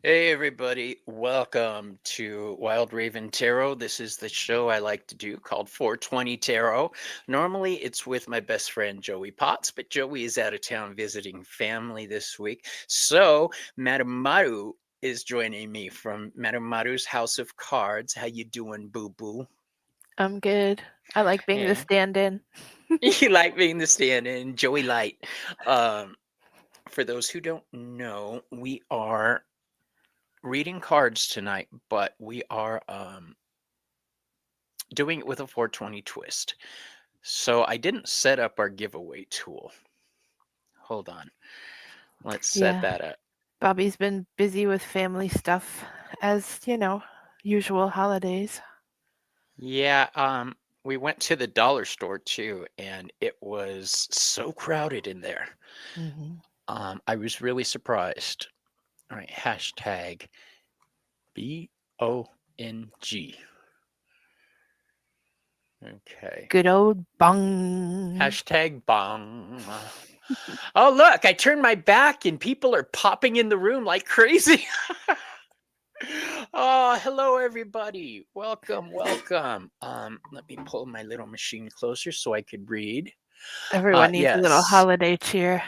Hey everybody, welcome to Wild Raven Tarot. This is the show I like to do called 420 Tarot. Normally it's with my best friend Joey Potts, but Joey is out of town visiting family this week. So Madam Maru is joining me from Madam Maru's House of Cards. How you doing, boo-boo? I'm good. I like being the Yeah. stand-in. You like being the stand-in, Joey Light. Um, for those who don't know, we are reading cards tonight, but we are doing it with a 420 twist. So I didn't set up our giveaway tool. Hold on. Let's set Yeah, that up. Bobby's been busy with family stuff, as usual holidays. Yeah, we went to the dollar store too, and it was so crowded in there. Hmm. I was really surprised. All right, hashtag BONG. Okay. Good old bung. Hashtag bong. Oh, look, I turned my back and people are popping in the room like crazy. Oh, hello everybody. Welcome, welcome. Let me pull my little machine closer so I could read. Everyone needs a little Yes. holiday cheer.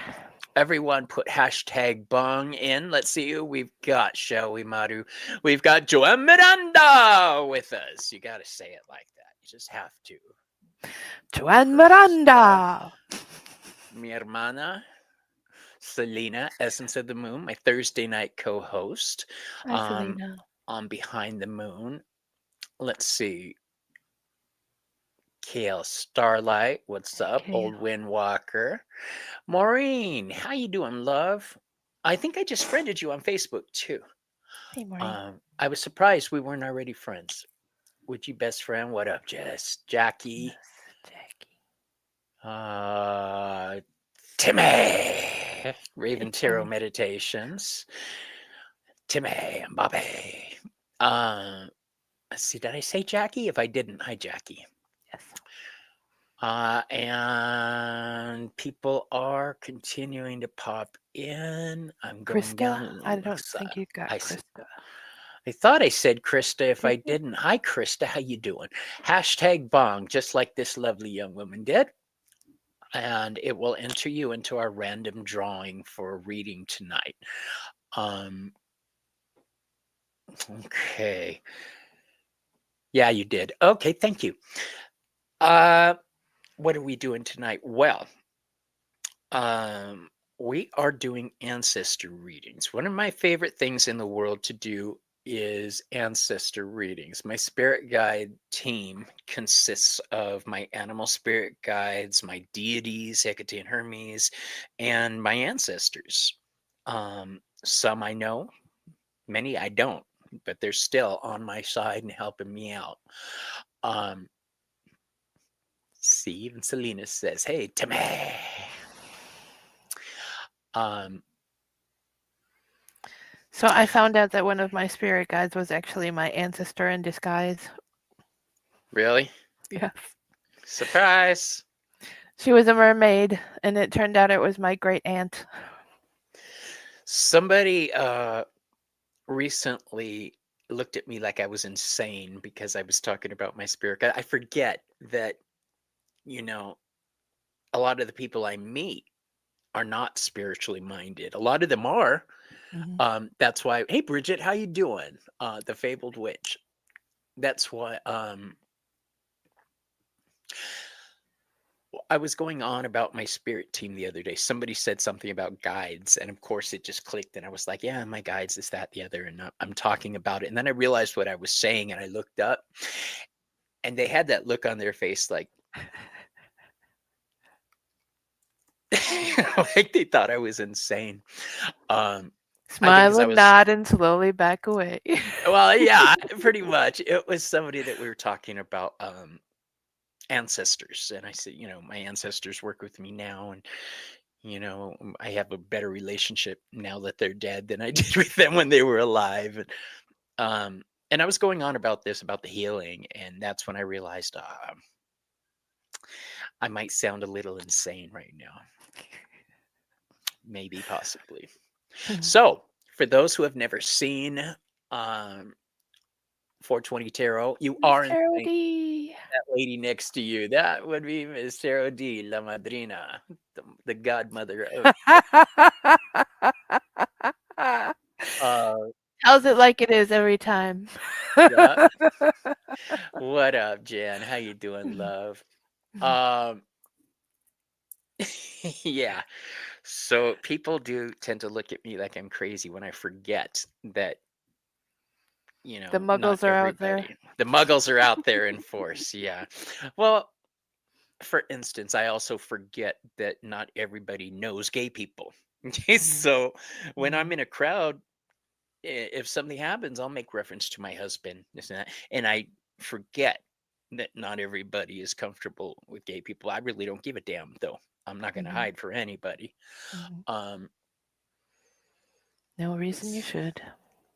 Everyone put hashtag bong in. Let's see who we've got, shall we, Maru? We've got Joan Miranda with us. You got to say it like that. You just have to. Joan Krista, Miranda. mi hermana, Selena, Essence of the Moon, my Thursday night co-host, Hi, um, Selena. on Behind the Moon. Let's see. Kale Starlight, what's up? Okay. Old Wind Walker. Maureen, how you doing, love? I think I just friended you on Facebook too. Hey, Maureen. I was surprised we weren't already friends. Would you best friend? What up, Jess? Yes, Jackie? Jackie. Uh, Timmy. Raven It's Tarot Meditations. Timmy and Bobby. Um, let's see, did I say Jackie? If I didn't, hi Jackie. yes. And people are continuing to pop in. I'm going Krista. down. It I don't looks. think you got I Krista. I thought I said Krista. If Did I you? didn't, hi Krista. How you doing? Hashtag bong, just like this lovely young woman did. And it will enter you into our random drawing for reading tonight. Um, okay. Yeah, you did. Okay, thank you. Uh, what are we doing tonight? Well, um, we are doing ancestor readings. One of my favorite things in the world to do is ancestor readings. My spirit guide team consists of my animal spirit guides, my deities, Hecate and Hermes, and my ancestors. Some I know, many I don't, but they're still on my side and helping me out. Um, see, even Selena says, "Hey, Timmy." Um, So I found out that one of my spirit guides was actually my ancestor in disguise. really? Yes. Surprise. She was a mermaid, and it turned out it was my great aunt. Somebody recently looked at me like I was insane because I was talking about my spirit guide. I forget that, you know, a lot of the people I meet are not spiritually minded. A lot of them are. Hmm. That's why, hey Bridget, how you doing? The fabled witch. That's why I was going on about my spirit team the other day. Somebody said something about guides, and of course, it just clicked. And I was like, "Yeah, my guides, is that, the other." And I'm talking about it. And then I realized what I was saying, and I looked up, and they had that look on their face, like, like they thought I was insane. Um, I think Smile because I and was, nod and slowly back away. well, yeah, pretty much. It was somebody that we were talking about ancestors, and I said, my ancestors work with me now, and I have a better relationship now that they're dead than I did with them when they were alive. Um, and I was going on about this, about the healing, and that's when I realized I might sound a little insane right now, maybe, possibly. So, For those who have never seen um, 420 Tarot, you Miss are Tarot insane. D. That lady next to you, that would be Miss Tarot D, La Madrina, the godmother of. Uh, Tells it like it is every time. yeah. What up, Jan? How you doing, love? Um, yeah. So people do tend to look at me like I'm crazy when I forget that, The not muggles are out there. the muggles are out there in force. Yeah. Well, for instance, I also forget that not everybody knows gay people. Okay, Mhm, so when I'm mhm, in a crowd, if something happens, I'll make reference to my husband, this and that, and I forget that not everybody is comfortable with gay people. I really don't give a damn, though. I'm not going to mhm, hide for anybody. mhm. Um, No reason you it's should.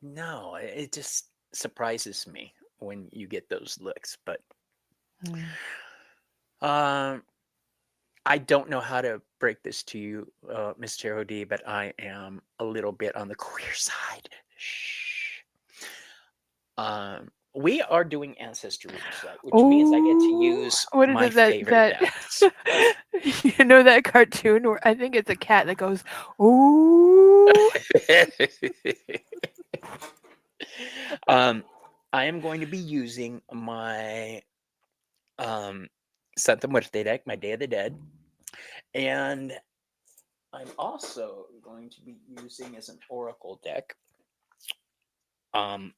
no, it just surprises me when you get those looks. But Mm. um, I don't know how to break this to you, Miss Tarot D, but I am a little bit on the queer side. Shh. We are doing ancestor readings tonight, which means I get to Oh, use what is my it that favorite decks. you know that cartoon where I think it's a cat that goes, "Ooh." um, I am going to be using my Santa Muerte deck, my Day of the Dead, and I'm also going to be using as an oracle deck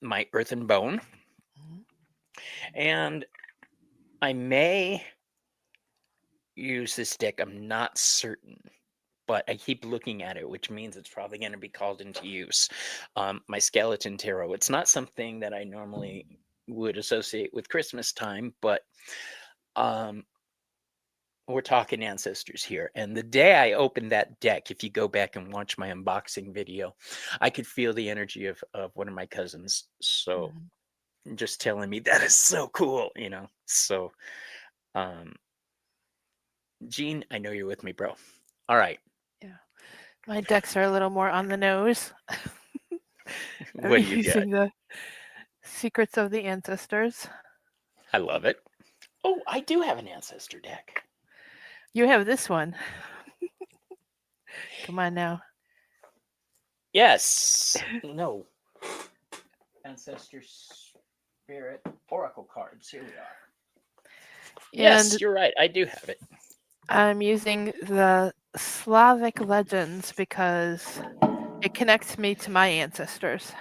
my Earth and Bone, Mhm, and I may use this deck. I'm not certain, but I keep looking at it, which means it's probably going to be called into use. My Skeleton Tarot. It's not something that I normally would associate with Christmas time, but um, we're talking ancestors here. And the day I opened that deck, if you go back and watch my unboxing video, I could feel the energy of one of my cousins. So mhm. just telling me that is so cool. So, um, Gene, I know you're with me, bro. All right. Yeah, my decks are a little more on the nose. I'm What do you get? using the Secrets of the Ancestors. I love it. Oh, I do have an ancestor deck. You have this one. Come on now. Yes. No. Ancestor Spirit Oracle cards. Here we are. Yes, And you're right. I do have it. I'm using the Slavic legends because it connects me to my ancestors.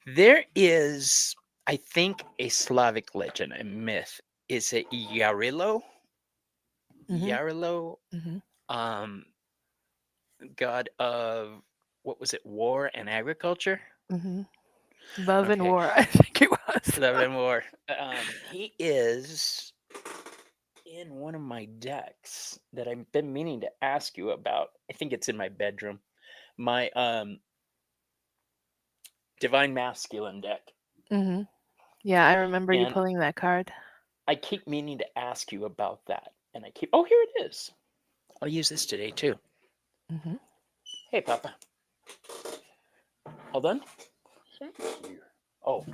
There is, I think, a Slavic legend, a myth. Is it Yarilo? Mhm, Yarilo, mhm, um, god of, what was it, war and agriculture? mhm. Love and Okay, War, I think it was. love and war. He is in one of my decks that I've been meaning to ask you about. I think it's in my bedroom. My Divine Masculine deck. Mhm. Yeah, I remember you And pulling that card. I keep meaning to ask you about that. And I keep, oh, here it is. I'll use this today too. Mhm. Hey, Papa. All done? Thank you. Oh,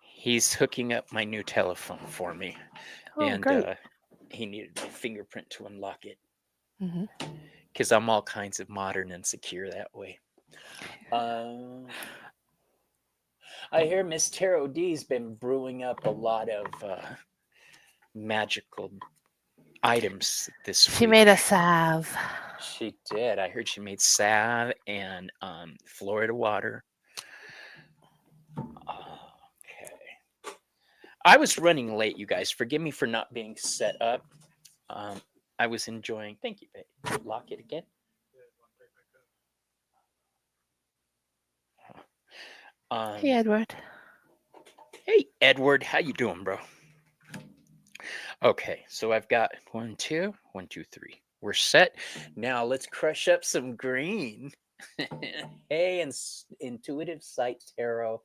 he's hooking up my new telephone for me. Oh, And great. he needed my fingerprint to unlock it Mhm. because I'm all kinds of modern and secure that way. Uh, I hear Miss Tarot D's been brewing up a lot of magical items this She made week. a salve. She did. I heard she made salve and Florida water. Okay. I was running late, you guys. Forgive me for not being set up. Um, I was enjoying. Thank you, babe. Lock it again. Hey, Um, Edward. hey, Edward, how you doing, bro? Okay, so I've got 1, 2, 1, 2, 3. We're set. Now let's crush up some green. Hey, and intuitive sight tarot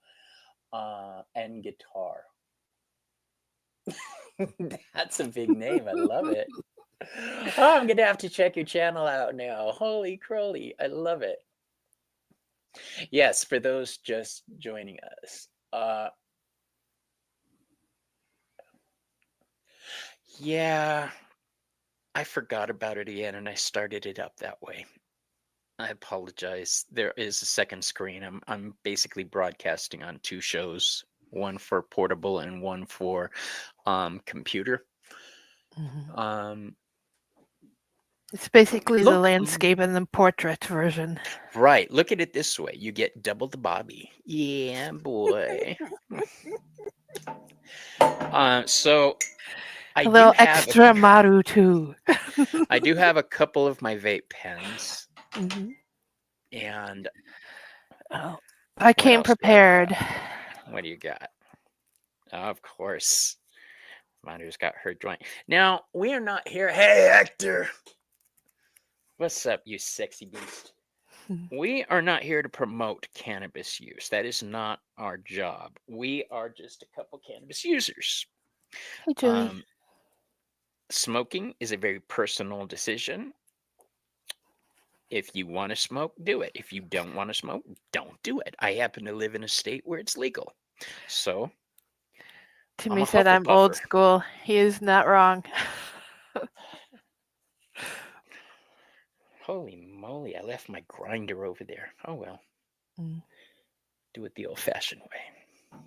and guitar. That's a big name. I love it. Oh, I'm gonna have to check your channel out now. Holy crowly, I love it. Yes, for those just joining us. Yeah, I forgot about it again and I started it up that way. I apologize. There is a second screen. I'm basically broadcasting on two shows, one for portable and one for computer. Mhm. Um It's basically the look landscape and the portrait version. right, look at it this way. You get double the Bobby. Yeah, boy. So I A do little have extra Maru too. I do have a couple of my vape pens Mhm. and Oh, I what came else do I got? prepared. What do you got? Of course. Maru's got her joint. Now, we are not here. Hey, Hector. What's up, you sexy beast? We are not here to promote cannabis use. That is not our job. We are just a couple cannabis users. Hey, Julie. Smoking is a very personal decision. If you want to smoke, do it. If you don't want to smoke, don't do it. I happen to live in a state where it's legal. So I'm Timmy a said I'm old Hufflepuffer. school. He is not wrong. Holy moly, I left my grinder over there. Oh well, Mm. do it the old fashioned way.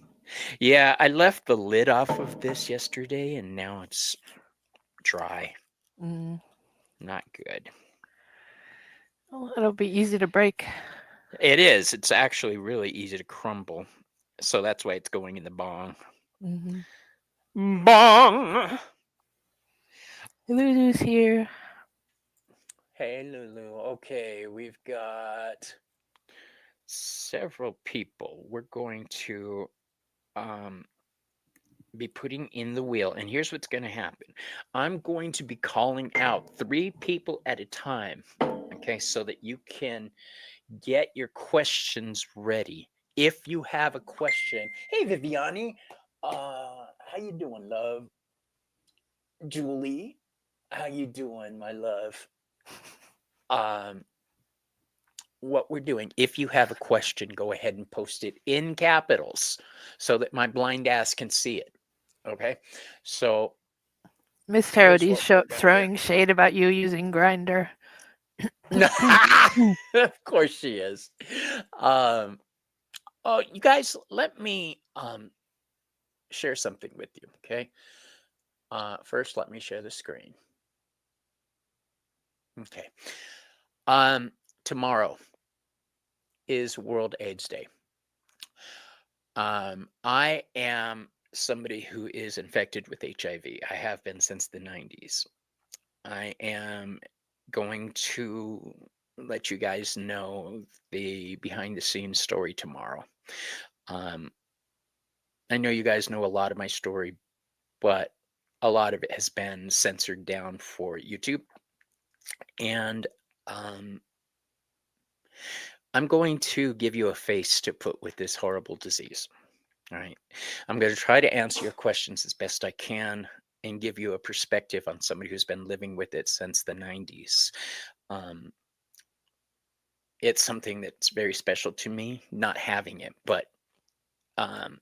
Yeah, I left the lid off of this yesterday and now it's dry. Mm. Not good. Well, it'll be easy to break. It is. It's actually really easy to crumble. So that's why it's going in the bong. Mm-hmm. Bong! Lulu's here. Hey, Lulu. Okay, we've got several people. We're going to be putting in the wheel. And here's what's going to happen. I'm going to be calling out 3 people at a time. Okay, so that you can get your questions ready. If you have a question, hey Viviani, how you doing, love? Julie, how you doing, my love? Um, what we're doing, if you have a question, go ahead and post it in capitals so that my blind ass can see it. Okay, so Miss here's Tarody's what we're gonna do. throwing shade about you using grinder. Of course she is. Um, oh, you guys, let me share something with you, okay? First, let me share the screen. Okay. Tomorrow is World AIDS Day. I am somebody who is infected with HIV. I have been since the 90s. I am going to let you guys know the behind the scenes story tomorrow. Um, I know you guys know a lot of my story, but a lot of it has been censored down for YouTube. And um, I'm going to give you a face to put with this horrible disease. All right. I'm going to try to answer your questions as best I can and give you a perspective on somebody who's been living with it since the 90s. Um, it's something that's very special to me, not having it, but um,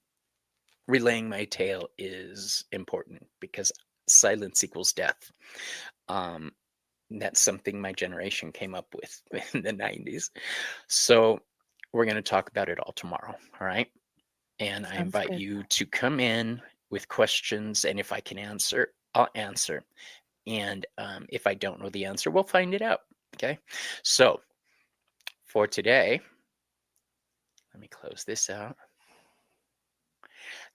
relaying my tale is important because silence equals death. Um, that's something my generation came up with in the 90s. So we're going to talk about it all tomorrow. All right. And I Sounds invite good. you to come in with questions. And if I can answer, I'll answer. And if I don't know the answer, we'll find it out. Okay. So for today, let me close this out.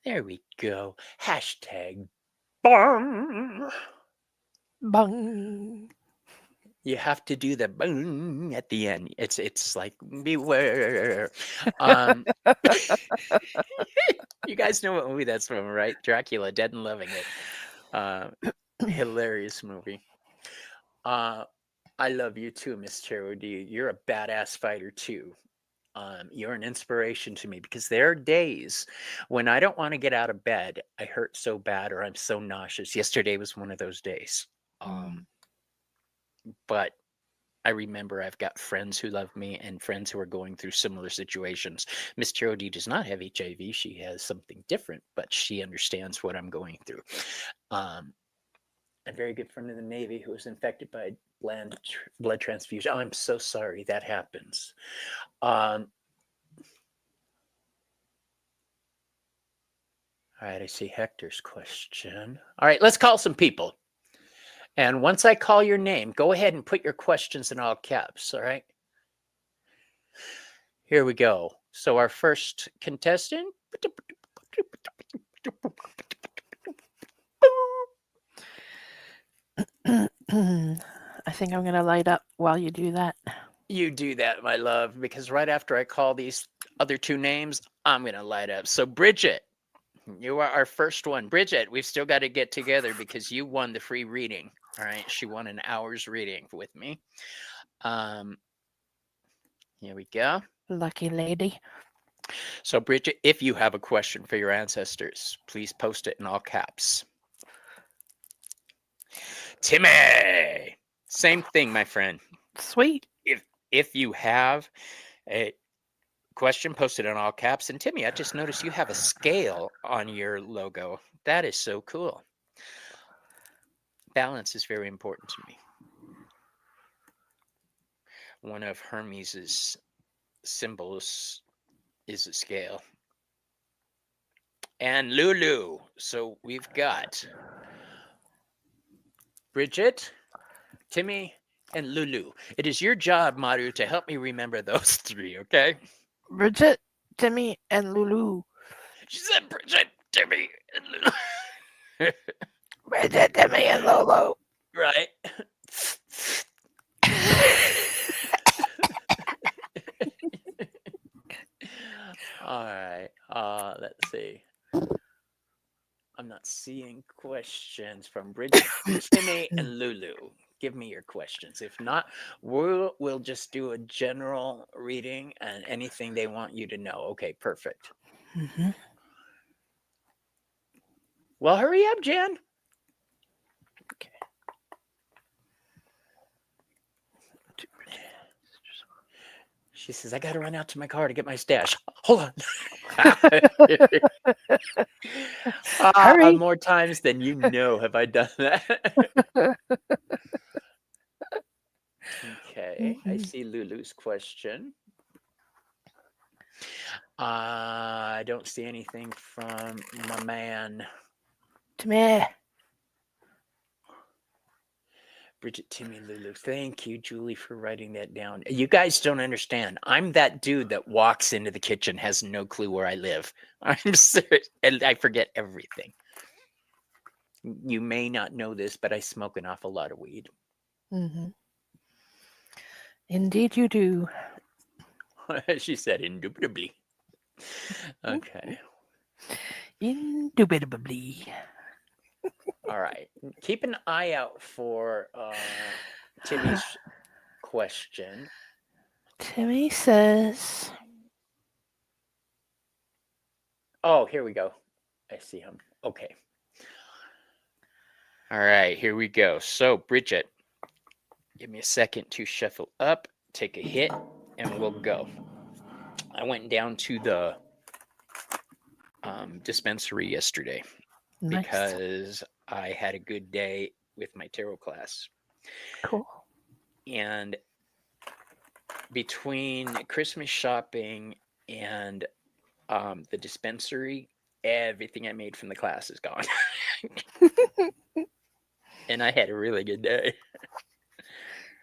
There we go. Hashtag bong. Bung. You have to do the bong at the end. It's like beware. Um, you guys know what movie that's from, right? Dracula, Dead and Loving It. Hilarious movie. I love you too, Miss Charity. You're a badass fighter too. You're an inspiration to me because there are days when I don't want to get out of bed. I hurt so bad or I'm so nauseous. Yesterday was one of those days. Mm. but I remember I've got friends who love me and friends who are going through similar situations. Miss Terodi does not have HIV. She has something different, but she understands what I'm going through. A very good friend in the Navy who was infected by blood transfusion. Oh, I'm so sorry that happens. All right, I see Hector's question. All right, let's call some people. And once I call your name, go ahead and put your questions in all caps, all right? Here we go. So our first contestant. I think I'm going to light up while you do that. You do that, my love, because right after I call these other two names, I'm going to light up. So Bridget, you are our first one. Bridget, we've still got to get together because you won the free reading. All right. She won an hour's reading with me. Here we go. Lucky lady. So Bridget, if you have a question for your ancestors, please post it in all caps. Timmy, same thing, my friend. Sweet. If you have a question, post it in all caps. And Timmy, I just noticed you have a scale on your logo. That is so cool. Balance is very important to me. One of Hermes's symbols is a scale. And Lulu. So we've got Bridget, Timmy, and Lulu. It is your job, Maru, to help me remember those three, okay? Bridget, Timmy, and Lulu. She said Bridget, Timmy, and Lulu. Bridget, Timmy, and Lulu. Right. All right. Let's see. I'm not seeing questions from Bridget, Timmy, and Lulu. Give me your questions. If not, we'll just do a general reading and anything they want you to know. Okay, perfect. Mm-hmm. Well, hurry up, Jan. Okay. She says, I got to run out to my car to get my stash. Hold on. Hurry. More times than you know have I done that. Okay, I see Lulu's question. I don't see anything from my man. Timmy. Bridget, Timmy, Lulu. Thank you, Julie, for writing that down. You guys don't understand. I'm that dude that walks into the kitchen, has no clue where I live. I'm serious, and I forget everything. You may not know this, but I smoke an awful lot of weed. Mm-hmm. Indeed you do. She said indubitably. Okay. Indubitably. All right. Keep an eye out for Timmy's question. Timmy says... Oh, here we go. I see him. Okay. All right, here we go. So, Bridget, give me a second to shuffle up, take a hit, and we'll go. I went down to the dispensary yesterday because I had a good day with my tarot class. Cool. And between Christmas shopping and the dispensary, everything I made from the class is gone. And I had a really good day.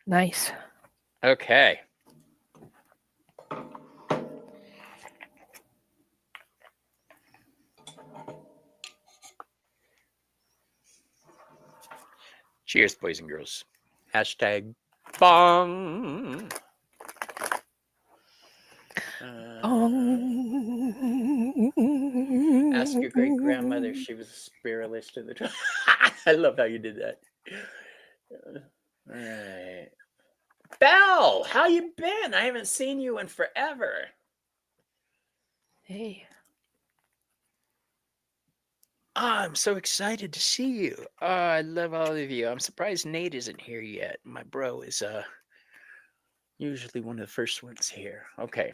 Nice. Okay. Cheers, boys and girls. Hashtag bong. Ask your great grandmother if she was a spiritualist in the time. I love how you did that. All right. Belle, how you been? I haven't seen you in forever. Hey. I'm so excited to see you. I love all of you. I'm surprised Nate isn't here yet. My bro is usually one of the first ones here. Okay.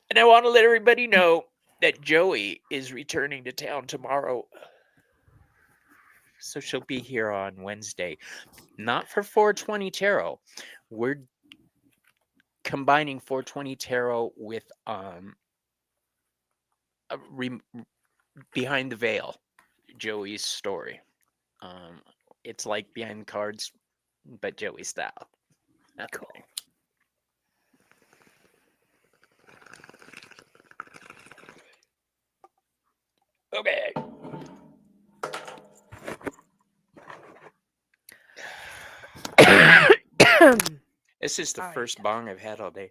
And I want to let everybody know that Joey is returning to town tomorrow. So she'll be here on Wednesday. Not for 420 Tarot. We're combining 420 Tarot with Behind the Veil, Joey's story. It's like Behind the Cards, but Joey style. Cool. Okay. This is the All right. first bong I've had all day.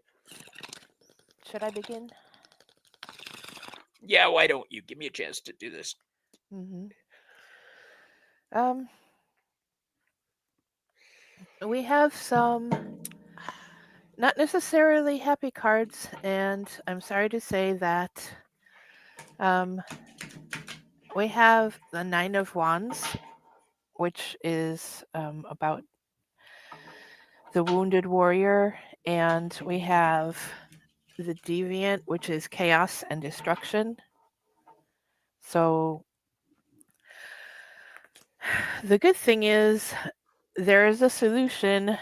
Should I begin? Yeah, why don't you? Give me a chance to do this. Mm-hmm. We have some not necessarily happy cards, and I'm sorry to say that we have the Nine of Wands, which is about the wounded warrior, and we have the Deviant, which is chaos and destruction. So the good thing is there is a solution.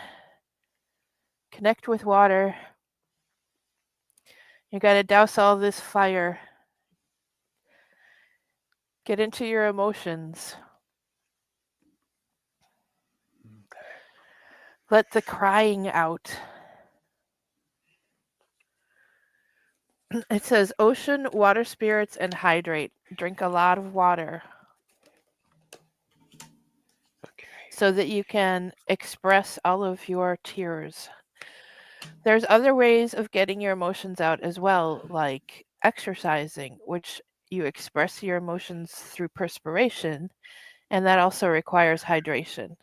Connect with water. You got to douse all this fire. Get into your emotions. Let the crying out. It says ocean, water spirits, and hydrate. Drink a lot of water Okay. so that you can express all of your tears. There's other ways of getting your emotions out as well, like exercising, which you express your emotions through perspiration, and that also requires hydration.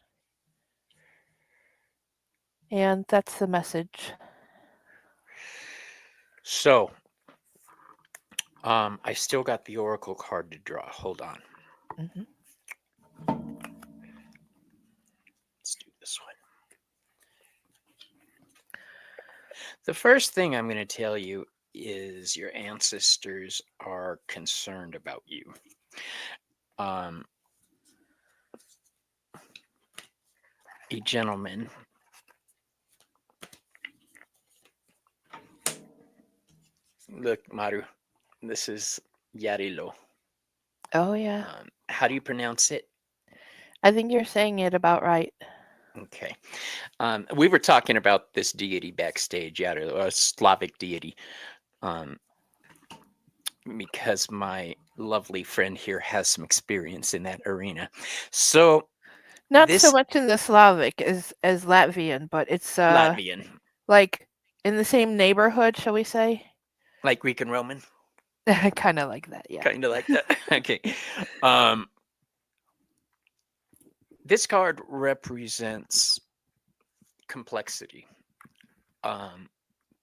And that's the message. So, I still got the Oracle card to draw. Hold on. Mm-hmm. Let's do this one. The first thing I'm going to tell you is your ancestors are concerned about you. A gentleman. Look, Maru, this is Yarilo. Oh, yeah. How do you pronounce it? I think you're saying it about right. Okay. We were talking about this deity backstage, Yarilo, a Slavic deity, because my lovely friend here has some experience in that arena. So, Not this so much in the Slavic as Latvian, but it's Latvian, like in the same neighborhood, shall we say? like Greek and Roman, Kind of like that, yeah. kind of like that. Okay. This card represents complexity.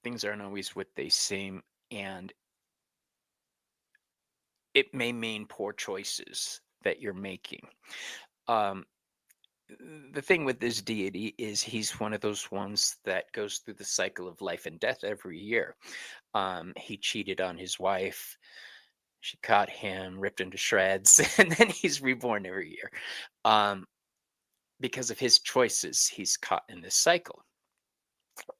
Things aren't always what they seem, and it may mean poor choices that you're making. The thing with this deity is he's one of those ones that goes through the cycle of life and death every year. He cheated on his wife. She caught him, ripped him to shreds, and then he's reborn every year. Because of his choices, he's caught in this cycle.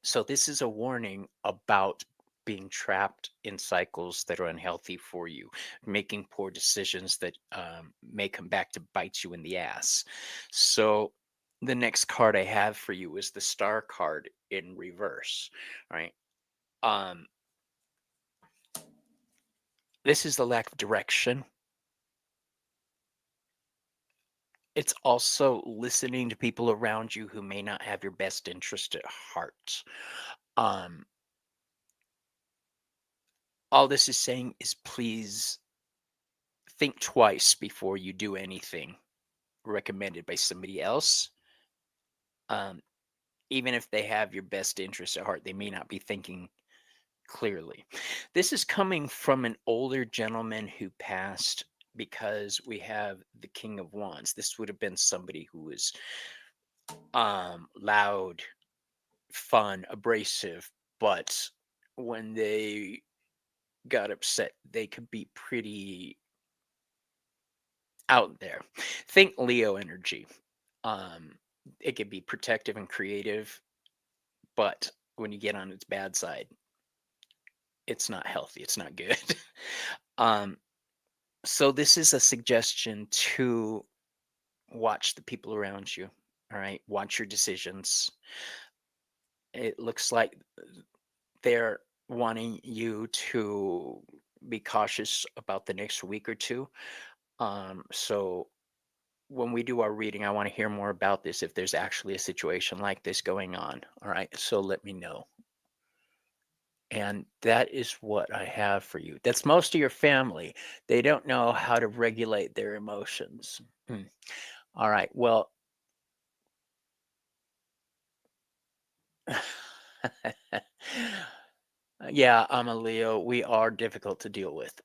So this is a warning about being trapped in cycles that are unhealthy for you, making poor decisions that may come back to bite you in the ass. So the next card I have for you is the Star card in reverse, right? This is the lack of direction. It's also listening to people around you who may not have your best interest at heart. All this is saying is please think twice before you do anything recommended by somebody else. even if they have your best interest at heart, they may not be thinking clearly. This is coming from an older gentleman who passed because we have the King of Wands. This would have been somebody who was loud, fun, abrasive, but when they got upset, they could be pretty out there. Think Leo energy. Um, it could be protective and creative, but when you get on its bad side, it's not healthy. It's not good. um, so this is a suggestion to watch the people around you. All right, watch your decisions. It looks like they're wanting you to be cautious about the next week or two. So when we do our reading, I want to hear more about this if there's actually a situation like this going on. All right, so let me know. And that is what I have for you. That's most of your family. They don't know how to regulate their emotions. All right, well, yeah, I'm a Leo. We are difficult to deal with.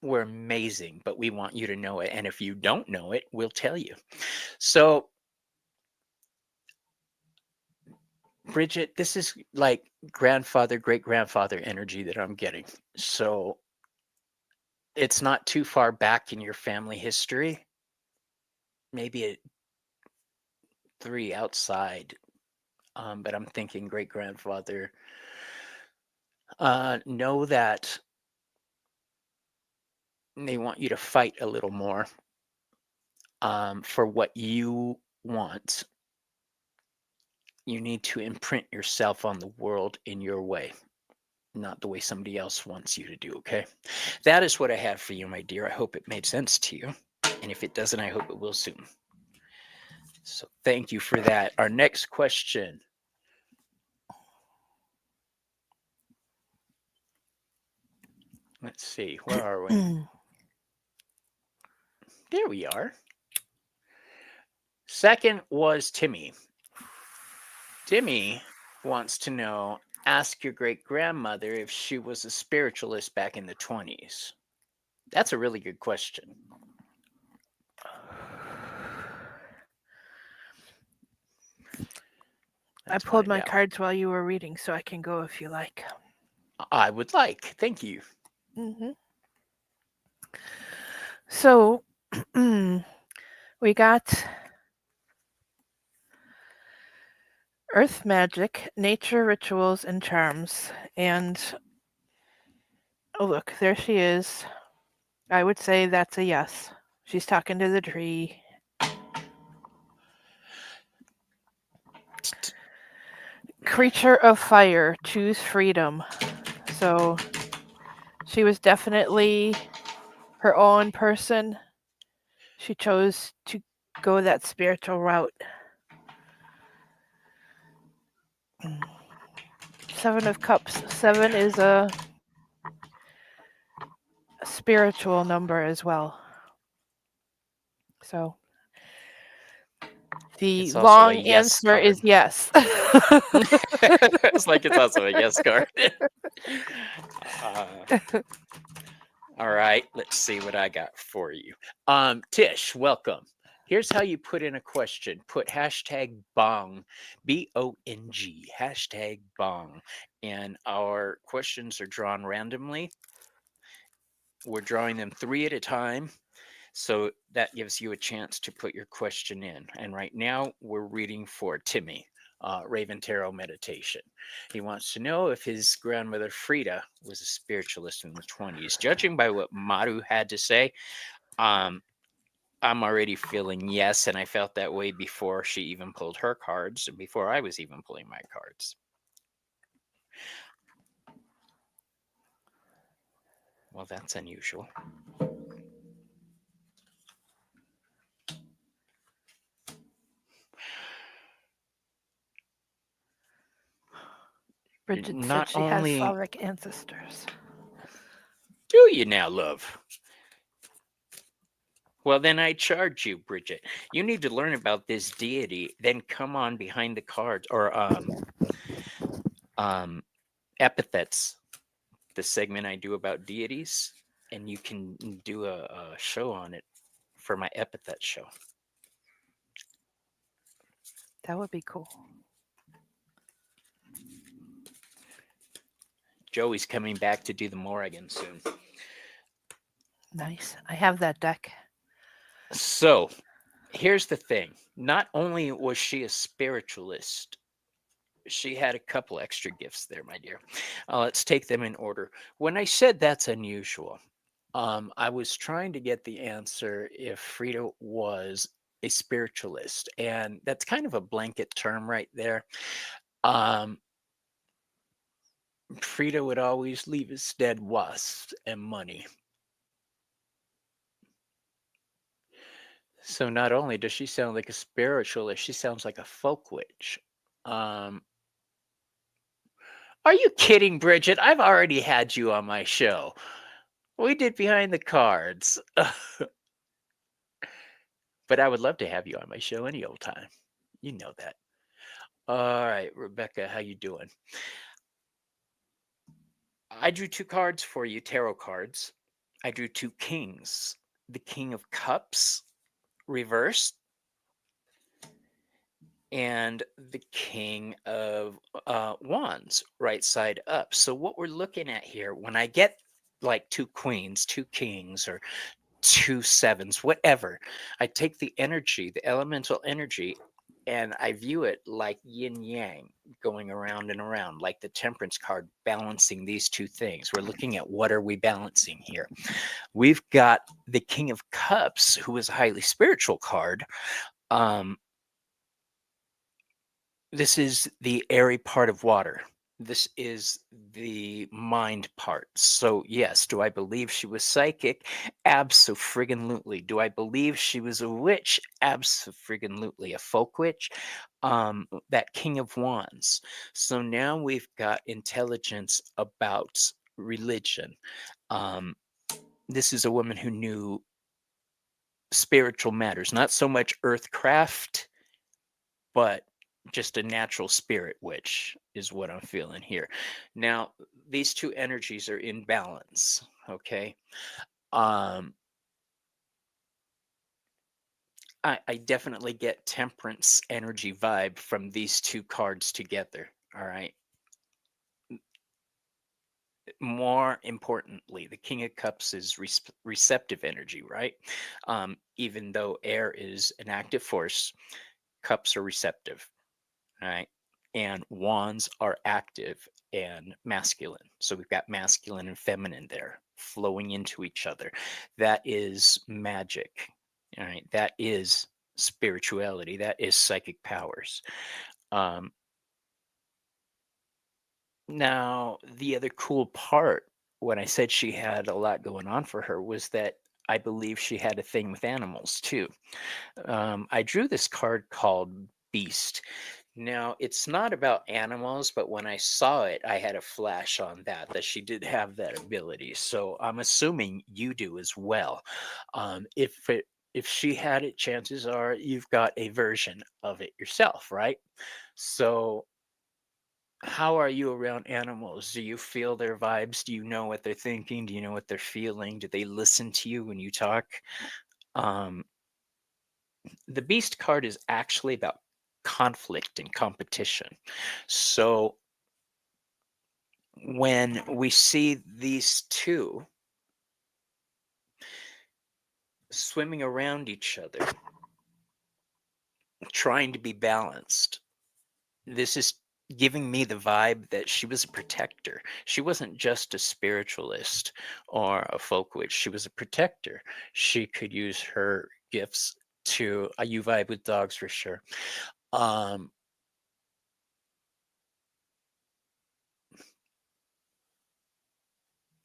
We're amazing, but we want you to know it. And if you don't know it, we'll tell you. So, Bridget, this is like grandfather, great grandfather energy that I'm getting. So, it's not too far back in your family history. Maybe a three outside, but I'm thinking great grandfather. Know that they want you to fight a little more for what you want. You need to imprint yourself on the world in your way, not the way somebody else wants you to do, okay? That is what I have for you, my dear. I hope it made sense to you. And if it doesn't, I hope it will soon. So thank you for that. Our next question. Let's see, where are we? There we are. Second was Timmy. Timmy wants to know, ask your great grandmother if she was a spiritualist back in the 20s. That's a really good question. I pulled my cards while you were reading, so I can go if you like. I would like. Thank you. Mm-hmm. So, we got earth magic, nature rituals, and charms. And, oh, look, there she is. I would say that's a yes. She's talking to the tree. Creature of fire, choose freedom. So she was definitely her own person. She chose to go that spiritual route. Seven of Cups. 7 is a spiritual number as well. So the long yes answer is yes. It's like it's also a yes card. All right, let's see what I got for you. Tish, welcome. Here's how you put in a question. Put hashtag bong, B-O-N-G, hashtag bong. And our questions are drawn randomly. We're drawing them 3 at a time. So that gives you a chance to put your question in. And right now we're reading for Timmy, Raven Tarot Meditation. He wants to know if his grandmother Frida was a spiritualist in the 20s. Judging by what Maru had to say, I'm already feeling yes, and I felt that way before she even pulled her cards and before I was even pulling my cards. Well, that's unusual. Bridget said she has Slavic ancestors. Do you now, love? Well, then I charge you, Bridget. You need to learn about this deity, then come on behind the cards or um epithets, the segment I do about deities, and you can do a show on it for my epithet show. That would be cool. Joey's coming back to do the Morrigan soon. Nice. I have that deck. So here's the thing. Not only was she a spiritualist, she had a couple extra gifts there, my dear. Let's take them in order. When I said that's unusual, I was trying to get the answer if Frida was a spiritualist, and that's kind of a blanket term right there. Um, Frida would always leave his dead wasps and money. So not only does she sound like a spiritualist, she sounds like a folk witch. Um, are you kidding, Bridget? I've already had you on my show. We did behind the cards. But I would love to have you on my show any old time. You know that. All right, Rebecca, how you doing? I drew 2 cards for you, tarot cards. I drew 2 kings. The King of Cups reversed and the King of Wands right side up. So what we're looking at here, when I get like 2 queens, 2 kings, or 2 sevens, whatever, I take the energy, the elemental energy, and I view it like yin yang going around and around, like the temperance card balancing these 2 things. We're looking at what are we balancing here. We've got the King of Cups, who is a highly spiritual card. This is the airy part of water. This is the mind part. So, yes, do I believe she was psychic? Abso-friggin-lutely. Do I believe she was a witch? Abso-friggin-lutely. A folk witch? That King of Wands. So now we've got intelligence about religion. This is a woman who knew spiritual matters, not so much earthcraft, but just a natural spirit, which is what I'm feeling here. Now, these 2 energies are in balance, okay? Um, I definitely get temperance energy vibe from these 2 cards together, all right? More importantly, the King of Cups is receptive energy, right? Even though air is an active force, cups are receptive. All right. And wands are active and masculine. So we've got masculine and feminine there flowing into each other. That is magic. All right. That is spirituality. That is psychic powers. Um, Now, the other cool part when I said she had a lot going on for her was that I believe she had a thing with animals too. I drew this card called Beast. Now, it's not about animals, but when I saw it, I had a flash on that she did have that ability. So I'm assuming you do as well. If she had it, chances are you've got a version of it yourself, right? So how are you around animals? Do you feel their vibes? Do you know what they're thinking? Do you know what they're feeling? Do they listen to you when you talk? Um, the Beast card is actually about conflict and competition. So when we see these 2 swimming around each other, trying to be balanced, this is giving me the vibe that she was a protector. She wasn't just a spiritualist or a folk witch. She was a protector. She could use her gifts to you vibe with dogs for sure. Um,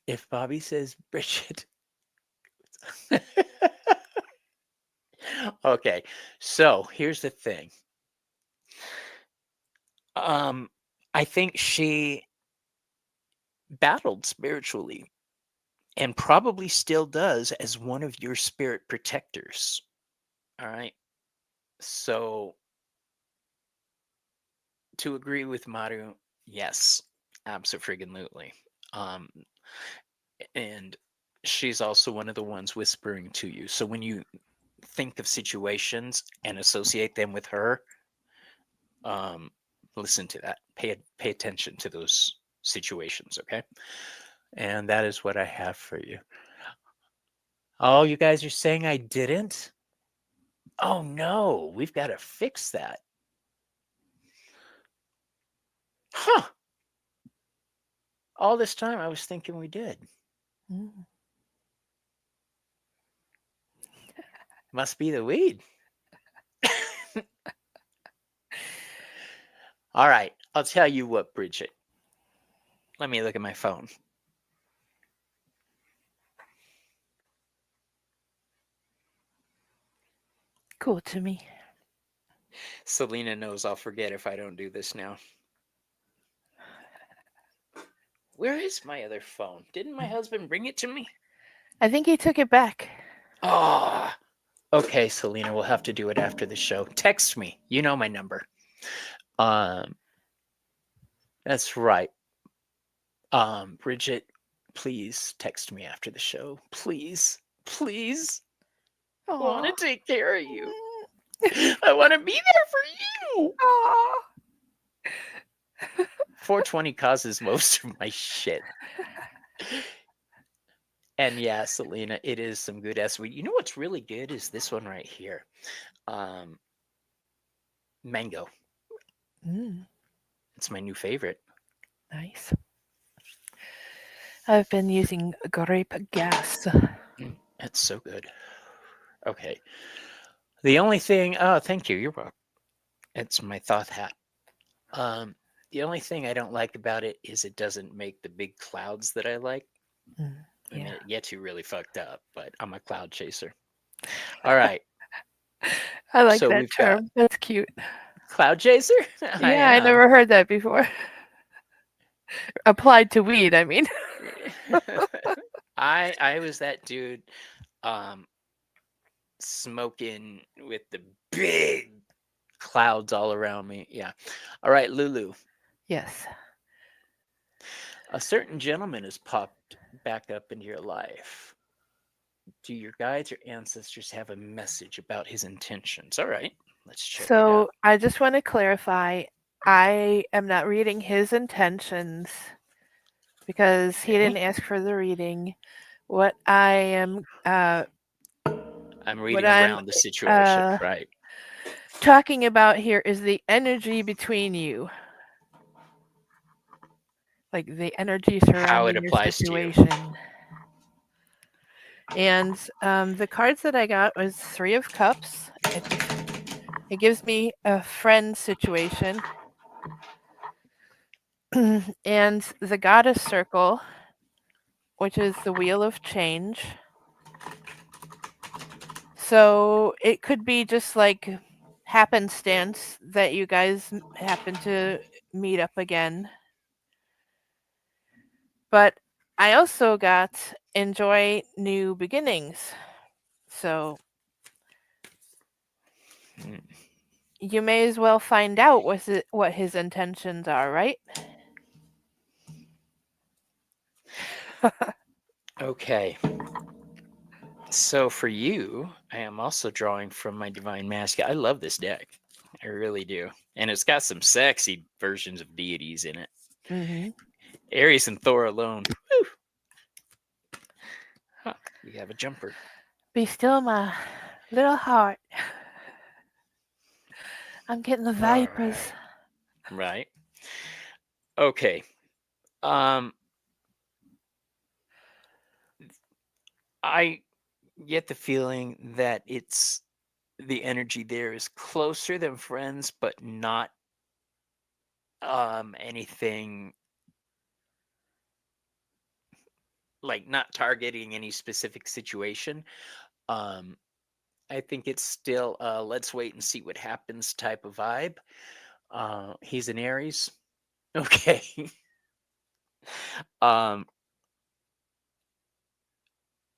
if Bobby says Bridget, okay. So here's the thing. I think she battled spiritually and probably still does as one of your spirit protectors. All right. So to agree with Maru, yes, absolutely. Um, and she's also one of the ones whispering to you. So when you think of situations and associate them with her, um, listen to that. Pay attention to those situations, okay? And that is what I have for you. Oh, you guys are saying I didn't? Oh no, we've got to fix that. Huh. All this time I was thinking we did. Mm. Must be the weed. All right, I'll tell you what, Bridget. Let me look at my phone. Cool to me. Selena knows I'll forget if I don't do this now. Where is my other phone? Didn't my husband bring it to me? I think he took it back. Oh, okay, Selena, we'll have to do it after the show. Text me. You know my number. Um, that's right. Bridget, please text me after the show. Please, please. I want to Aw. take care of you. I want to be there for you. Aw. 420 causes most of my shit. And yeah, Selena, it is some good ass weed. You know what's really good is this one right here. Mango. Mm, It's my new favorite. nice. I've been using grape gas. It's so good. Okay. The only thing, oh, thank you. You're welcome. It's my Thoth hat. Um, the only thing I don't like about it is it doesn't make the big clouds that I like. Mm, I mean, yeah. it gets you really fucked up, but I'm a cloud chaser. All right. I like So that we've got term. That's cute. cloud chaser. I Yeah, I am. never heard that before. Applied to weed, I mean. I was that dude um smoking with the big clouds all around me. Yeah. All right, Lulu. Yes. A certain gentleman has popped back up into your life. Do your guides or ancestors have a message about his intentions? All right, let's check it So out. I just want to clarify I am not reading his intentions because he Okay. didn't ask for the reading. What I am I'm what reading I'm around the situation, uh right? talking about here is the energy between you. Like the energy How it surrounding your applies to you. situation. And the cards that I got was 3 of Cups. It gives me a friend situation. And the Goddess Circle, which is the Wheel of Change. So it could be just like happenstance that you guys happen to meet up again. But I also got enjoy new beginnings. So Hmm. you may as well find out what his intentions are, right? Okay. So for you, I am also drawing from my Divine Masculine. I love this deck. I really do. And it's got some sexy versions of deities in it. Mm-hmm. Aries and Thor alone. Woo! Huh, we have a jumper. Be still, my little heart. I'm getting the All vipers. right. Right. Okay. Um, I get the feeling that it's the energy there is closer than friends, but not anything like not targeting any specific situation. Um, I think it's still let's wait and see what happens type of vibe. He's an Aries. Okay. um,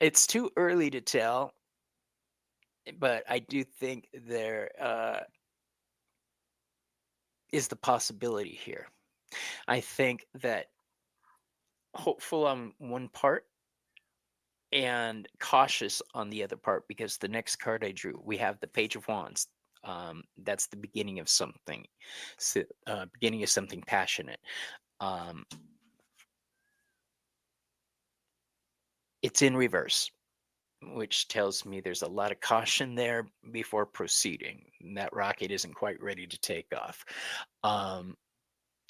It's too early to tell, but I do think there is the possibility here. I think that hopeful on one part and cautious on the other part, because the next card I drew, we have the Page of Wands. That's the beginning of something, beginning of something passionate. Um, it's in reverse, which tells me there's a lot of caution there before proceeding. That rocket isn't quite ready to take off. Um,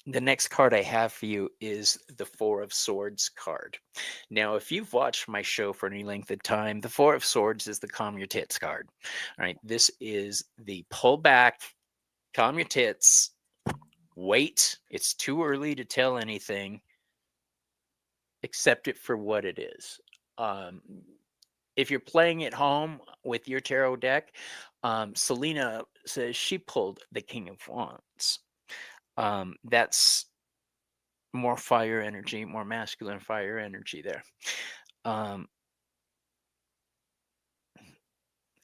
the next card I have for you is the Four of Swords card. Now, if you've watched my show for any length of time, the Four of Swords is the calm your tits card. All right, this is the pull back, calm your tits, wait. It's too early to tell anything. Accept it for what it is. Um, if you're playing at home with your tarot deck, Selena says she pulled the King of Wands. That's more fire energy, more masculine fire energy there. Um,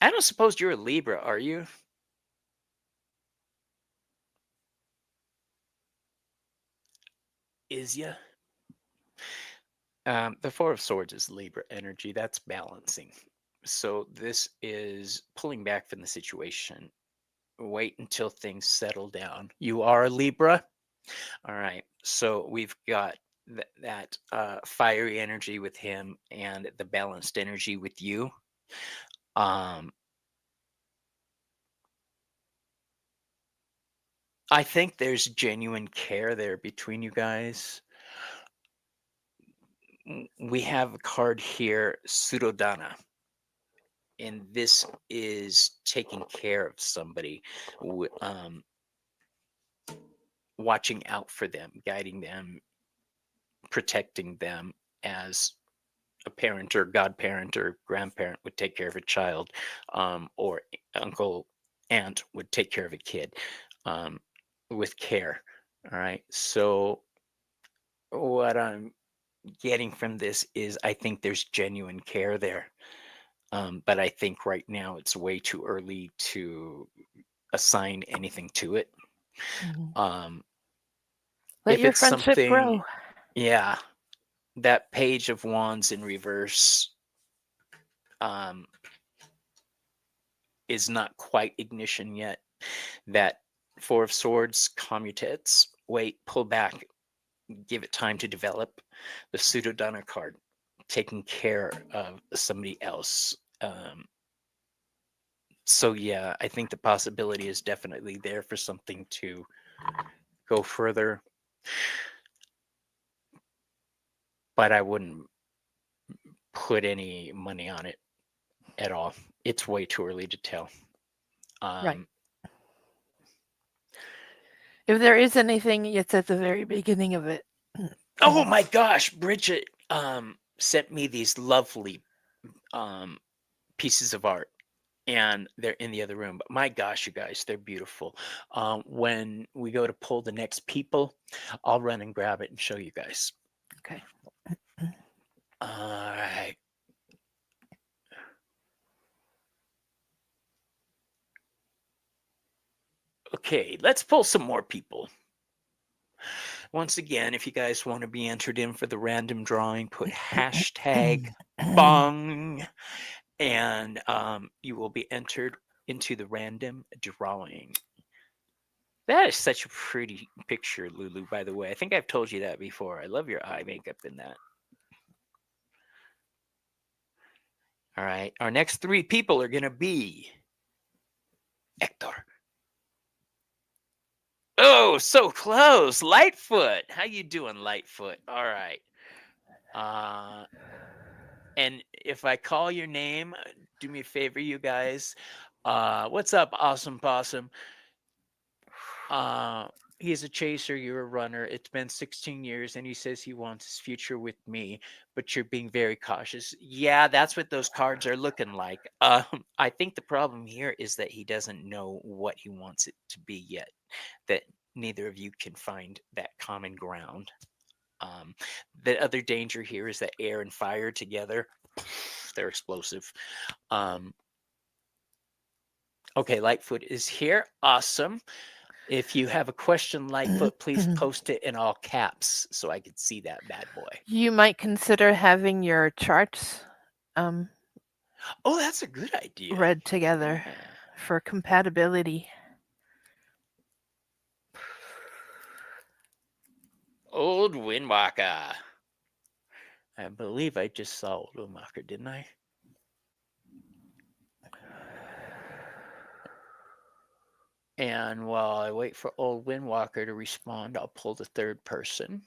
I don't suppose you're a Libra, are you? Is ya? The Four of Swords is Libra energy. That's balancing. So this is pulling back from the situation. Wait until things settle down. You are a Libra? All right. So we've got that fiery energy with him and the balanced energy with you. Um, I think there's genuine care there between you guys. We have a card here, Pseudodana, and this is taking care of somebody, watching out for them, guiding them, protecting them as a parent or godparent or grandparent would take care of a child, or uncle, aunt would take care of a kid, um, with care. All right. So what I'm getting from this is I think there's genuine care there. But I think right now it's way too early to assign anything to it. Mhm. Um, Let if your it's friendship something, grow. yeah, that Page of Wands in reverse um, is not quite ignition yet. That Four of Swords, calm your tits, wait, pull back, give it time to develop. The Pseudodonna card, taking care of somebody else. So yeah, I think the possibility is definitely there for something to go further, but I wouldn't put any money on it at all. It's way too early to tell. Right. Um, If there is anything, it's at the very beginning of it. oh my gosh, Bridget sent me these lovely um, pieces of art, and they're in the other room. But my gosh, you guys, they're beautiful. When we go to pull the next people, I'll run and grab it and show you guys. Okay. All right. Okay, let's pull some more people. Once again, if you guys want to be entered in for the random drawing, put hashtag bong, and you will be entered into the random drawing. That is such a pretty picture, Lulu, by the way. I think I've told you that before. I love your eye makeup in that. All right, our next three people are going to be Hector. Oh, so close. Lightfoot. How you doing, Lightfoot? All right. And if I call your name, do me a favor, you guys. What's up, Awesome Possum? Uh, he's a chaser, you're a runner. It's been 16 years, and he says he wants his future with me, but you're being very cautious. Yeah, that's what those cards are looking like. I think the problem here is that he doesn't know what he wants it to be yet, that neither of you can find that common ground. The other danger here is that air and fire together, they're explosive. Okay, Lightfoot is here. Awesome. If you have a question, Lightfoot, please post it in all caps so I can see that bad boy. You might consider having your charts Oh, that's a good idea. read together for compatibility. Old Windwalker. I believe I just saw Old Windwalker, didn't I? And while I wait for Old Windwalker to respond, I'll pull the third person.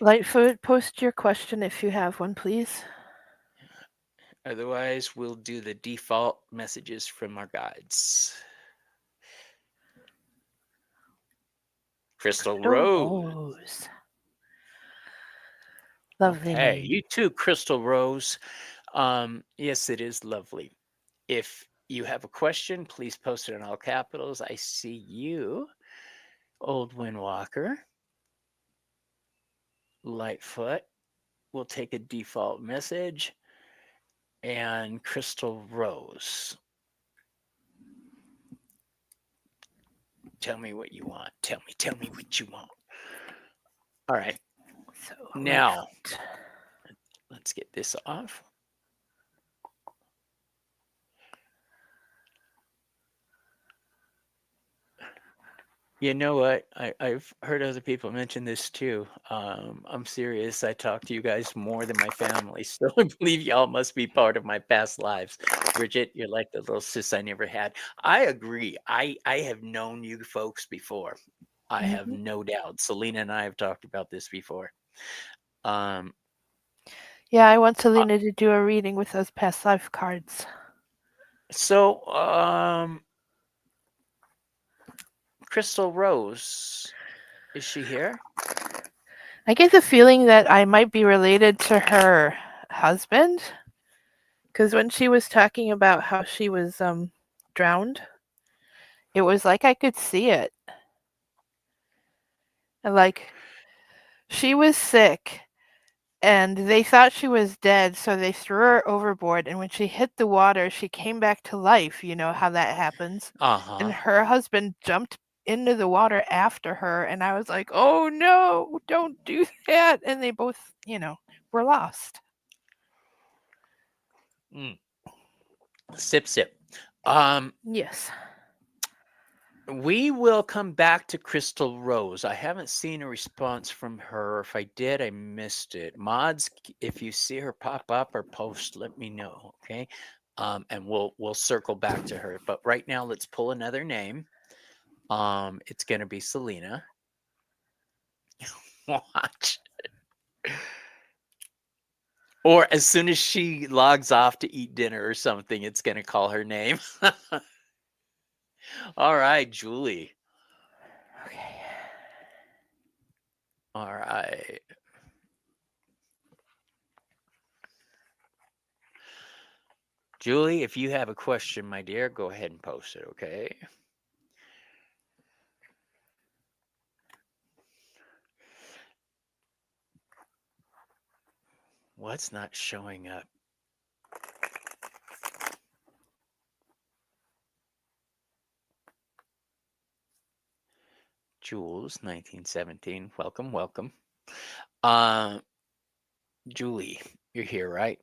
Lightfoot, post your question if you have one, please. Otherwise, we'll do the default messages from our guides. Crystal Rose. Lovely Okay, name. you too, Crystal Rose. Yes, it is lovely. If you have a question, please post it in all capitals. I see you, Old Windwalker. Lightfoot will take a default message. And Crystal Rose. Tell me what you want. Tell me what you want. All right. So Now, let's get this off. You know what? I've heard other people mention this too. I'm serious. I talk to you guys more than my family. So I believe y'all must be part of my past lives. Bridget, you're like the little sis I never had. I agree. I have known you folks before. I have no doubt. Selena and I have talked about this before. Yeah, I want Selena to do a reading with those past life cards. So, Crystal Rose, is she here? I get the feeling that I might be related to her husband, because when she was talking about how she was drowned, it was like I could see it. And like she was sick and they thought she was dead, so they threw her overboard, and when she hit the water, she came back to life. You know how that happens. And her husband jumped into the water after her, and I was like, "Oh no, don't do that." And they both, were lost. Sip, sip. Yes. We will come back to Crystal Rose. I haven't seen a response from her. If I did, I missed it. Mods, if you see her pop up or post, let me know, okay? And we'll circle back to her. But right now, let's pull another name. It's gonna be Selena. Watch. Or as soon as she logs off to eat dinner or something, it's gonna call her name. All right, Julie. Okay. All right. Julie, if you have a question, my dear, go ahead and post it, okay? What's not showing up? Jules, 1917. Welcome, welcome. Julie, you're here, right?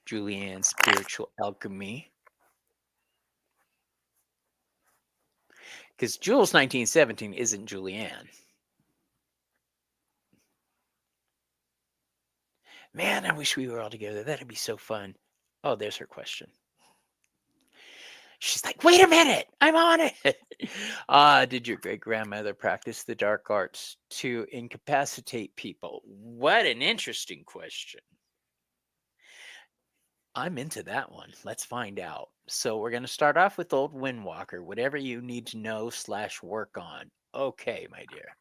Julianne Spiritual Alchemy. Because Jules 1917 isn't Julianne. Man, I wish we were all together. That'd be so fun. Oh, there's her question. She's like, wait a minute, I'm on it. Did your great grandmother practice the dark arts to incapacitate people? What an interesting question. I'm into that one. Let's find out. So we're going to start off with Old Windwalker, whatever you need to know / work on. Okay, my dear.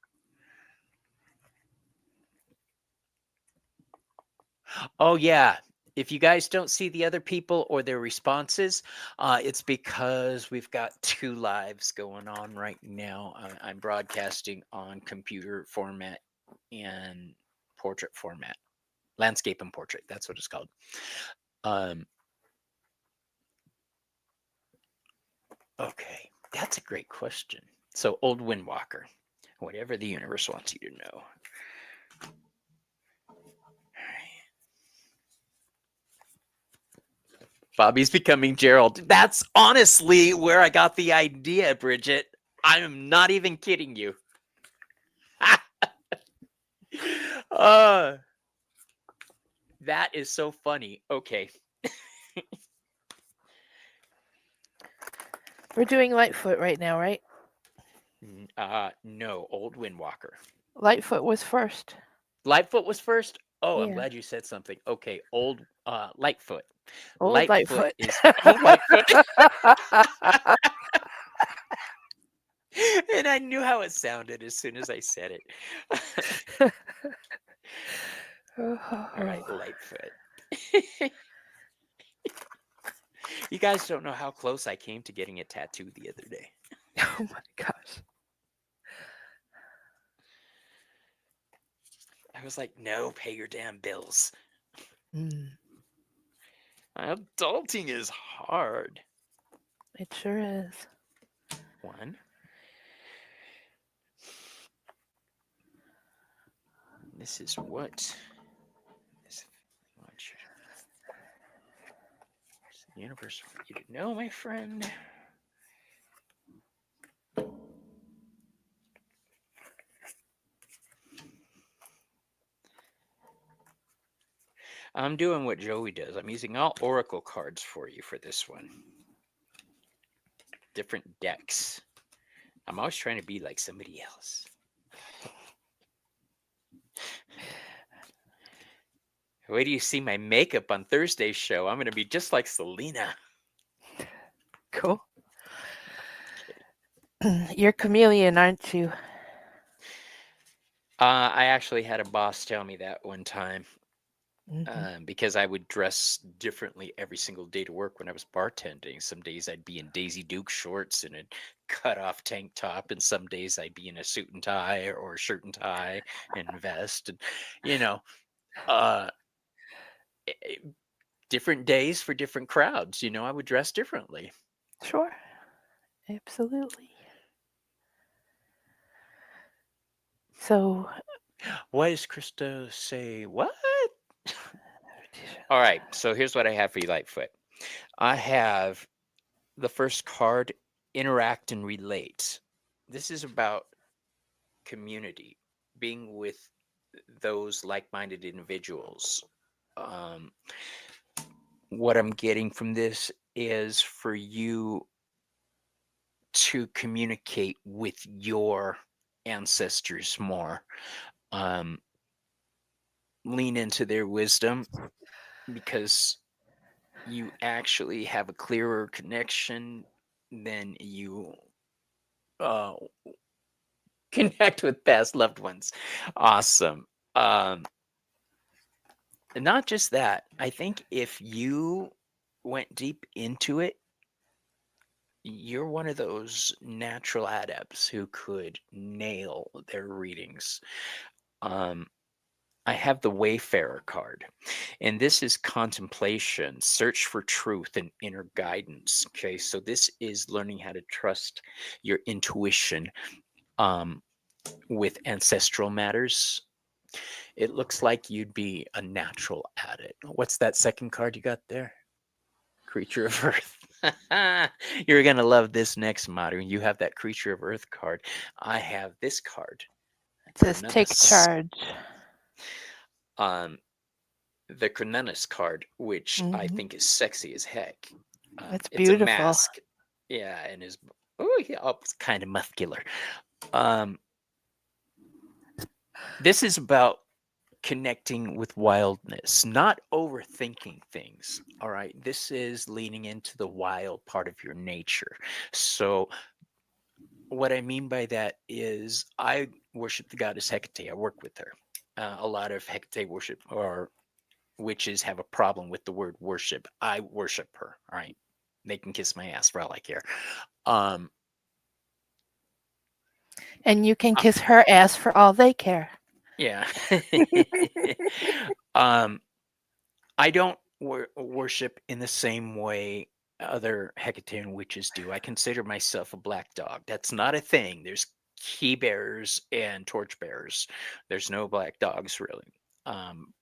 Oh, yeah. If you guys don't see the other people or their responses, it's because we've got 2 lives going on right now. I'm broadcasting on computer format and portrait format, landscape and portrait. That's what it's called. Okay, that's a great question. So, Old Windwalker, whatever the universe wants you to know. Bobby's becoming Gerald. That's honestly where I got the idea, Bridget. I am not even kidding you. That is so funny. Okay. We're doing Lightfoot right now, right? No, Old Windwalker. Lightfoot was first. Lightfoot was first. Oh, I'm Yeah. glad you said something. Okay, Old Lightfoot. Old Lightfoot Lightfoot. is Old Lightfoot. And I knew how it sounded as soon as I said it. All right, Lightfoot. You guys don't know how close I came to getting a tattoo the other day. Oh my gosh. I was like, no, pay your damn bills. Adulting is hard. It sure is. 1. This is what the universe wants you to know, my friend. I'm doing what Joey does. I'm using all oracle cards for you for this one. Different decks. I'm always trying to be like somebody else. Wait till you see my makeup on Thursday's show. I'm going to be just like Selena. Cool. You're chameleon, aren't you? I actually had a boss tell me that one time. Mm-hmm. Because I would dress differently every single day to work when I was bartending. Some days I'd be in Daisy Duke shorts and a cut-off tank top, and some days I'd be in a suit and tie or a shirt and tie and vest, and different days for different crowds. I would dress differently. Sure. Absolutely. So, What does Krista say? What? All right, so here's what I have for you, Lightfoot. I have the first card, interact and relate. This is about community, being with those like-minded individuals. What I'm getting from this is for you to communicate with your ancestors more. Lean into their wisdom, because you actually have a clearer connection than you connect with past loved ones. Awesome. Not just that, I think if you went deep into it, you're one of those natural adepts who could nail their readings. I have the Wayfarer card, and this is contemplation, search for truth, and inner guidance. Okay, so this is learning how to trust your intuition with ancestral matters. It looks like you'd be a natural at it. What's that second card you got there? Creature of Earth. You're going to love this next, Maru. You have that Creature of Earth card. I have this card. it says take charge. The Cronenus card, which I think is sexy as heck. That's it's beautiful. a mask. Yeah, and his it's kind of muscular. This is about connecting with wildness, not overthinking things. All right, this is leaning into the wild part of your nature. So what I mean by that is I worship the goddess Hecate. I work with her. A lot of Hecate worship or witches have a problem with the word worship. I worship her. All right. They can kiss my ass for all I care. Um, And you can uh, kiss her ass for all they care. yeah. um, I don't worship in the same way other Hecatean witches do. I consider myself a black dog. That's not a thing. There's key bearers and torch bearers. There's no black dogs really.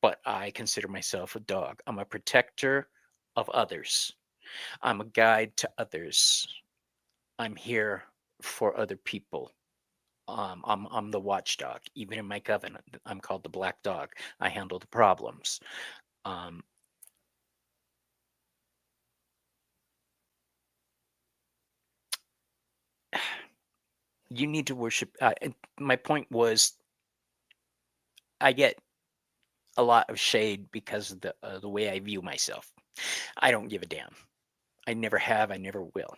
But I consider myself a dog. I'm a protector of others. I'm a guide to others. I'm here for other people. I'm the watchdog. Even in my covenant, I'm called the black dog. I handle the problems. Um, you need to worship. And my point was, I get a lot of shade because of the way I view myself. I don't give a damn. I never have. I never will.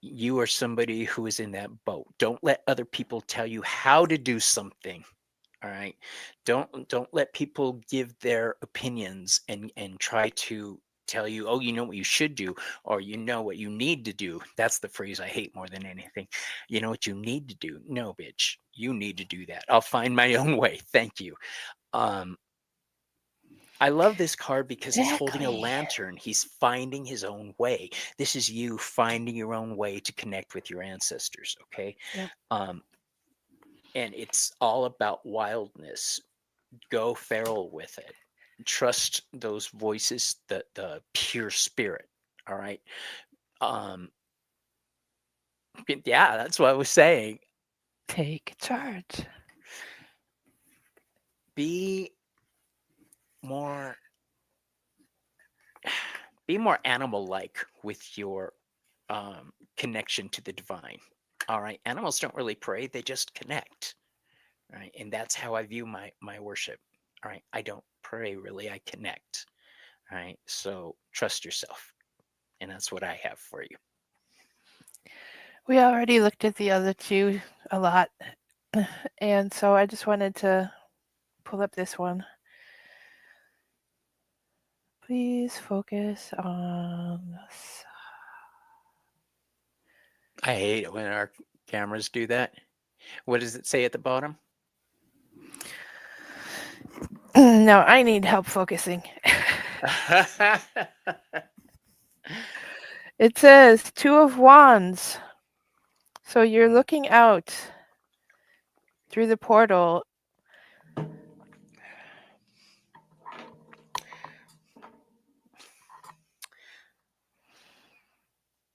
You are somebody who is in that boat. Don't let other people tell you how to do something. All right. Don't let people give their opinions and try to tell you, oh, you know what you should do, or you know what you need to do. That's the phrase I hate more than anything. You know what you need to do? No, bitch. You need to do that. I'll find my own way. Thank you. Um, I love this card because he's holding a Exactly. lantern. He's finding his own way. This is you finding your own way to connect with your ancestors. Okay. Yep. Um, and it's all about wildness. Go feral with it. Trust those voices, the pure spirit. All right. Um, yeah, that's what I was saying. Take charge. Be more be more animal like with your connection to the divine. All right. Animals don't really pray, they just connect. Right. And that's how I view my worship. All right. I don't pray really, I connect. All right. So trust yourself. And that's what I have for you. We already looked at the other two a lot. And so I just wanted to pull up this one. Please focus on this. I hate it when our cameras do that. What does it say at the bottom? No, I need help focusing. It says Two of Wands. So you're looking out through the portal.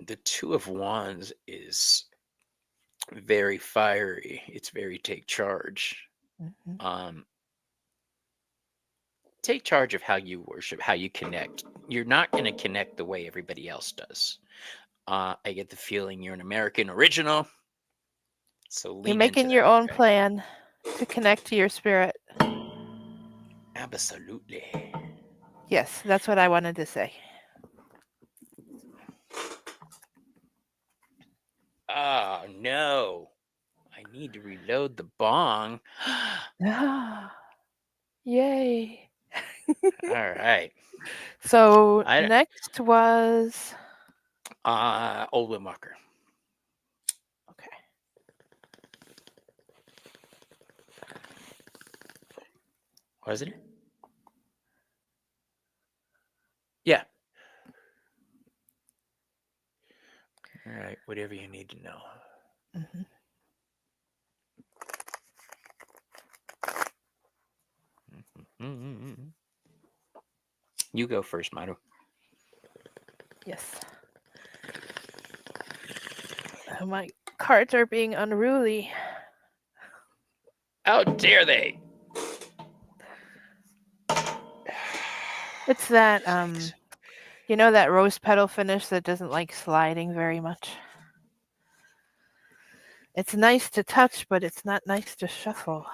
The Two of Wands is very fiery. It's very take charge. Mhm. Um, take charge of how you worship, how you connect. You're not going to connect the way everybody else does. I get the feeling you're an American original, so You're lean into making that. your own Okay? plan to connect to your spirit. Absolutely. Yes, that's what I wanted to say. Oh no! I need to reload the bong. Ah, yay. All right. So I next was Old Windwalker. okay. Was it? Yeah. All right. Whatever you need to know. Mhm. You go first, Maru. Yes. Oh, my cards are being unruly. How dare they? It's that Sakes. you know that rose petal finish that doesn't like sliding very much. It's nice to touch, but it's not nice to shuffle.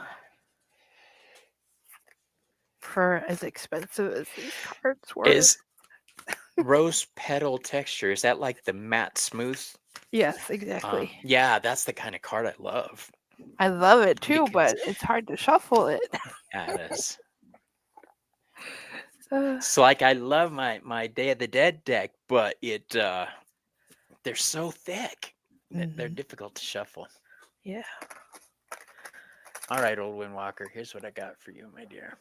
For as expensive as these cards were. Is rose petal texture, is that like the matte smooth? Yes, exactly. Yeah, that's the kind of card I love I love it too, because but it's hard to shuffle it. yeah, it is. It's like I love my Day of the Dead deck, but they're so thick that they're difficult to shuffle. Yeah. All right, old Windwalker, here's what I got for you, my dear.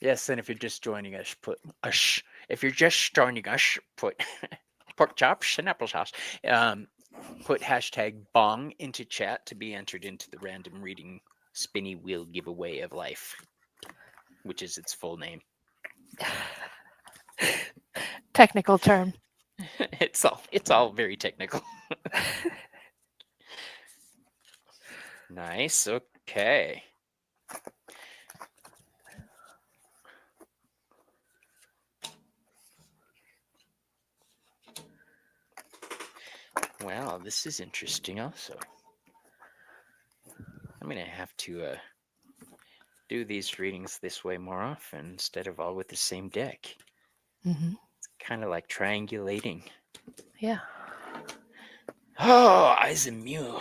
Yes, and if you're just joining us, put if you're just joining us, put pork chops and applesauce. Put hashtag bong into chat to be entered into the random reading spinny wheel giveaway of life, which is its full name. Technical term. It's all very technical. Nice. Okay. Wow, this is interesting also. I'm going to have to do these readings this way more often instead of all with the same deck. It's kind of like triangulating. Yeah. Oh, Izamu.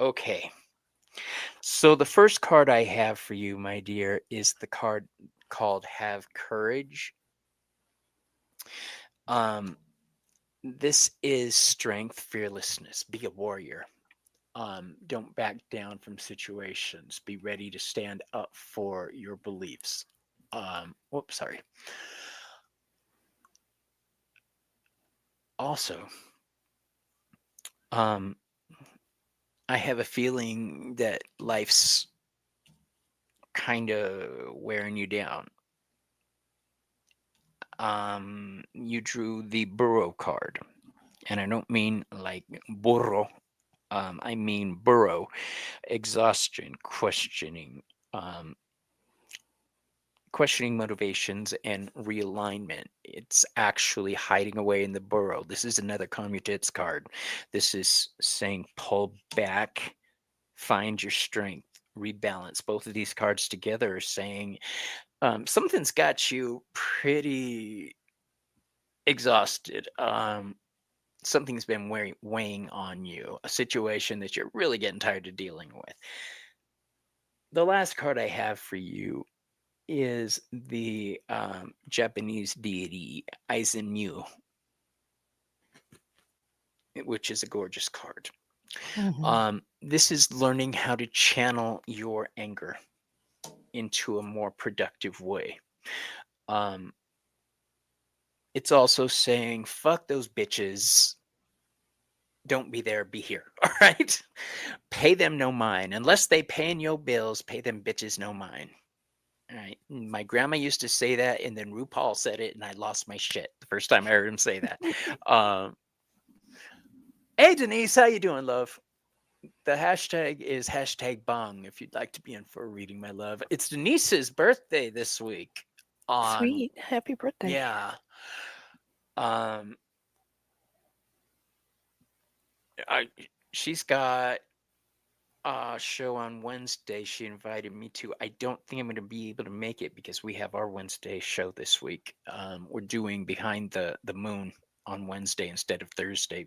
Okay. So the first card I have for you, my dear, is the card called Have Courage. This is strength, fearlessness. Be a warrior. Don't back down from situations. Be ready to stand up for your beliefs. Sorry. Also, I have a feeling that life's kind of wearing you down. You drew the burrow card, and I don't mean like burro. I mean burrow, exhaustion, questioning motivations and realignment. It's actually hiding away in the burrow. This is another calm your tits card. This is saying pull back, find your strength, rebalance. Both of these cards together are saying something's got you pretty exhausted. Something's been weighing on you, a situation that you're really getting tired of dealing with. The last card I have for you is the Japanese deity Aizen, which is a gorgeous card. This is learning how to channel your anger into a more productive way. It's also saying, fuck those bitches. Don't be there, be here. All right? Pay them no mind. Unless they paying your bills, pay them bitches no mind. All right. My grandma used to say that, and then RuPaul said it, and I lost my shit the first time I heard him say that. Hey, Denise, how you doing, love? The hashtag is hashtag bong if you'd like to be in for a reading, my love. It's Denise's birthday this week. Sweet. Happy birthday. Yeah. She's got a show on Wednesday she invited me to. I don't think I'm going to be able to make it because we have our Wednesday show this week. We're doing Behind the Moon on Wednesday instead of Thursday.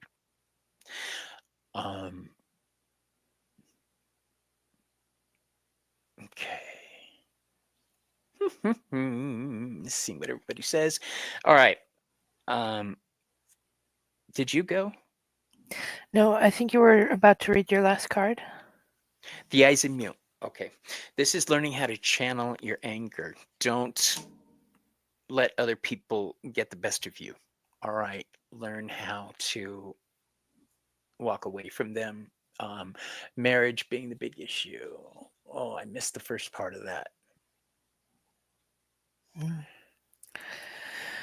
Okay. Let's see what everybody says. All right. Did you go? No, I think you were about to read your last card. The eyes in mute. Okay. This is learning how to channel your anger. Don't let other people get the best of you. All right. Learn how to walk away from them. Marriage being the big issue. Oh, I missed the first part of that.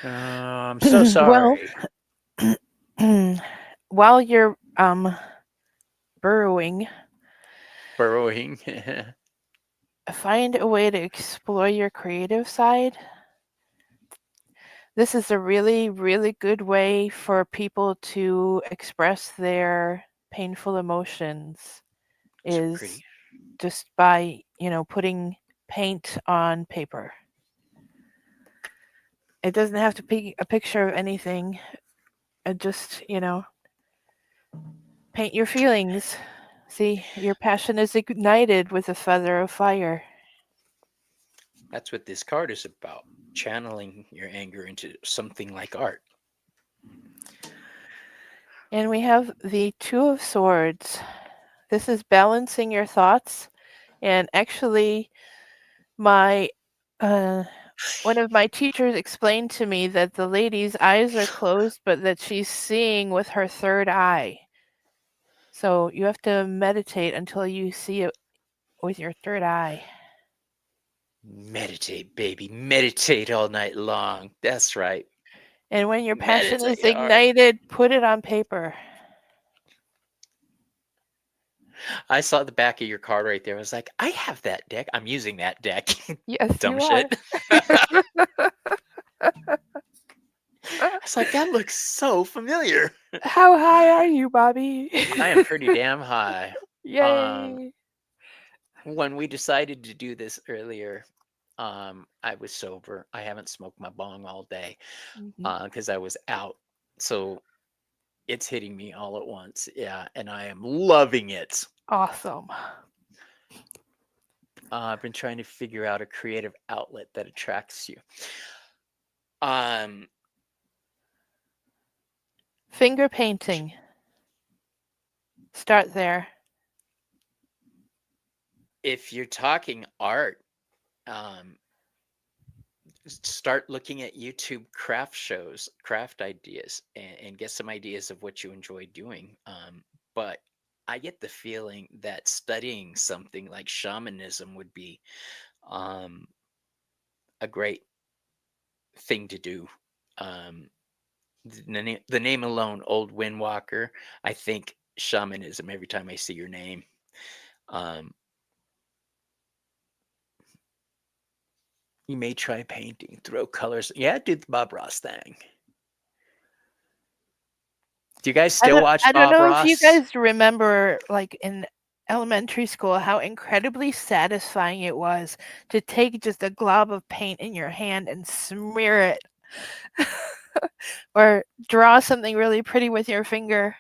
I'm so sorry. Well, while you're burrowing, find a way to explore your creative side. This is a really, really good way for people to express their painful emotions. Is just by, putting paint on paper. It doesn't have to be a picture of anything. Just, paint your feelings. See, your passion is ignited with a feather of fire. That's what this card is about, channeling your anger into something like art. And we have the Two of Swords. This is balancing your thoughts. And actually, my one of my teachers explained to me that the lady's eyes are closed, but that she's seeing with her third eye. So you have to meditate until you see it with your third eye. Meditate, baby. Meditate all night long. That's right. And when your passion is Meditate hard. ignited, put it on paper. I saw the back of your card right there. I was like, I have that deck. I'm using that deck. Yes, Dumb you shit. are. I was like, that looks so familiar. How high are you, Bobby? I am pretty damn high. Yay. When we decided to do this earlier, I was sober. I haven't smoked my bong all day because I was out. So it's hitting me all at once. Yeah, and I am loving it. Awesome. I've been trying to figure out a creative outlet that attracts you. Finger painting. Start there. If you're talking art, start looking at YouTube craft shows, craft ideas, and get some ideas of what you enjoy doing. But I get the feeling that studying something like shamanism would be a great thing to do. The name alone, Old Windwalker, I think shamanism every time I see your name. You may try painting, throw colors. Yeah, do the Bob Ross thing. Do you guys still watch I don't Bob know if you Ross? guys remember, like in elementary school, how incredibly satisfying it was to take just a glob of paint in your hand and smear it. Or draw something really pretty with your finger.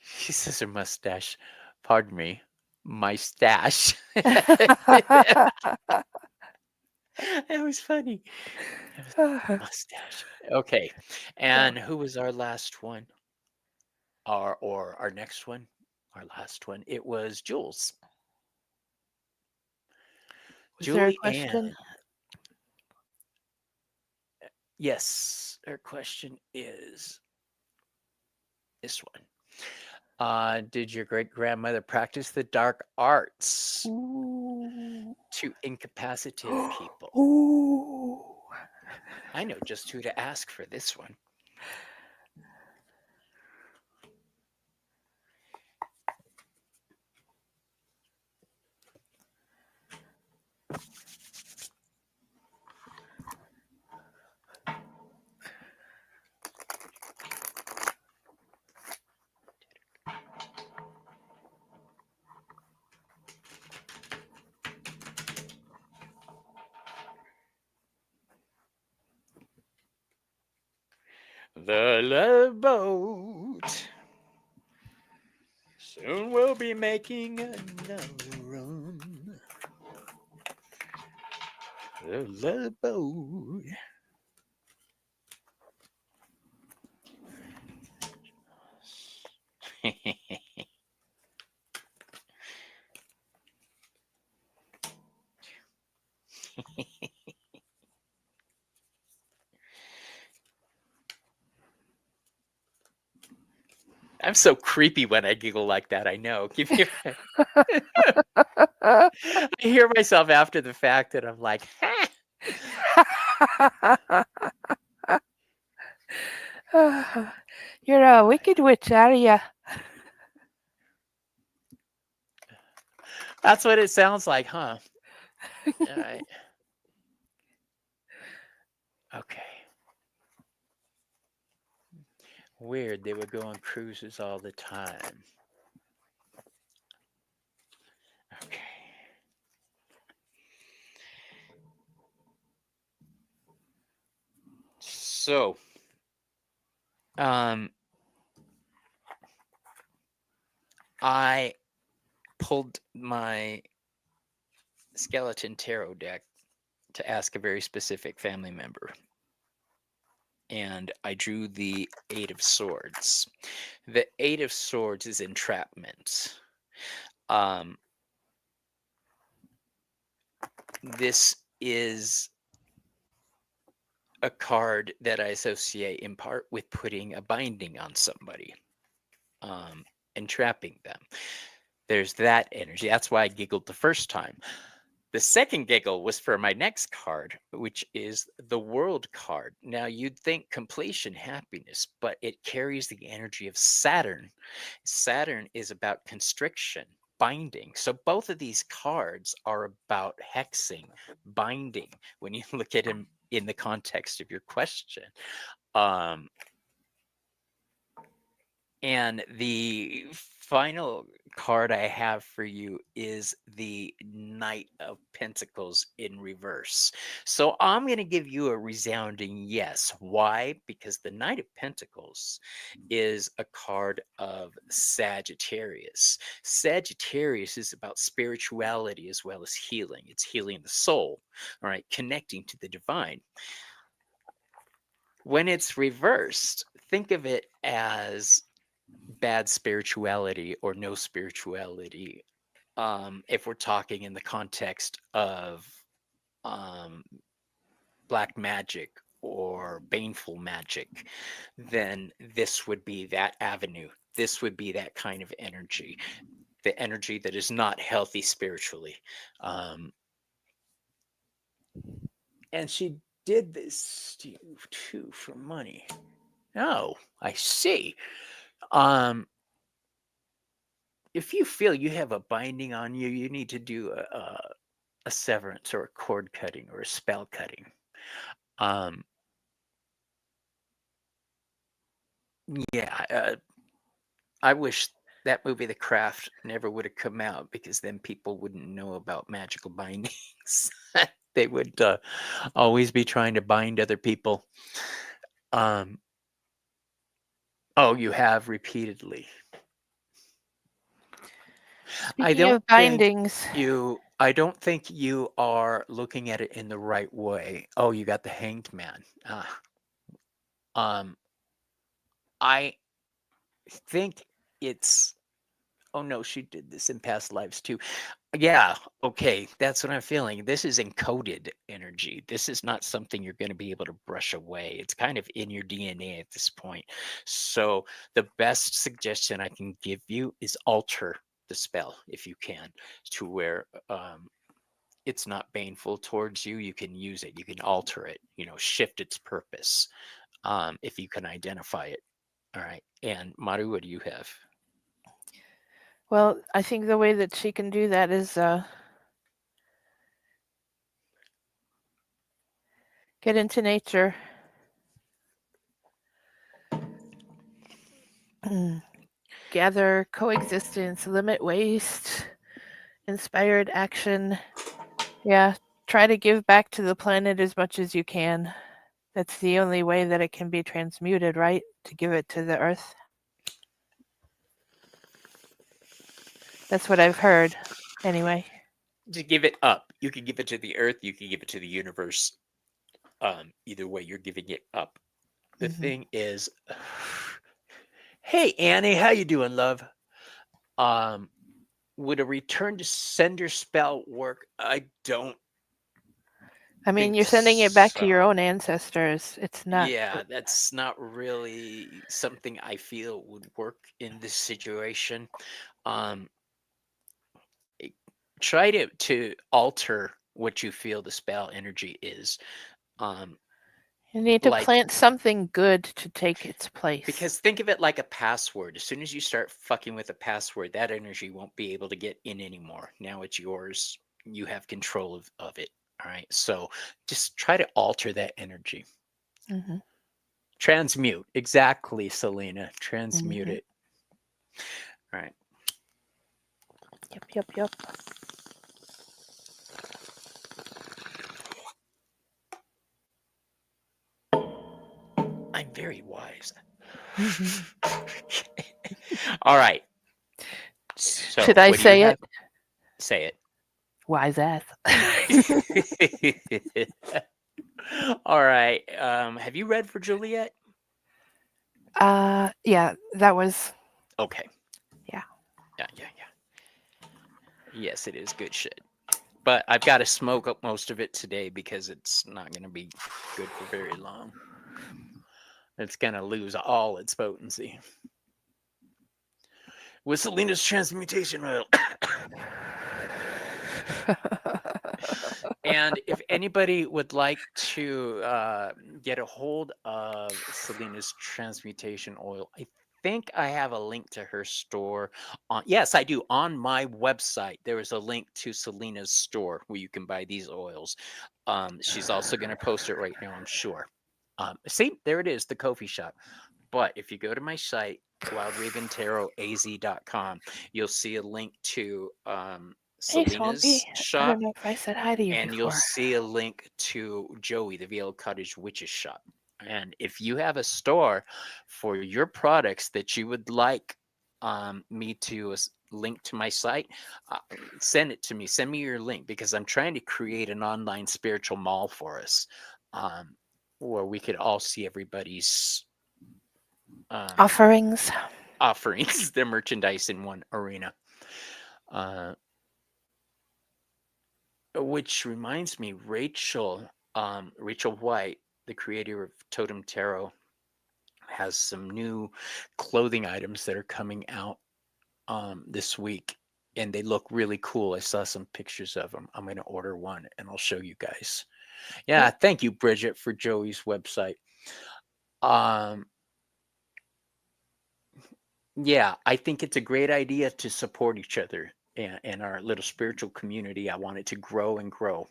She says her mustache. Pardon me. My stash. That was funny. Mustache. Okay. And who was our last one? Our next one? Our last one. It was Jules. Was there a Julie question? Ann. Yes, her question is this one. Did your great grandmother practice the dark arts Ooh. to incapacitate people? Ooh. I know just who to ask for this one. The Love Boat. Soon we'll be making another run. The Love Boat. I'm so creepy when I giggle like that. I know. I hear myself after the fact, and I'm like, You're a wicked witch, are ya? that's what it sounds like, huh? All right. Okay. Weird. They would go on cruises all the time. Okay. So, I pulled my skeleton tarot deck to ask a very specific family member. And I drew the Eight of Swords. The Eight of Swords is entrapment. This is a card that I associate in part with putting a binding on somebody, entrapping them. There's that energy. That's why I giggled the first time. The second giggle was for my next card, which is the World card. Now, you'd think completion, happiness, but it carries the energy of Saturn. Saturn is about constriction, binding. So both of these cards are about hexing, binding, when you look at them in the context of your question. And the final card I have for you is the Knight of Pentacles in reverse. So I'm going to give you a resounding yes. Why? Because the Knight of Pentacles is a card of Sagittarius. Sagittarius is about spirituality as well as healing. It's healing the soul, all right, connecting to the divine. When it's reversed, think of it as bad spirituality or no spirituality. If we're talking in the context of black magic or baneful magic, then this would be that avenue. This would be that kind of energy, the energy that is not healthy spiritually. And she did this to you too for money. Oh, I see. If you feel you have a binding on you, you need to do a severance or a cord cutting or a spell cutting. Yeah, I wish that movie The Craft never would have come out, because then people wouldn't know about magical bindings. They would always be trying to bind other people. Oh, you have repeatedly. Speaking of bindings, I don't think you are looking at it in the right way. Oh, you got the Hanged Man. I think it's, oh no, she did this in past lives too. Yeah, okay, that's what I'm feeling. This is encoded energy. This is not something you're going to be able to brush away. It's kind of in your DNA at this point. So the best suggestion I can give you is alter the spell if you can, to where it's not baneful towards you. You can use it. You can alter it. Shift its purpose, if you can identify it. All right. And Maru, what do you have? well, I think the way that she can do that is get into nature. Gather coexistence, limit waste, inspired action. Yeah, try to give back to the planet as much as you can. That's the only way that it can be transmuted, right? To give it to the earth. That's what I've heard, anyway. To give it up. You can give it to the earth. You can give it to the universe. Either way, you're giving it up. The thing is, hey Annie, how you doing, love? Would a return to sender spell work? I don't. I mean, think you're sending it back to so. your own ancestors. It's not. Yeah, that's not really something I feel would work in this situation. Try to alter what you feel the spell energy is. You need to plant something good to take its place. Because think of it like a password. As soon as you start fucking with a password, that energy won't be able to get in anymore. Now it's yours. You have control of it. All right. So just try to alter that energy. Transmute. Exactly, Selena. Transmute it. All right. Yep. I'm very wise. All right. So Should I what do you say have? it? Say Wise ass. it. All right. Have you read for Juliet? Yeah, that was, Okay. yeah. Yeah. Yes, it is good shit. But I've got to smoke up most of it today because it's not going to be good for very long. It's going to lose all its potency. With Selena's transmutation oil. And if anybody would like to get a hold of Selena's transmutation oil, I think I have a link to her store. Yes, I do. On my website, there is a link to Selena's store where you can buy these oils. She's also going to post it right now, I'm sure. See, there it is, the Kofi shop. But if you go to my site, wildraventarotaz.com, you'll see a link to Hey, Swampy. Selena's I don't shop, know if I said hi to you and you'll before. see a link to Joey, the VL Cottage Witches shop. And if you have a store for your products that you would like me to link to my site, send it to me. Send me your link because I'm trying to create an online spiritual mall for us where we could all see everybody's Offerings. offerings, their merchandise in one arena. Which reminds me, Rachel White, the creator of Totem Tarot, has some new clothing items that are coming out this week, and they look really cool. I saw some pictures of them. I'm going to order one, and I'll show you guys. Yeah, thank you, Bridget, for Joey's website. Yeah, I think it's a great idea to support each other and our little spiritual community. I want it to grow and grow.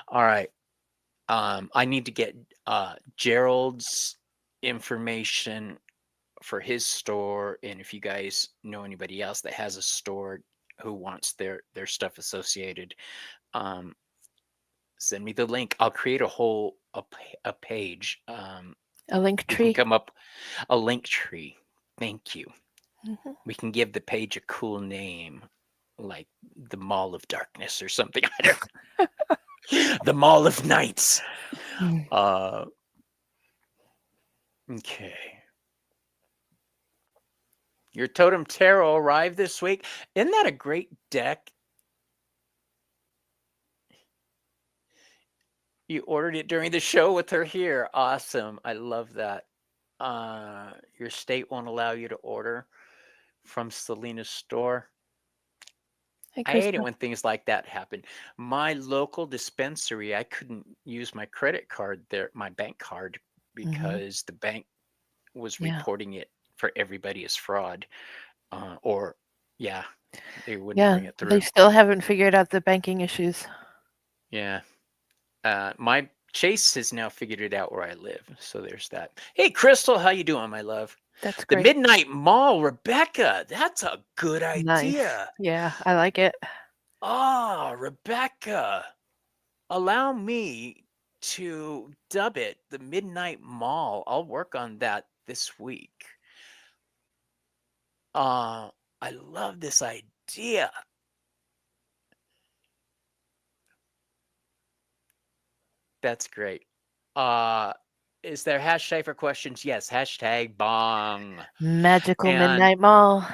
All right. I need to get Gerald's information for his store, and if you guys know anybody else that has a store who wants their stuff associated, um, send me the link. I'll create a page. A link We can tree. come up a link tree. Thank you. Mhm. We can give the page a cool name, like the Mall of Darkness or something. I don't know. The Mall of Nights. Mm. Okay. Your Totem Tarot arrived this week. Isn't that a great deck? You ordered it during the show with her here. Awesome. I love that. Your state won't allow you to order from Selena's store. Hey, I hate it Crystal. when things like that happen. My local dispensary, I couldn't use my credit card there, my bank card, because the bank was Yeah. reporting it for everybody as fraud. Or, yeah, they wouldn't Yeah, bring it they through. still haven't figured out the banking issues. Yeah. My Chase has now figured it out where I live, so there's that. Hey, Crystal, how you doing, my love? That's The great. Midnight Mall, Rebecca. That's a good Nice. idea. Yeah, I like it. Ah, Rebecca, allow me to dub it the Midnight Mall. I'll work on that this week. Uh, I love this idea. That's great. Is there hashtag for questions? Yes, hashtag bong. Magical And Midnight Mall.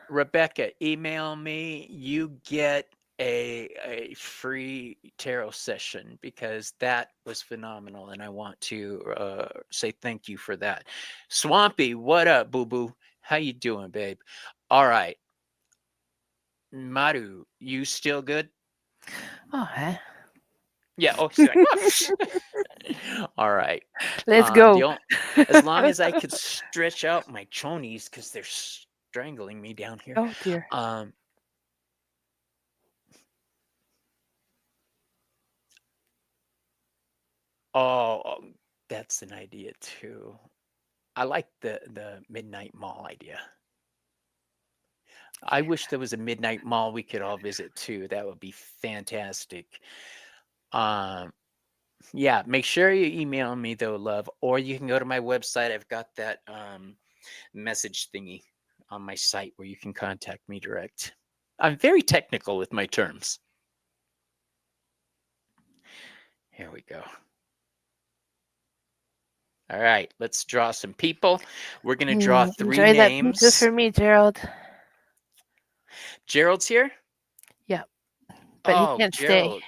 Rebecca, email me. You get a free tarot session because that was phenomenal, and I want to say thank you for that. Swampy, what up, boo boo? How you doing, babe? All right, Maru, you still good? Oh, huh? Yeah. Oh, she's like, "Oh, all right. Let's go. As long as I could stretch out my chonies because they're strangling me down here. Oh dear. Um, oh, that's an idea too. I like the midnight mall idea. I wish there was a midnight mall we could all visit too. That would be fantastic. Um, yeah, make sure you email me though, love, or you can go to my website. I've got that message thingy on my site where you can contact me direct. I'm very technical with my terms. Here we go. All right, let's draw some people. We're going to draw 3 Enjoy that pizza names. for me, Gerald. Gerald's here? Yeah, but he Oh, can't stay. Gerald,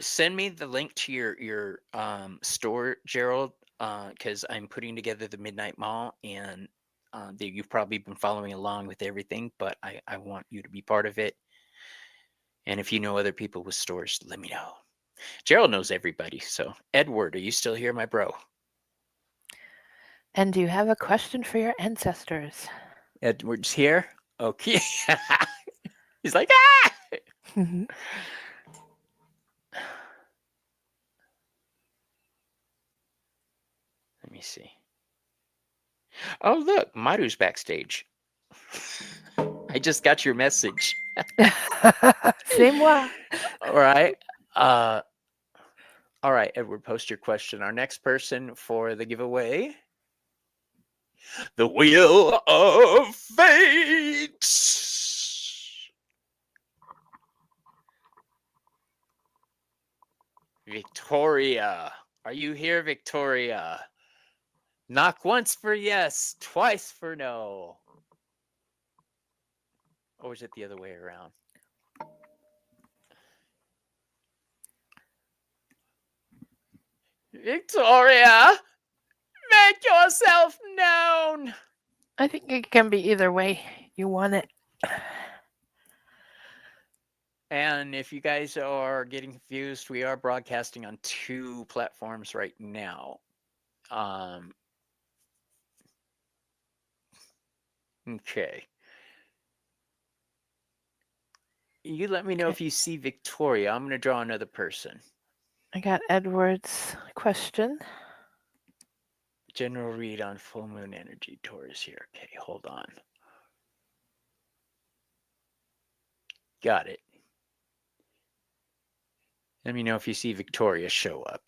send me the link to your store, Gerald, because I'm putting together the Midnight Mall, and you've probably been following along with everything, but I want you to be part of it. And if you know other people with stores, let me know. Gerald knows everybody. So, Edward, are you still here, my bro? And do you have a question for your ancestors? Edward's here. Okay. He's like, ah! Mhm. Let me see. Oh, look, Maru's backstage. I just got your message. C'est moi. All right. All right, Edward, post your question. Our next person for the giveaway. The Wheel of Fate. Victoria. Are you here, Victoria? Knock once for yes, twice for no. Or is it the other way around? Victoria, make yourself known. I think it can be either way. You want it. And if you guys are getting confused, we are broadcasting on 2 platforms right now. Okay. You let me know if you see Victoria. I'm going to draw another person. I got Edward's question. General read on full moon energy. Taurus here. Okay, hold on. Got it. Let me know if you see Victoria show up.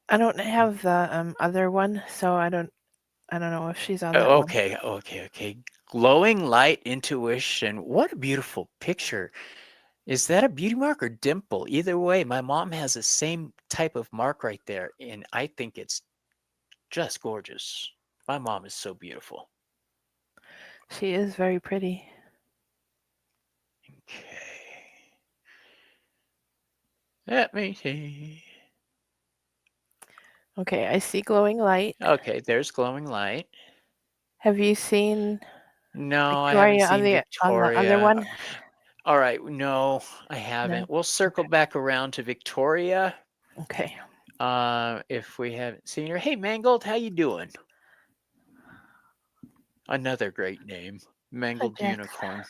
I don't have the other one, so I don't know if she's on that one. Okay. Glowing light intuition. What a beautiful picture. Is that a beauty mark or dimple? Either way, my mom has the same type of mark right there, and I think it's just gorgeous. My mom is so beautiful. She is very pretty. Okay. Let me see. Okay, I see glowing light. Okay, there's glowing light. Have you seen No, I haven't Victoria seen on the Victoria. other one? All right, no, I haven't. No? We'll circle back around to Victoria. Okay. If we haven't seen her. Hey, Mangold, how you doing? Another great name, Mangled Jack. Unicorn.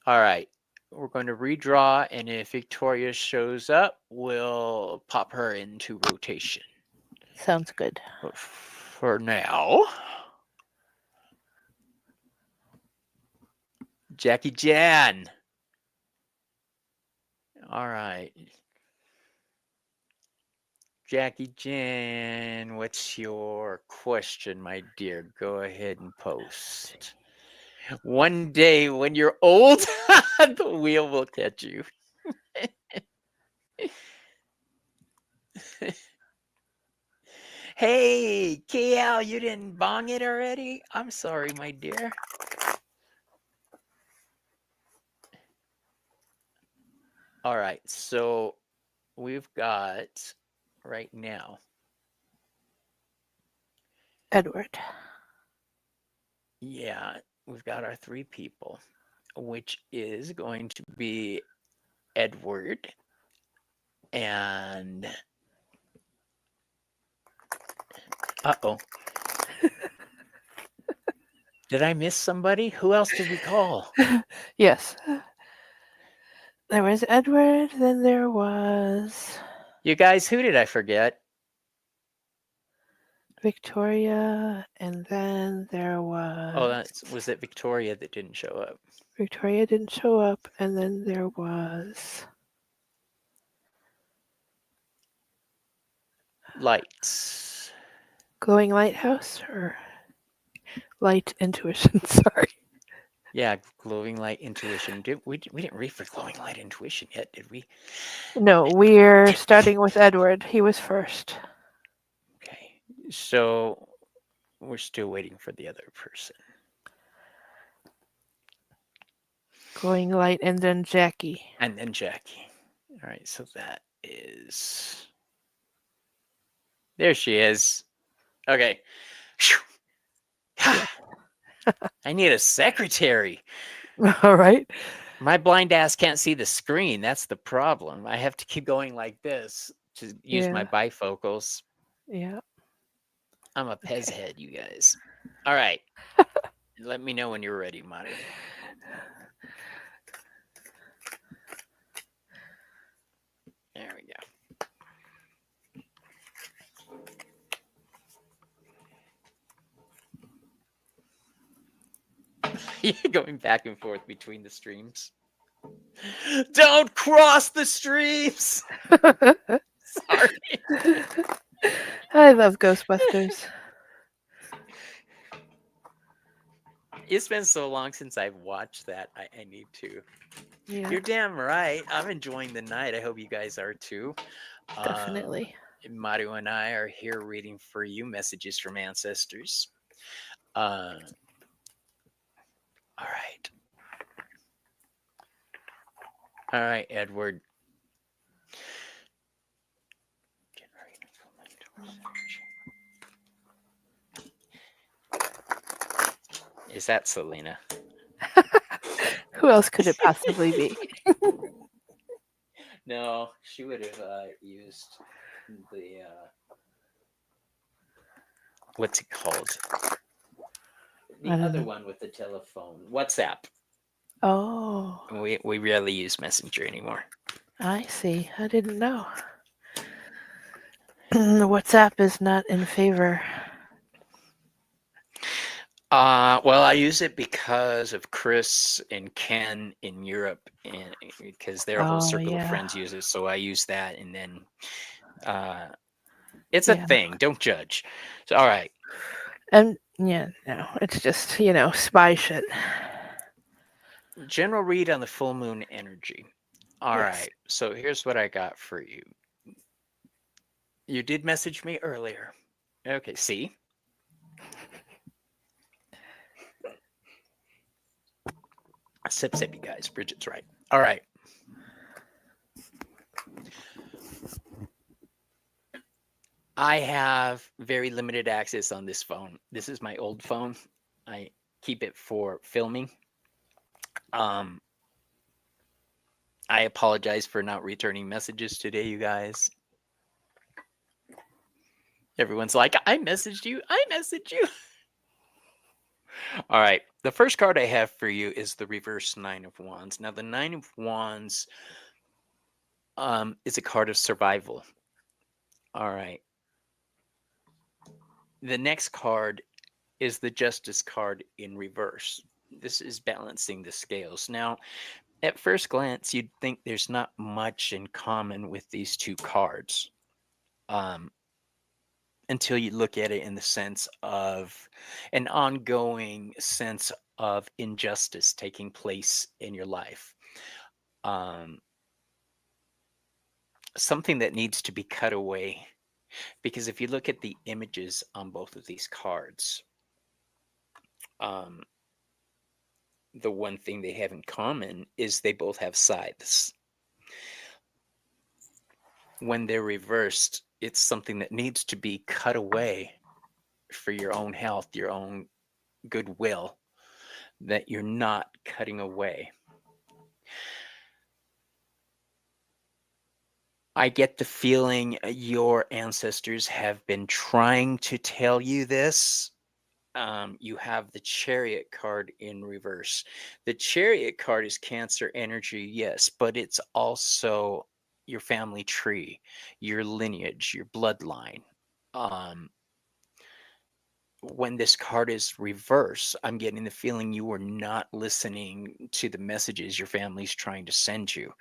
All right, we're going to redraw, and if Victoria shows up, we'll pop her into rotation. Sounds good. But for now, Jackie Jan. All right. Jackie Jan, what's your question, my dear? Go ahead and post. One day when you're old, the wheel will catch you. Hey, KL, you didn't bong it already? I'm sorry, my dear. All right, so we've got right now Edward. Yeah, we've got our 3 people, which is going to be Edward and uh-oh. Did I miss somebody? Who else did we call? Yes. There was Edward, then there was You guys, who did I forget? Victoria, and then there was Oh, was it Victoria that didn't show up? Victoria didn't show up, and then there was Lights. Glowing Lighthouse, or Light intuition. Sorry. Yeah, glowing light intuition. We didn't read for glowing light intuition yet, did we? No, we're starting with Edward. He was first. Okay. So we're still waiting for the other person. Glowing light, and then Jackie. And then Jackie. All right, so that is. There she is. Okay. Yeah. I need a secretary. All right. My blind ass can't see the screen. That's the problem. I have to keep going like this to use my Yeah. bifocals. Yeah. I'm a Pez Okay. head, you guys. All right. Let me know when you're ready, Maru. There we go. You're going back and forth between the streams. Don't cross the streams. Sorry. I love Ghostbusters. It's been so long since I've watched that. I need to. Yeah, You're damn right. I'm enjoying the night. I hope you guys are too. definitely. Maru and I are here reading for you messages from ancestors. All right. All right, Edward. Is that Selena? Who else could it possibly be? No, she would have used the what's it called? The I don't other know. one with the telephone, WhatsApp. Oh, We rarely use Messenger anymore. I see. I didn't know. WhatsApp is not in favor. Well, I use it because of Chris and Ken in Europe, and because their whole Oh, circle of yeah. friends use it, so I use that, and then it's a Yeah. thing. Don't judge. So, all right. And yeah, no, it's just, spy shit. General read on the full moon energy. All Yes. right. So here's what I got for you. You did message me earlier. Okay. See. Sip, sip, you guys. Bridget's right. All right. I have very limited access on this phone. This is my old phone. I keep it for filming. I apologize for not returning messages today, you guys. Everyone's like, I messaged you. I messaged you. All right. The first card I have for you is the reverse Nine of Wands. Now, the Nine of Wands is a card of survival. All right. The next card is the Justice card in reverse. This is balancing the scales. Now, at first glance, you'd think there's not much in common with these two cards until you look at it in the sense of an ongoing sense of injustice taking place in your life. Something that needs to be cut away. Because if you look at the images on both of these cards, the one thing they have in common is they both have sides. When they're reversed, it's something that needs to be cut away for your own health, your own goodwill, that you're not cutting away. I get the feeling your ancestors have been trying to tell you this. You have the Chariot card in reverse. The Chariot card is Cancer energy, yes, but it's also your family tree, your lineage, your bloodline. When this card is reverse, I'm getting the feeling you were not listening to the messages your family's trying to send you.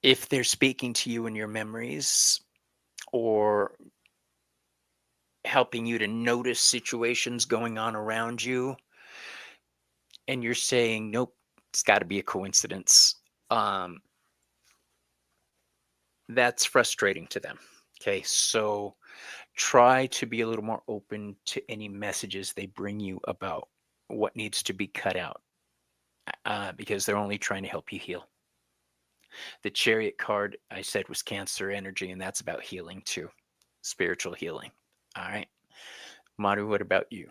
If they're speaking to you in your memories, or helping you to notice situations going on around you, and you're saying, nope, it's got to be a coincidence. Um, that's frustrating to them. Okay, so try to be a little more open to any messages they bring you about what needs to be cut out, because they're only trying to help you heal. The Chariot card I said was Cancer energy, and that's about healing too, spiritual healing. All right, Maru, what about you?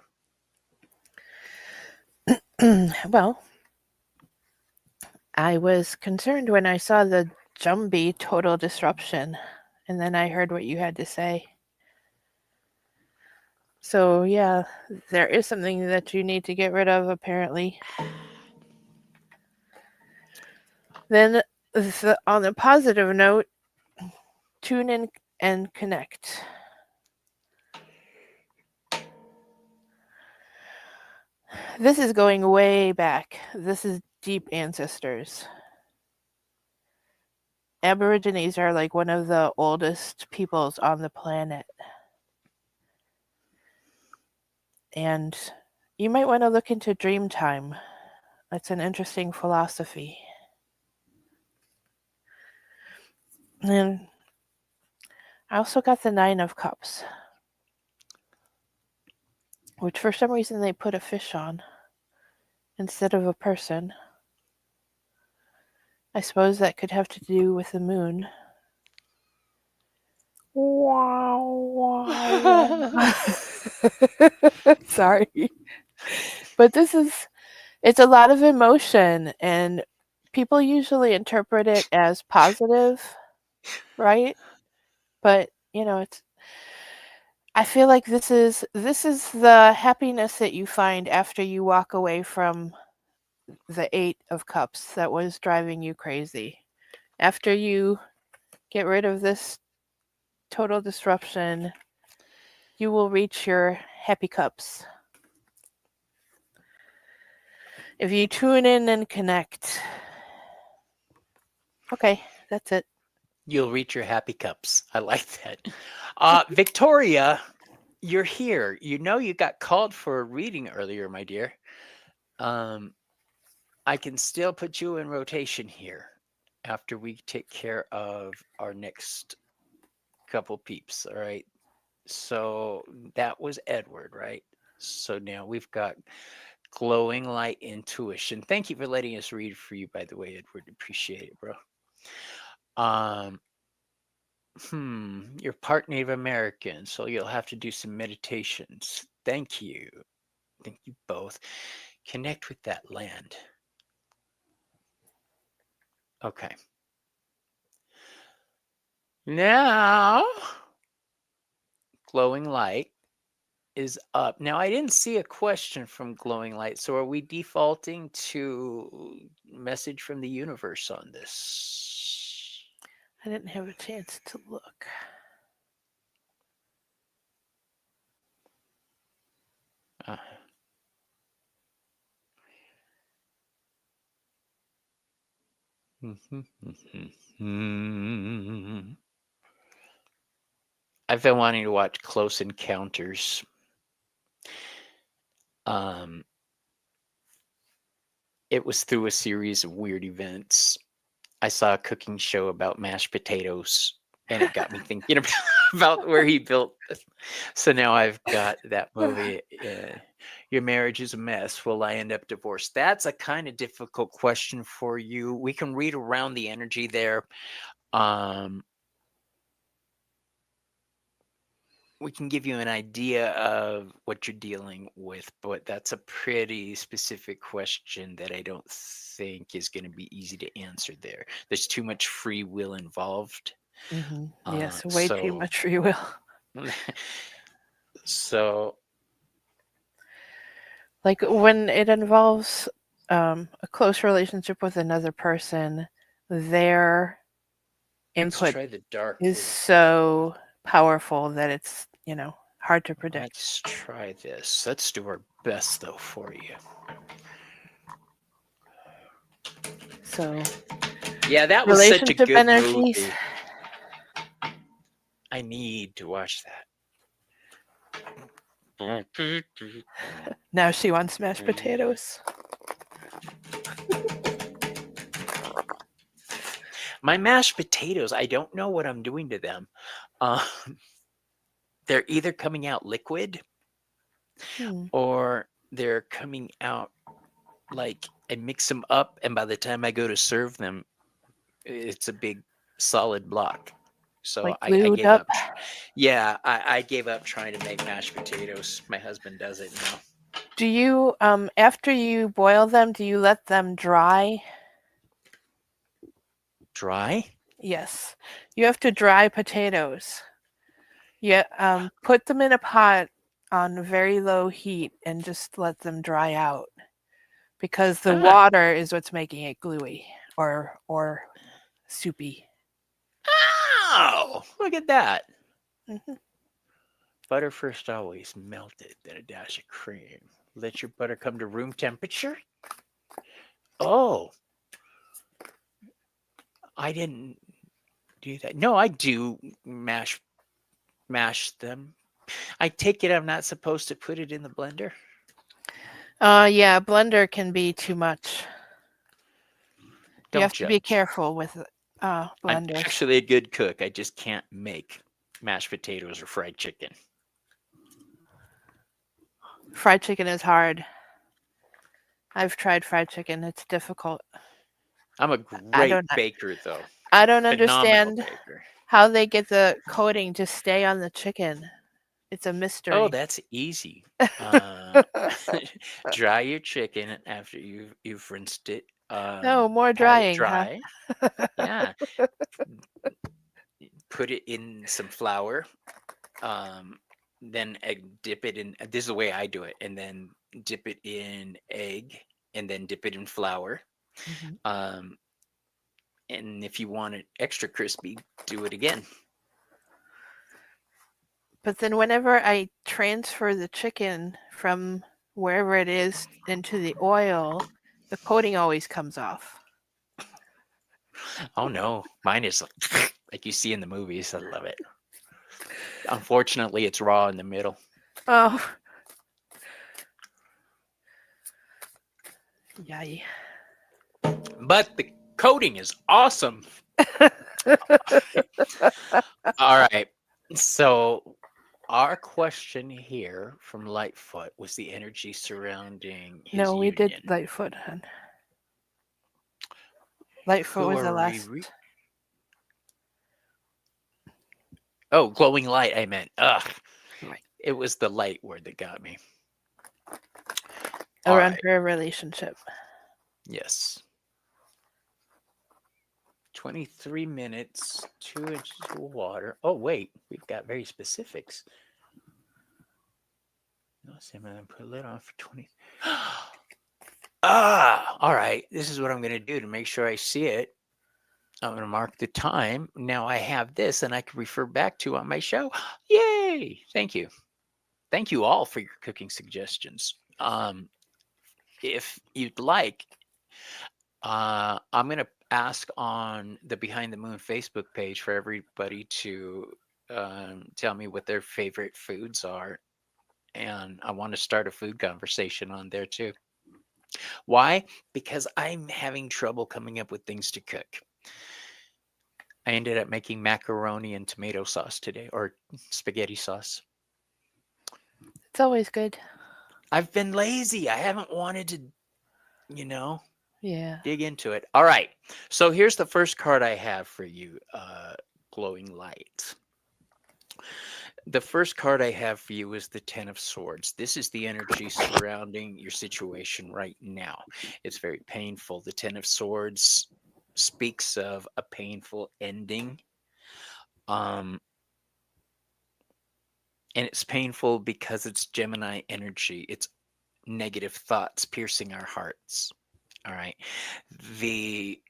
Well, I was concerned when I saw the Jumbie total disruption, and then I heard what you had to say. So, yeah, there is something that you need to get rid of, apparently. Then, on a positive note, tune in and connect. This is going way back. This is deep ancestors. Aborigines are like one of the oldest peoples on the planet. And you might want to look into dream time. It's an interesting philosophy. And I also got the Nine of Cups, which for some reason they put a fish on instead of a person. I suppose that could have to do with the moon. Wow. Sorry. But it's a lot of emotion, and people usually interpret it as positive, right? But, I feel like this is the happiness that you find after you walk away from the 8 of Cups that was driving you crazy. After you get rid of this total disruption, you will reach your happy cups. If you tune in and connect. Okay, that's it. You'll reach your happy cups. I like that. Victoria, you're here. You know you got called for a reading earlier, my dear. I can still put you in rotation here after we take care of our next couple peeps. All right. So that was Edward, right? So now we've got glowing light intuition. Thank you for letting us read for you, by the way, Edward. Appreciate it, bro. Um, you're part Native American, so you'll have to do some meditations. Thank you. Thank you both. Connect with that land. Okay. Now, glowing light is up. Now, I didn't see a question from glowing light, so are we defaulting to message from the universe on this? I didn't have a chance to look. Uh, I've been wanting to watch Close Encounters. It was through a series of weird events. I saw a cooking show about mashed potatoes, and it got me thinking about where he built. So now I've got that movie. Your marriage is a mess. Will I end up divorced? That's a kind of difficult question for you. We can read around the energy there. We can give you an idea of what you're dealing with, but that's a pretty specific question that I don't think is going to be easy to answer there. There's too much free will involved. Mm-hmm. Yes, way too much free will. So, like when it involves a close relationship with another person, their input is so powerful that it's, hard to predict. Let's try this. Let's do our best, though, for you. So, yeah, that was such a good energies. movie. I need to watch that. Now she wants mashed potatoes. My mashed potatoes, I don't know what I'm doing to them. Uh, they're either coming out liquid Hmm. or they're coming out like I mix them up, and by the time I go to serve them, it's a big solid block. So Like I glued gave up. up. Yeah, I gave up trying to make mashed potatoes. My husband does it now. Do you, after you boil them, do you let them dry? Dry? Yes. You have to dry potatoes. Yeah, put them in a pot on very low heat and just let them dry out because the Ah, water is what's making it gluey or soupy. oh, look at that. Mhm. Butter first always melted, then a dash of cream. Let your butter come to room temperature. Oh, I didn't do that. No, I do mash them. I take it I'm not supposed to put it in the blender. Yeah, blender can be too much. You Don't have to be judge. careful with I'm blenders. actually a good cook. I just can't make mashed potatoes or fried chicken. Fried chicken is hard. I've tried fried chicken. It's difficult. I'm a I great don't baker, though. I don't Phenomenal understand baker. how they get the coating to stay on the chicken. It's a Oh, mystery. that's easy. Uh, dry your chicken after you've rinsed it. No, more Pat it drying, huh? dry. Yeah. Put it in some flour. Um, then dip it in. This is the way I do it, and then dip it in egg, and then dip it in flour. Mhm. Um, and if you want it extra crispy, do it again. But then whenever I transfer the chicken from wherever it is into the oil, the coating always comes off. Oh no, mine is like you see in the movies. I love it. Unfortunately, it's raw in the middle, Oh, yay. but the coating is awesome. All right. So our question here from Lightfoot was the energy surrounding his No, we did union. Lightfoot, hun. Lightfoot Who was the are we? last. Oh, glowing light. I meant. Ugh. Right. It was the light word that got me. All Around right. her relationship. Yes. 23 minutes, 2 inches of water. Oh, wait. We've got very specifics. No, I'm going to put a lid on for 20. All right. This is what I'm going to do to make sure I see it. I'm going to mark the time. Now I have this and I can refer back to on my show. Yay. Thank you. Thank you all for your cooking suggestions. If you'd like, I'm going to ask on the Behind the Moon Facebook page for everybody to tell me what their favorite foods are. And I want to start a food conversation on there too. Why? Because I'm having trouble coming up with things to cook. I ended up making macaroni and tomato sauce today, or spaghetti sauce. It's always good. I've been lazy. I haven't wanted to, you know, Yeah. dig into it. All right. So here's the first card I have for you, Glowing Light. The first card I have for you is the Ten of Swords. This is the energy surrounding your situation right now. It's very painful. The Ten of Swords speaks of a painful ending. Um, and it's painful because it's Gemini energy. It's negative thoughts piercing our hearts. All right. The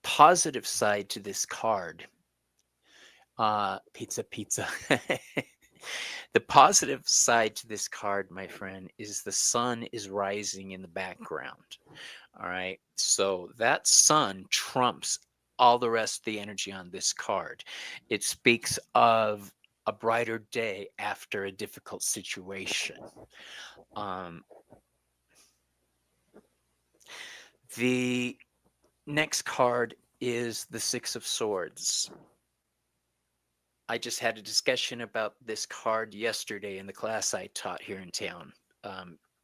positive side to this card, pizza, pizza. The positive side to this card, my friend, is the sun is rising in the background. All right. So that sun trumps all the rest of the energy on this card. It speaks of a brighter day after a difficult situation. The next card is the Six of Swords. I just had a discussion about this card yesterday in the class I taught here in town.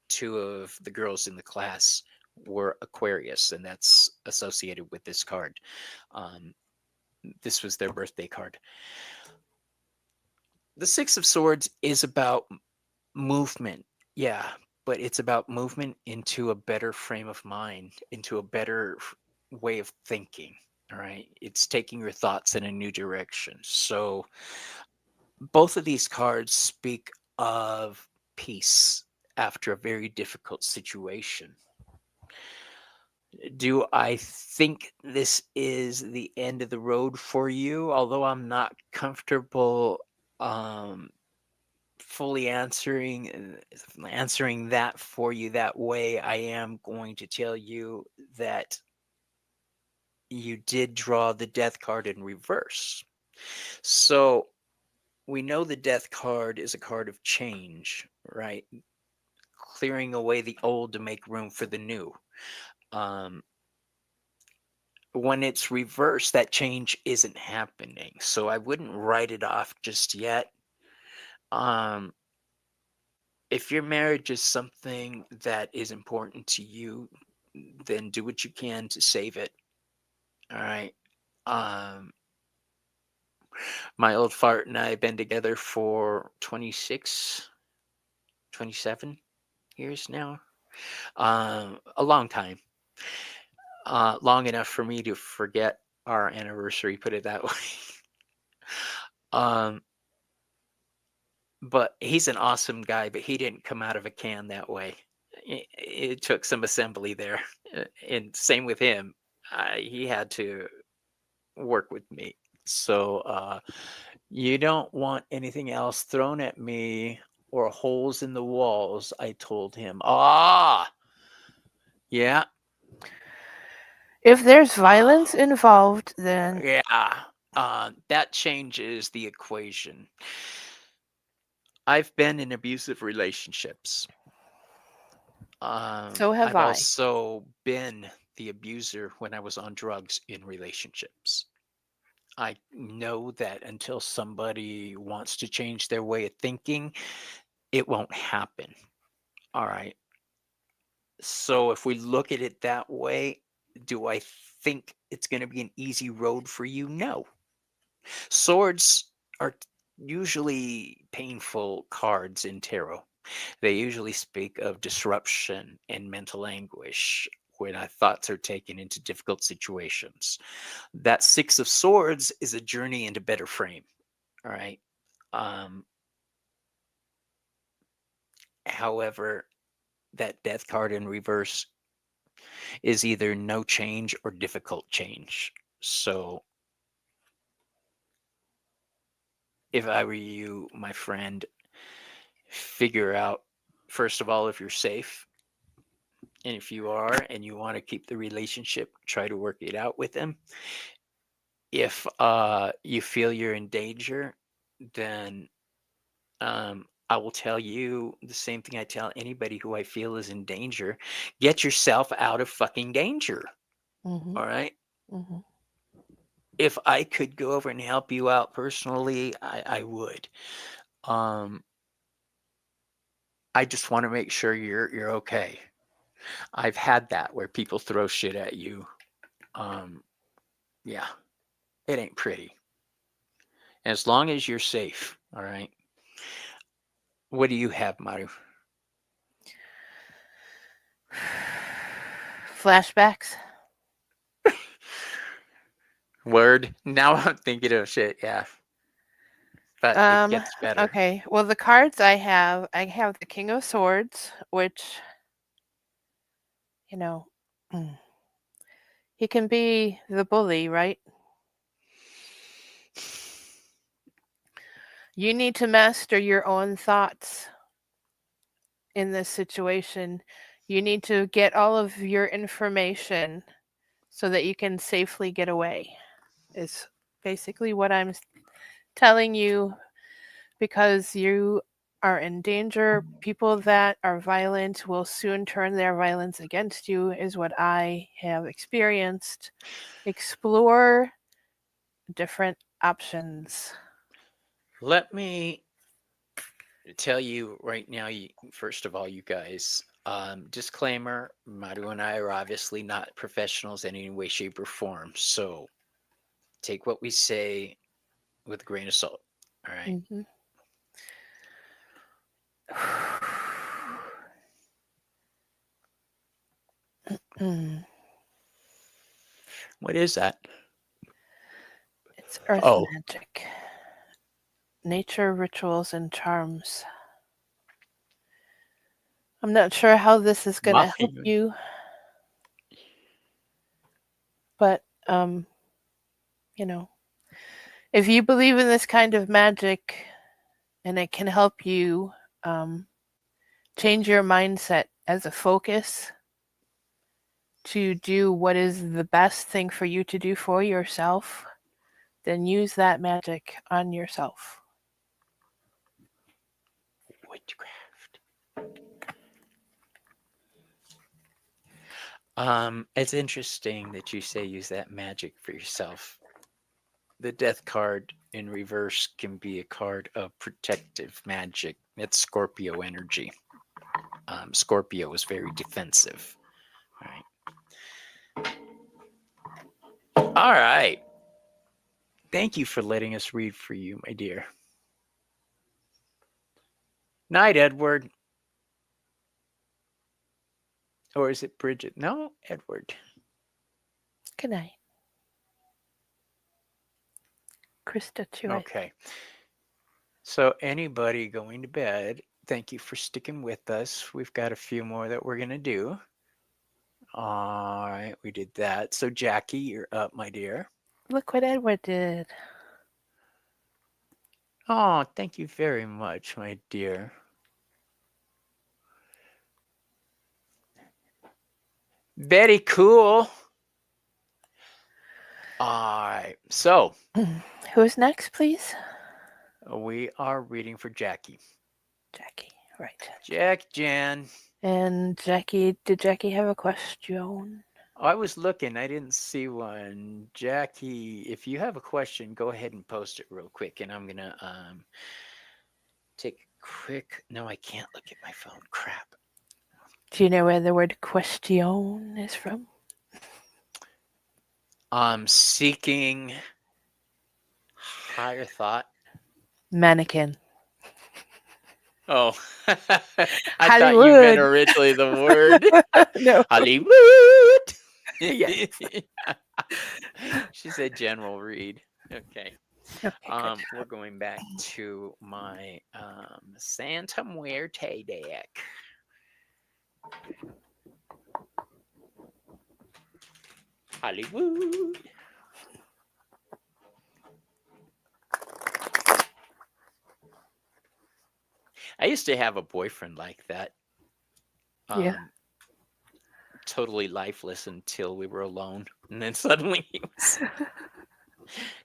Two of the girls in the class were Aquarius, and that's associated with this card. This was their birthday card. The Six of Swords is about movement, yeah, but it's about movement into a better frame of mind, into a better way of thinking. All right, it's taking your thoughts in a new direction. So both of these cards speak of peace after a very difficult situation. Do I think this is the end of the road for you? Although I'm not comfortable fully answering that for you that way, I am going to tell you that you did draw the Death card in reverse. So we know the Death card is a card of change, right? Clearing away the old to make room for the new. When it's reversed, that change isn't happening. So I wouldn't write it off just yet. If your marriage is something that is important to you, then do what you can to save it. All right. My old fart and I have been together for 26, 27 years now. A long time. Long enough for me to forget our anniversary, put it that way. But he's an awesome guy, but he didn't come out of a can that way. It took some assembly there. And same with him. He had to work with me. So you don't want anything else thrown at me or holes in the walls, I told him. Yeah. If there's violence involved, then Yeah. That changes the equation. I've been in abusive relationships. so have I've I. also been the abuser when I was on drugs in relationships. I know that until somebody wants to change their way of thinking, it won't happen. All right. So if we look at it that way, do I think it's going to be an easy road for you? No. Swords are usually painful cards in tarot. They usually speak of disruption and mental anguish when our thoughts are taken into difficult situations. That Six of Swords is a journey into better frame. All right. However, that Death card in reverse is either no change or difficult change. So if I were you, my friend, figure out, first of all, if you're safe. And if you are and you want to keep the relationship, try to work it out with them. If you feel you're in danger, then I will tell you the same thing I tell anybody who I feel is in danger. Get yourself out of fucking danger. Mm-hmm. All right. Mm-hmm. If I could go over and help you out personally, I would. Um, I just want to make sure you're okay. I've had that where people throw shit at you. Yeah, it ain't pretty. As long as you're safe, all right. What do you have, Maru? Flashbacks. Word. Now I'm thinking of shit. Yeah, but it gets better. Okay. Well, the cards I have the King of Swords, which, you know, he can be the bully, right? You need to master your own thoughts in this situation. You need to get all of your information so that you can safely get away, is basically what I'm telling you because you are in danger. People that are violent will soon turn their violence against you, is what I have experienced. Explore different options. Let me tell you right now, first of all, you guys, disclaimer, Maru and I are obviously not professionals in any way, shape, or form. So take what we say with a grain of salt. All right. Mm-hmm. What is that? It's earth Oh, magic, nature rituals and charms. I'm not sure how this is going to help mine. you, but you know, if you believe in this kind of magic and it can help you change your mindset as a focus to do what is the best thing for you to do for yourself, then use that magic on yourself. Witchcraft. It's interesting that you say use that magic for yourself. The death card in reverse can be a card of protective magic. It's Scorpio energy. Scorpio is very defensive. All right. All right. Thank you for letting us read for you, my dear. Night, Edward. Or is it Bridget? No, Edward. Good night. Krista, too. Okay. So, anybody going to bed, thank you for sticking with us. We've got a few more that we're going to do. All right, we did that. So, Jackie, you're up, my dear. Look what Edward did. Oh, thank you very much, my dear. Very cool. All right, so Who's next, please? we are reading for Jackie. Jackie, right. Jan. And Jackie, did Jackie have a question? I was looking, I didn't see one. Jackie, if you have a question, go ahead and post it real quick, and I'm gonna take a quick. No, I can't look at my phone. Crap. Do you know where the word question is from? I'm seeking higher thought. Mannequin. Oh, I thought you meant Hollywood. originally the word No. Hollywood. Yes. She said General Reed. Okay. Okay, good. We're going back to my Santa Muerte deck. Hollywood. I used to have a boyfriend like that. Yeah. Totally lifeless until we were alone, and then suddenly he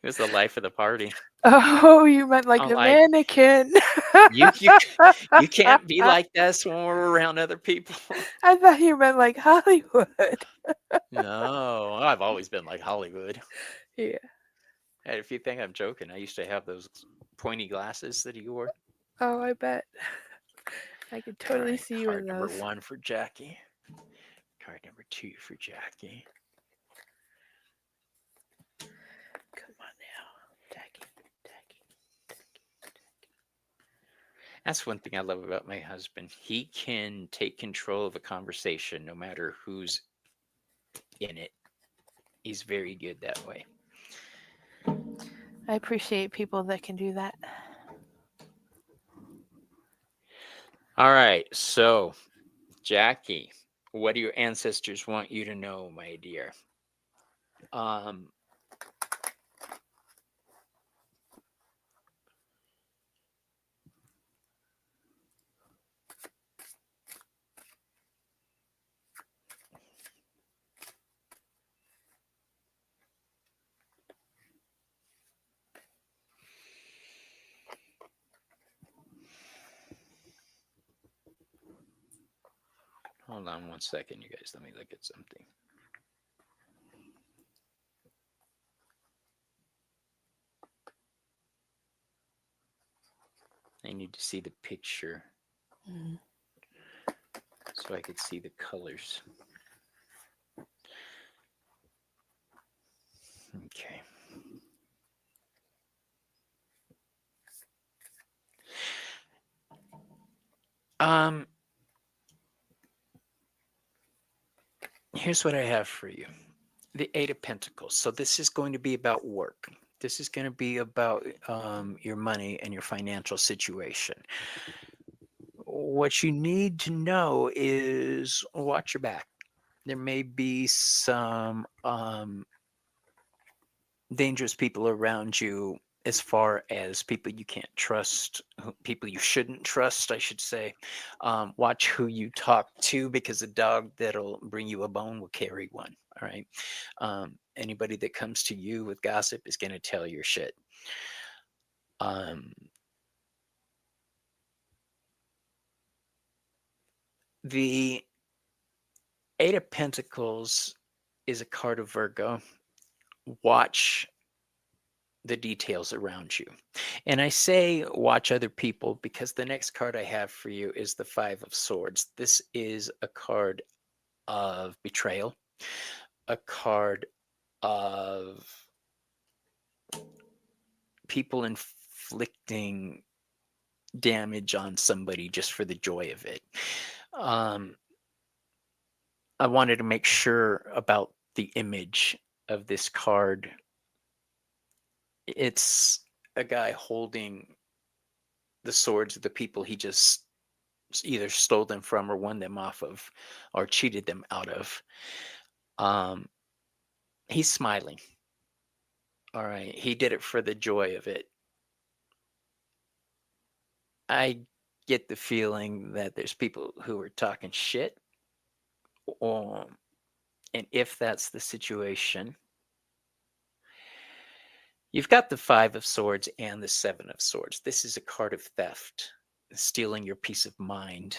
was the life of the party. Oh, you meant like I'm the like, mannequin. you can't be like this when we're around other people. I thought you meant like Hollywood. No, I've always been like Hollywood. Yeah. And if you think I'm joking, I used to have those pointy glasses that he wore. Oh, I bet. I could totally Right, see you card in number those. 1 for Jackie. Card number 2 for Jackie. Come on now, Jackie. That's one thing I love about my husband. He can take control of a conversation no matter who's in it. He's very good that way. I appreciate people that can do that. All right, so Jackie, what do your ancestors want you to know, my dear? Hold on one second, you guys. Let me look at something. I need to see the picture so I could see the colors. Okay. Here's what I have for you. The Eight of Pentacles. So this is going to be about work. This is going to be about your money and your financial situation. What you need to know is watch your back. There may be some dangerous people around you, as far as people you can't trust, people you shouldn't trust, I should say. Watch who you talk to, because a dog that'll bring you a bone will carry one. All right. Anybody that comes to you with gossip is going to tell your shit. The Eight of Pentacles is a card of Virgo. Watch the details around you. And I say watch other people because the next card I have for you is the Five of Swords. This is a card of betrayal, a card of people inflicting damage on somebody just for the joy of it. I wanted to make sure about the image of this card. It's a guy holding the swords of the people he just either stole them from or won them off of or cheated them out of. He's smiling. All right. He did it for the joy of it. I get the feeling that there's people who are talking shit. And if that's the situation, you've got the Five of Swords and the Seven of Swords. This is a card of theft, stealing your peace of mind.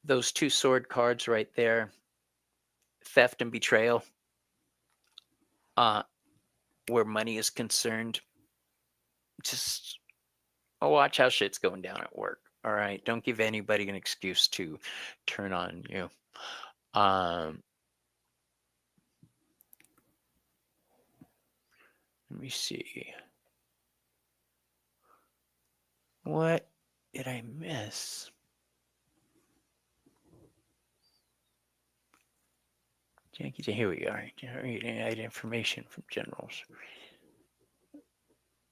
Those two sword cards right there, theft and betrayal, where money is concerned, just watch how shit's going down at work. All right. Don't give anybody an excuse to turn on you. Let me see. What did I miss? Jackie, here we are. Generating information from generals.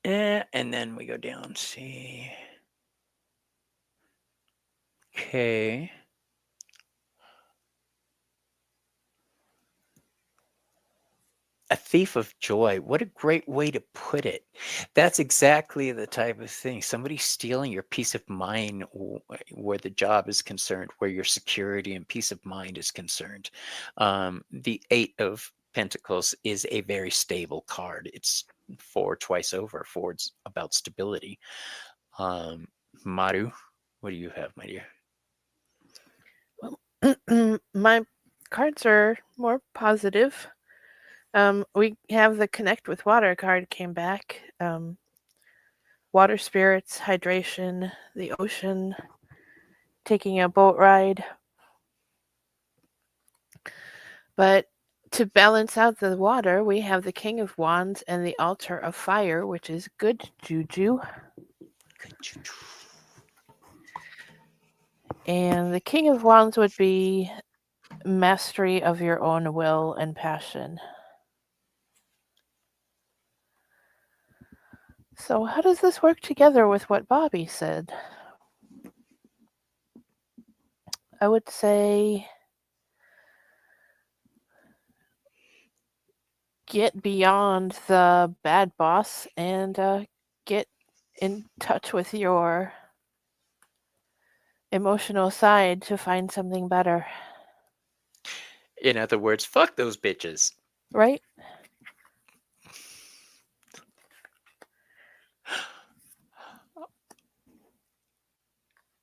And then we go down. See. Okay. A thief of joy. What a great way to put it. That's exactly the type of thing. Somebody stealing your peace of mind where the job is concerned, where your security and peace of mind is concerned. The Eight of Pentacles is a very stable card. It's four twice over. Four's about stability. Maru, what do you have, my dear? My cards are more positive. We have the Connect with Water card came back. Water spirits, hydration, the ocean, taking a boat ride. But to balance out the water, we have the King of Wands and the Altar of Fire, which is good juju. Good juju. And the King of Wands would be mastery of your own will and passion. So how does this work together with what Bobby said? I would say get beyond the bad boss and get in touch with your emotional side to find something better. In other words, fuck those bitches. Right?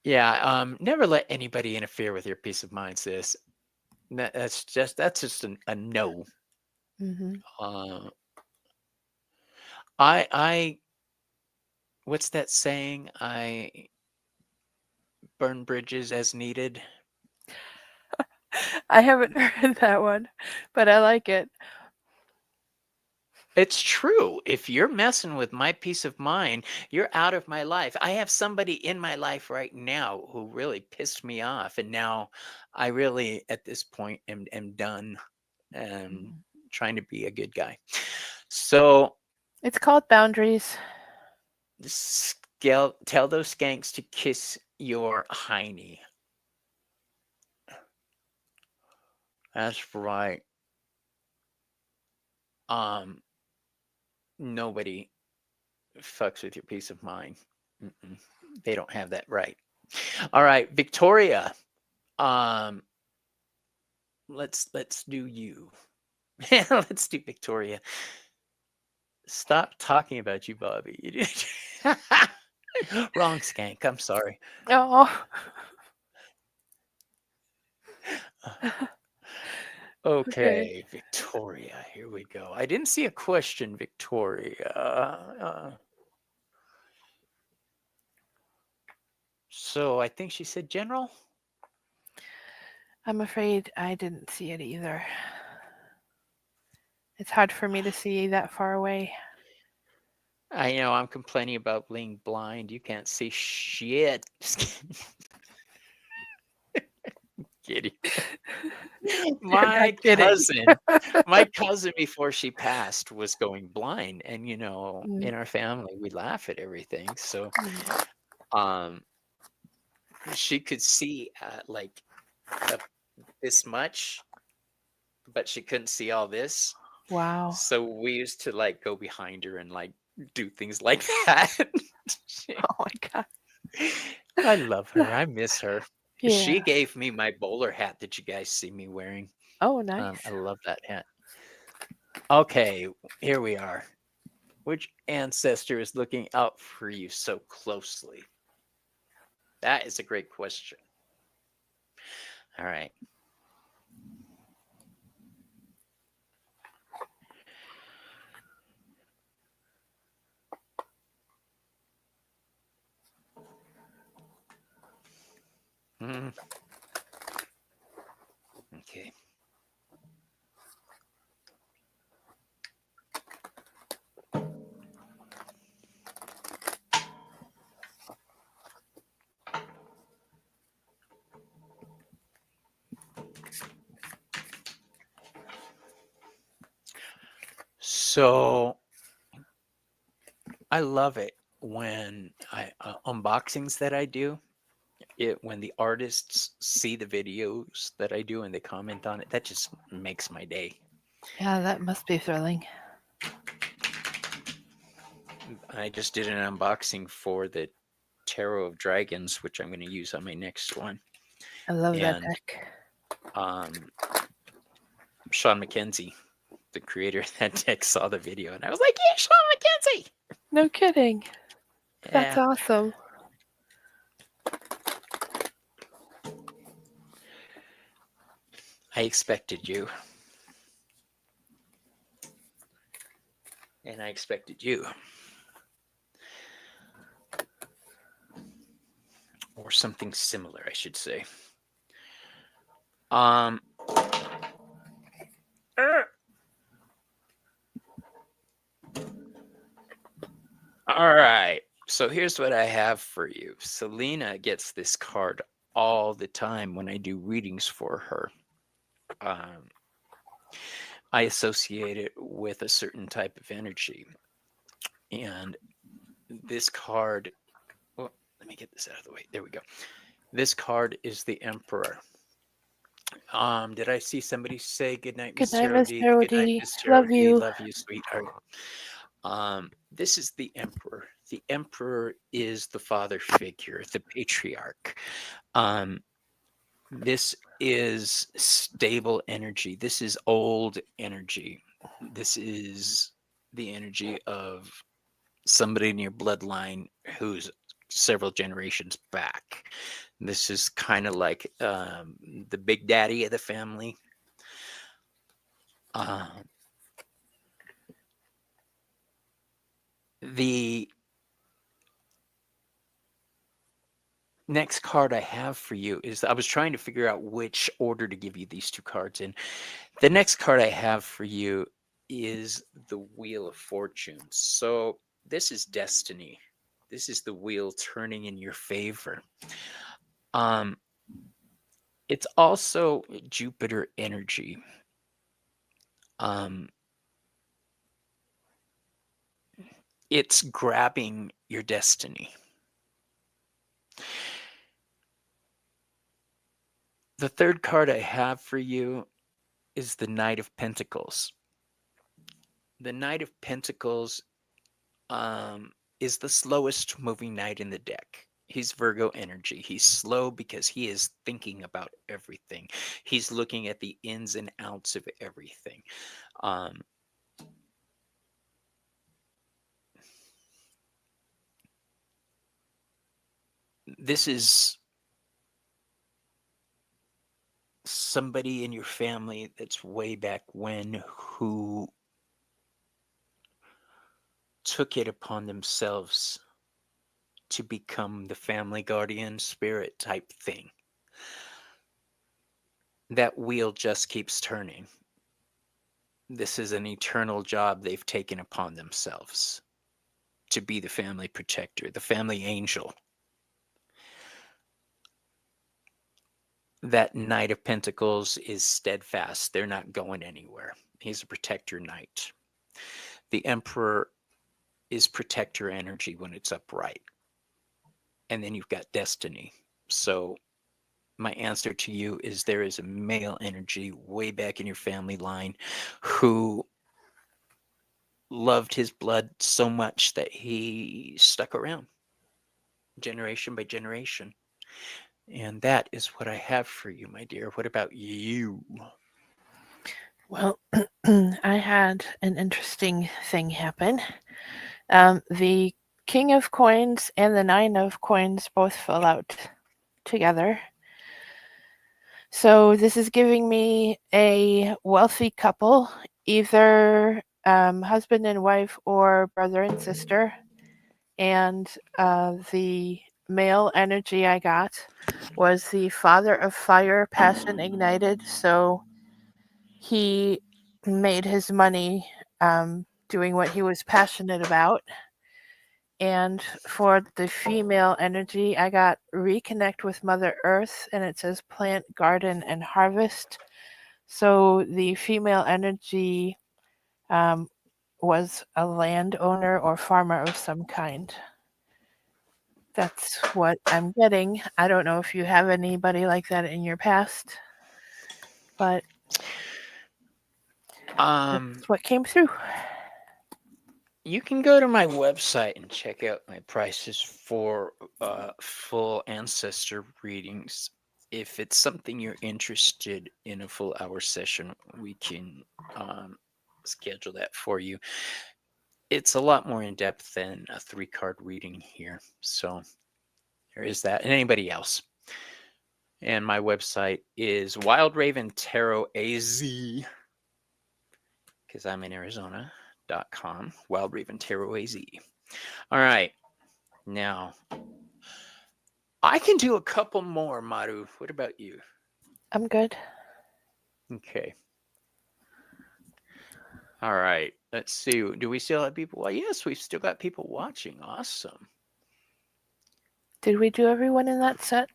Yeah, never let anybody interfere with your peace of mind, sis. That's just a no. Hmm. Uh, I what's that saying? I burn bridges as needed. I haven't heard that one, but I like it. It's true. If you're messing with my peace of mind, you're out of my life. I have somebody in my life right now who really pissed me off, and now I really, at this point, am done and Mhm. trying to be a good guy. So It's called boundaries. tell those skanks to kiss your hiney. That's right. Um, Nobody fucks with your peace of mind. Mm-mm. They don't have that right. All right, Victoria. Um, let's do you. Let's do Victoria. Stop talking about you, Bobby. You did wrong skank. I'm sorry. Oh. Okay. Okay, Victoria. Here we go. I didn't see a question, Victoria. So I think she said general. I'm afraid I didn't see it either. It's hard for me to see that far away. I know I'm complaining about being blind. You can't see shit. Just kidding. You're not My kidding. cousin, my cousin before she passed was going blind, and Mm, in our family we laugh at everything. So, mm. um, she could see like uh, this much, but she couldn't see all this. Wow. So we used to like go behind her and like do things like that. Oh my god. I love her. I miss her. Yeah. She gave me my bowler hat that you guys see me wearing. Oh, I nice. love that hat. Okay, here we are. Which ancestor is looking out for you so closely? That is a great question. All right. Mm, okay. So I love it when I unboxings that I do. It when the artists see the videos that I do and they comment on it, that just makes my day. Yeah, that must be thrilling. I just did an unboxing for the Tarot of Dragons, which I'm going to use on my next one. I love that And deck. um, Sean McKenzie, the creator of that deck, saw the video, and I was like, "Yeah, Sean McKenzie." No kidding. That's Yeah, awesome. I expected you, and I expected you, or something similar, I should say. Um. All right. So here's what I have for you. Selena gets this card all the time when I do readings for her. Um, I associate it with a certain type of energy. And this card, well, let me get this out of the way. There we go. This card is the Emperor. Did I see somebody say good night, Good Miss night, Tarot Mr. D? Good night, Odie. Miss Tarot Love D. you. Love you, sweetheart. This is the Emperor. The Emperor is the father figure, the patriarch. Um, this is stable energy. This is old energy. This is the energy of somebody in your bloodline who's several generations back. This is kind of like the big daddy of the family. The next card I have for you is, I was trying to figure out which order to give you these two cards in. The next card I have for you is the Wheel of Fortune. So this is destiny. This is the wheel turning in your favor. It's also Jupiter energy. It's grabbing your destiny. The third card I have for you is the Knight of Pentacles. The Knight of Pentacles is the slowest moving knight in the deck. He's Virgo energy. He's slow because he is thinking about everything. He's looking at the ins and outs of everything. This is somebody in your family that's way back when who took it upon themselves to become the family guardian spirit type thing. That wheel just keeps turning. This is an eternal job they've taken upon themselves to be the family protector, the family angel. That Knight of Pentacles is steadfast. They're not going anywhere. He's a protector knight. The Emperor is protector energy when it's upright. And then you've got destiny. So my answer to you is, there is a male energy way back in your family line who loved his blood so much that he stuck around generation by generation. And that is what I have for you, my dear. What about you? Well, I had an interesting thing happen. The King of Coins and the Nine of Coins both fell out together. So this is giving me a wealthy couple, either husband and wife or brother and sister. And the male energy I got was the Father of Fire, passion ignited. So he made his money doing what he was passionate about. And for the female energy, I got reconnect with Mother Earth, and it says plant, garden, and harvest. So the female energy was a landowner or farmer of some kind. That's what I'm getting. I don't know if you have anybody like that in your past, but that's what came through. You can go to my website and check out my prices for full ancestor readings. If it's something you're interested in, a full hour session, we can schedule that for you. It's a lot more in depth than a 3-card reading here. So there is that. And anybody else. And my website is wildraventarotaz, because I'm in Arizona.com. wildraventarotaz. All right. Now, I can do a couple more, Maru. What about you? I'm good. Okay. All right. Let's see. Do we still have people? Well, yes, we've still got people watching. Awesome. Did we do everyone in that set?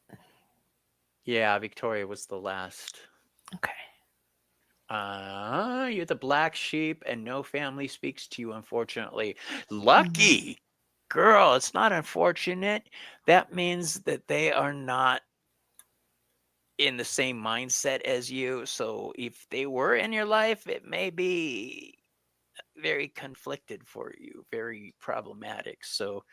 Yeah, Victoria was the last. Okay. You're the black sheep and no family speaks to you, unfortunately. Lucky. Girl, it's not unfortunate. That means that they are not in the same mindset as you. So if they were in your life, it may be very conflicted for you, very problematic. So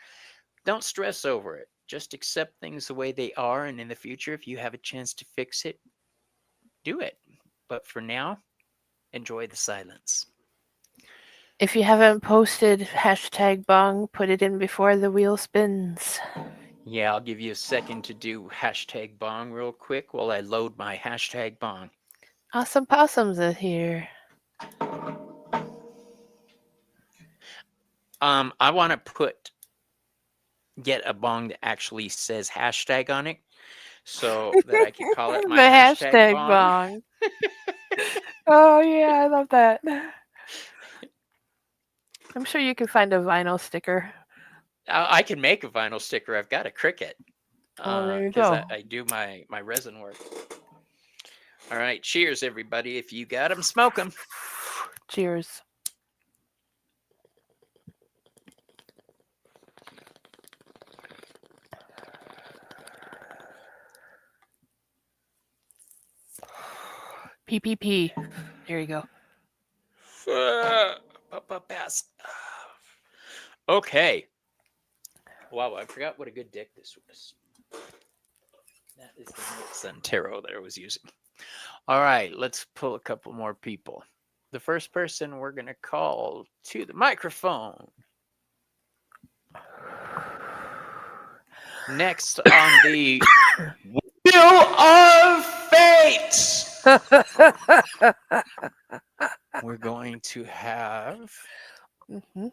don't stress over it. Just accept things the way they are. And in the future, if you have a chance to fix it, do it. But for now, enjoy the silence. If you haven't posted hashtag bong, put it in before the wheel spins. Yeah, I'll give you a second to do hashtag bong real quick while I load my hashtag bong. Awesome Possums is here. I want to get a bong that actually says hashtag on it so that I could call it The my hashtag hashtag bong. bong. Oh yeah, I love that. I'm sure you can find a vinyl sticker. I can make a vinyl sticker. I've got a Cricut Oh, there you because go. I do my resin work. All right, cheers, everybody. If you got them, smoke them. Cheers. PPP. There you go. Pass. Okay. Wow, I forgot what a good deck this was. That is the Sun Tarot that I was using. All right, let's pull a couple more people. The first person we're going to call to the microphone. Next on the Wheel of Fate, we're going to have. Mm-hmm.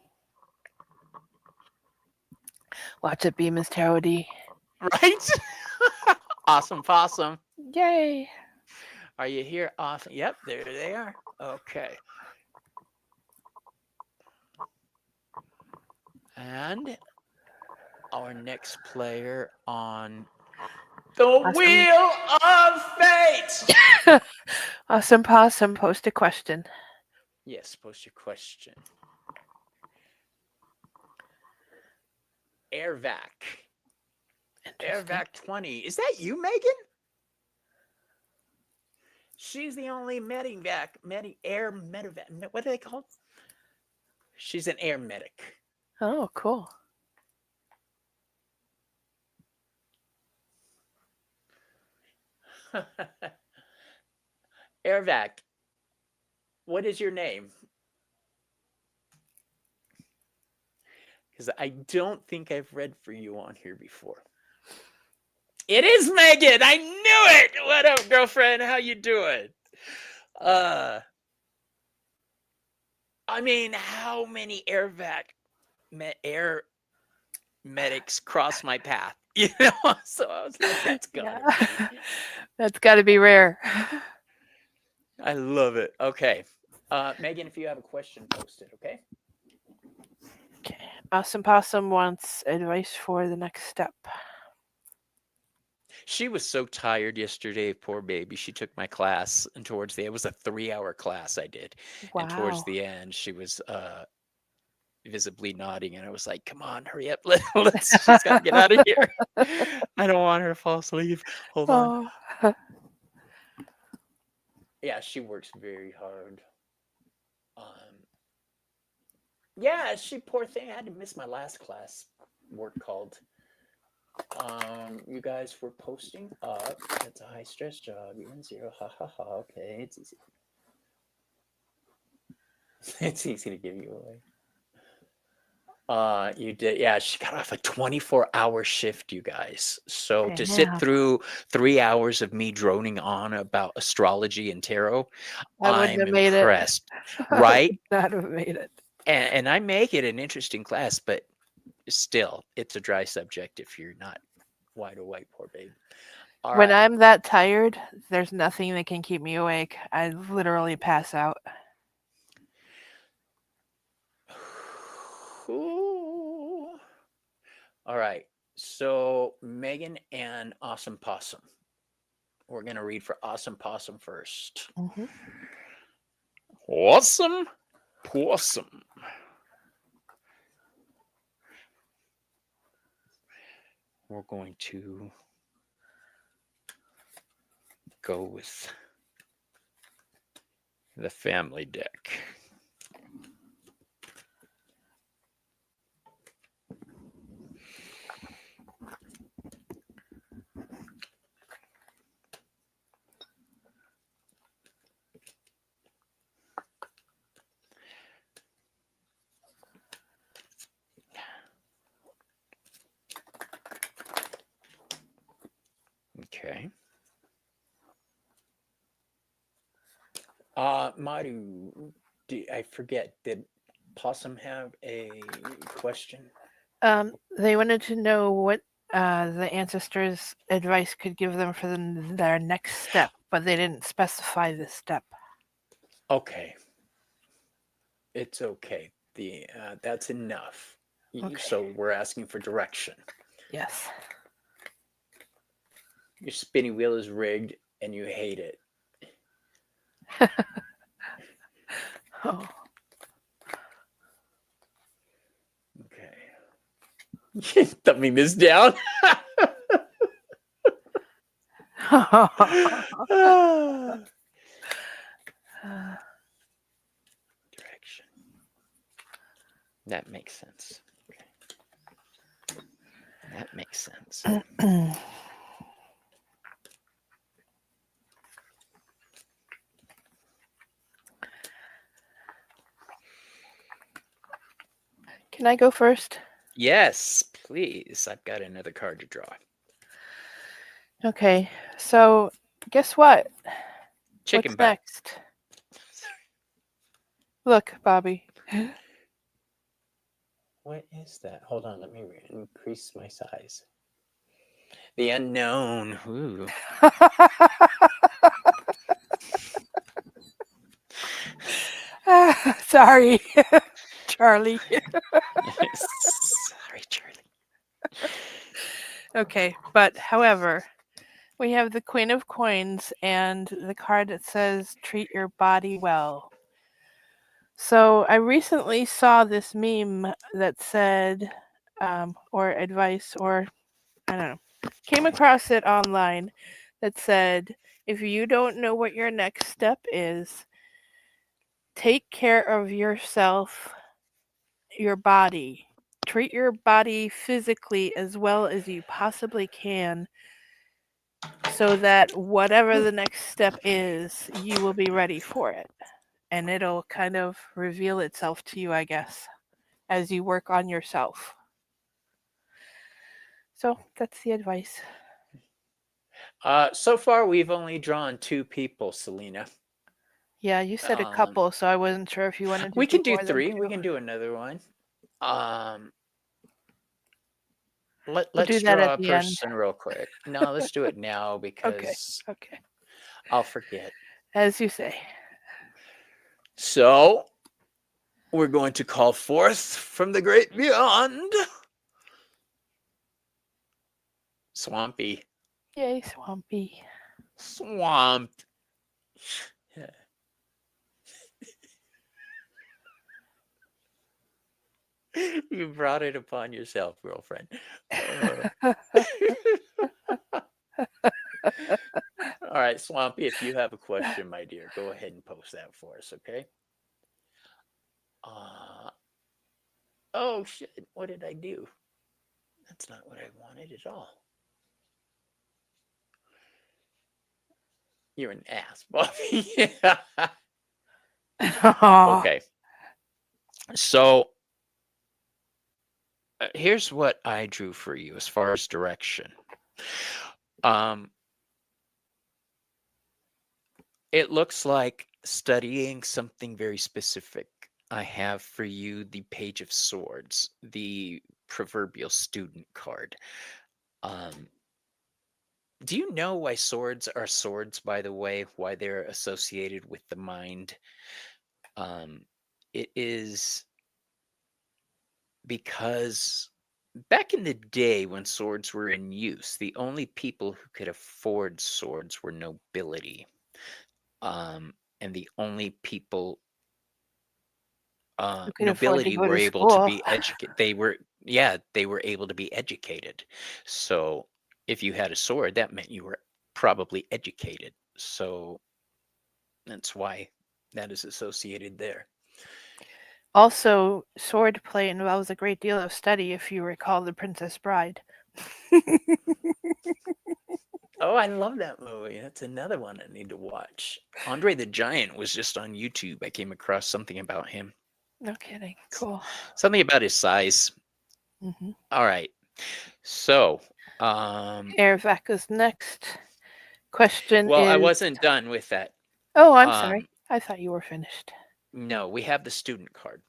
Watch it be Miss Tarot D. Right? Awesome Possum. Yay. Are you here? Awesome. Yep, there they are. Okay. And our next player on the Wheel of Fate. Awesome Possum, post a question. Yes, post your question. Airvac. Airvac 20. Is that you, Megan? She's the only air medevac. What are they called? She's an air medic. Oh, cool. Airvac. What is your name? Because I don't think I've read for you on here before. It is Megan. I knew it. What up, girlfriend? How you doing? I mean, how many air medics cross my path? You know, so I was like, that's gotta be. That's got to be rare. I love it. Okay, Megan, if you have a question, post it. Okay. Okay. Awesome Possum wants advice for the next step. She was so tired yesterday, poor baby. She took my class, and towards the it was a 3-hour class I did, and towards Wow. the end, she was visibly nodding, and I was like, "Come on, hurry up! Let's she's got to get out of here. I don't want her to fall asleep. Hold on." Oh. Yeah, she works very hard. Yeah, she poor thing. I had to miss my last class. Work called. You guys were posting up. It's a high stress job. You're in 0. Ha ha ha. Okay, it's easy. It's easy to give you away. You did, yeah. She got off a 24-hour shift, you guys. So to sit Damn. through 3 hours of me droning on about astrology and tarot, I wouldn't I'm have made impressed, it. right? Not have made it. And I make it an interesting class, but still, it's a dry subject if you're not wide awake, poor babe. All When right. I'm that tired, there's nothing that can keep me awake. I literally pass out. Ooh. All right. So Megan and Awesome Possum. We're going to read for Awesome Possum first. Mm-hmm. Awesome Possum. We're going to go with the family deck. Okay. Maru, I forget. Did Possum have a question? They wanted to know what the ancestors' advice could give them for their next step, but they didn't specify the step. Okay. It's okay. That's enough. Okay. So we're asking for direction. Yes. Your spinning wheel is rigged and you hate it. Oh. Okay. Thumbing this down. Direction. That makes sense. Okay. That makes sense. Can I go first? Yes, please. I've got another card to draw. Okay. So, guess what? Chicken What's butt. next? Look, Bobby. What is that? Hold on, let me increase my size. The unknown. Ooh. Sorry, Charlie. Sorry, Charlie. Okay, but however, we have the Queen of Coins and the card that says treat your body well. So I recently saw this meme that said, or advice, or I don't know, came across it online that said, if you don't know what your next step is, take care of yourself, your body. Treat your body physically as well as you possibly can so that whatever the next step is, you will be ready for it. And it'll kind of reveal itself to you, I guess, as you work on yourself. So that's the advice. So far, we've only drawn 2 people, Selena. Yeah, you said a couple, so I wasn't sure if you wanted to We do can do more than 3. We two. can do another one. We'll Let's do that draw at a the end. person real quick. No, let's do it now Okay. because Okay. I'll forget. As you say. So we're going to call forth from the great beyond. Swampy. Yay, Swampy. Swamped. You brought it upon yourself, girlfriend. All right, Swampy, if you have a question, my dear, go ahead and post that for us, okay? Oh, shit. What did I do? That's not what I wanted at all. You're an ass, Bobby. Okay. So here's what I drew for you as far as direction. It looks like studying something very specific. I have for you the Page of Swords, the proverbial student card. Do you know why swords are swords, by the way? Why they're associated with the mind? It is because back in the day when swords were in use, the only people who could afford swords were nobility. And the only people You could afford to nobility go were to able to school. be educated. They were able to be educated. So if you had a sword, that meant you were probably educated. So that's why that is associated there. Also, sword play involves a great deal of study, if you recall The Princess Bride. Oh, I love that movie. That's another one I need to watch. Andre the Giant was just on YouTube. I came across something about him. No kidding. Cool. Something about his size. Mm-hmm. All right. So, Ervac is next. Question Well, I is, wasn't done with that. oh, I'm Um, sorry. I thought you were finished. no, we have the student card.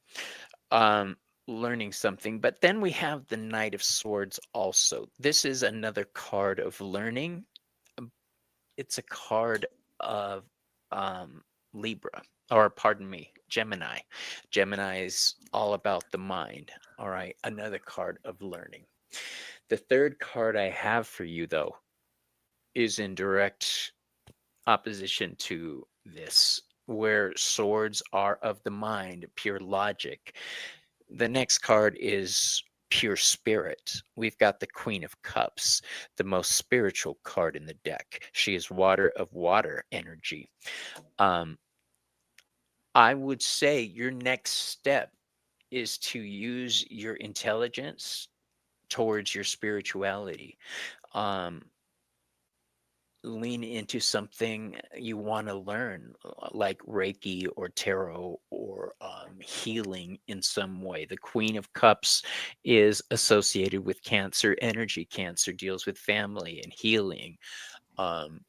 Learning something, but then we have the Knight of Swords also. This is another card of learning. It's a card of Libra, or pardon me, Gemini. Gemini is all about the mind. All right, another card of learning. The third card I have for you, though, is in direct opposition to this, where swords are of the mind, pure logic. The next card is pure spirit. We've got the Queen of Cups, the most spiritual card in the deck. She is water of water energy. Um, I would say your next step is to use your intelligence towards your spirituality. Um, Lean into something you want to learn, like Reiki or tarot or healing in some way. The Queen of Cups is associated with Cancer energy. Cancer deals with family and healing. Um,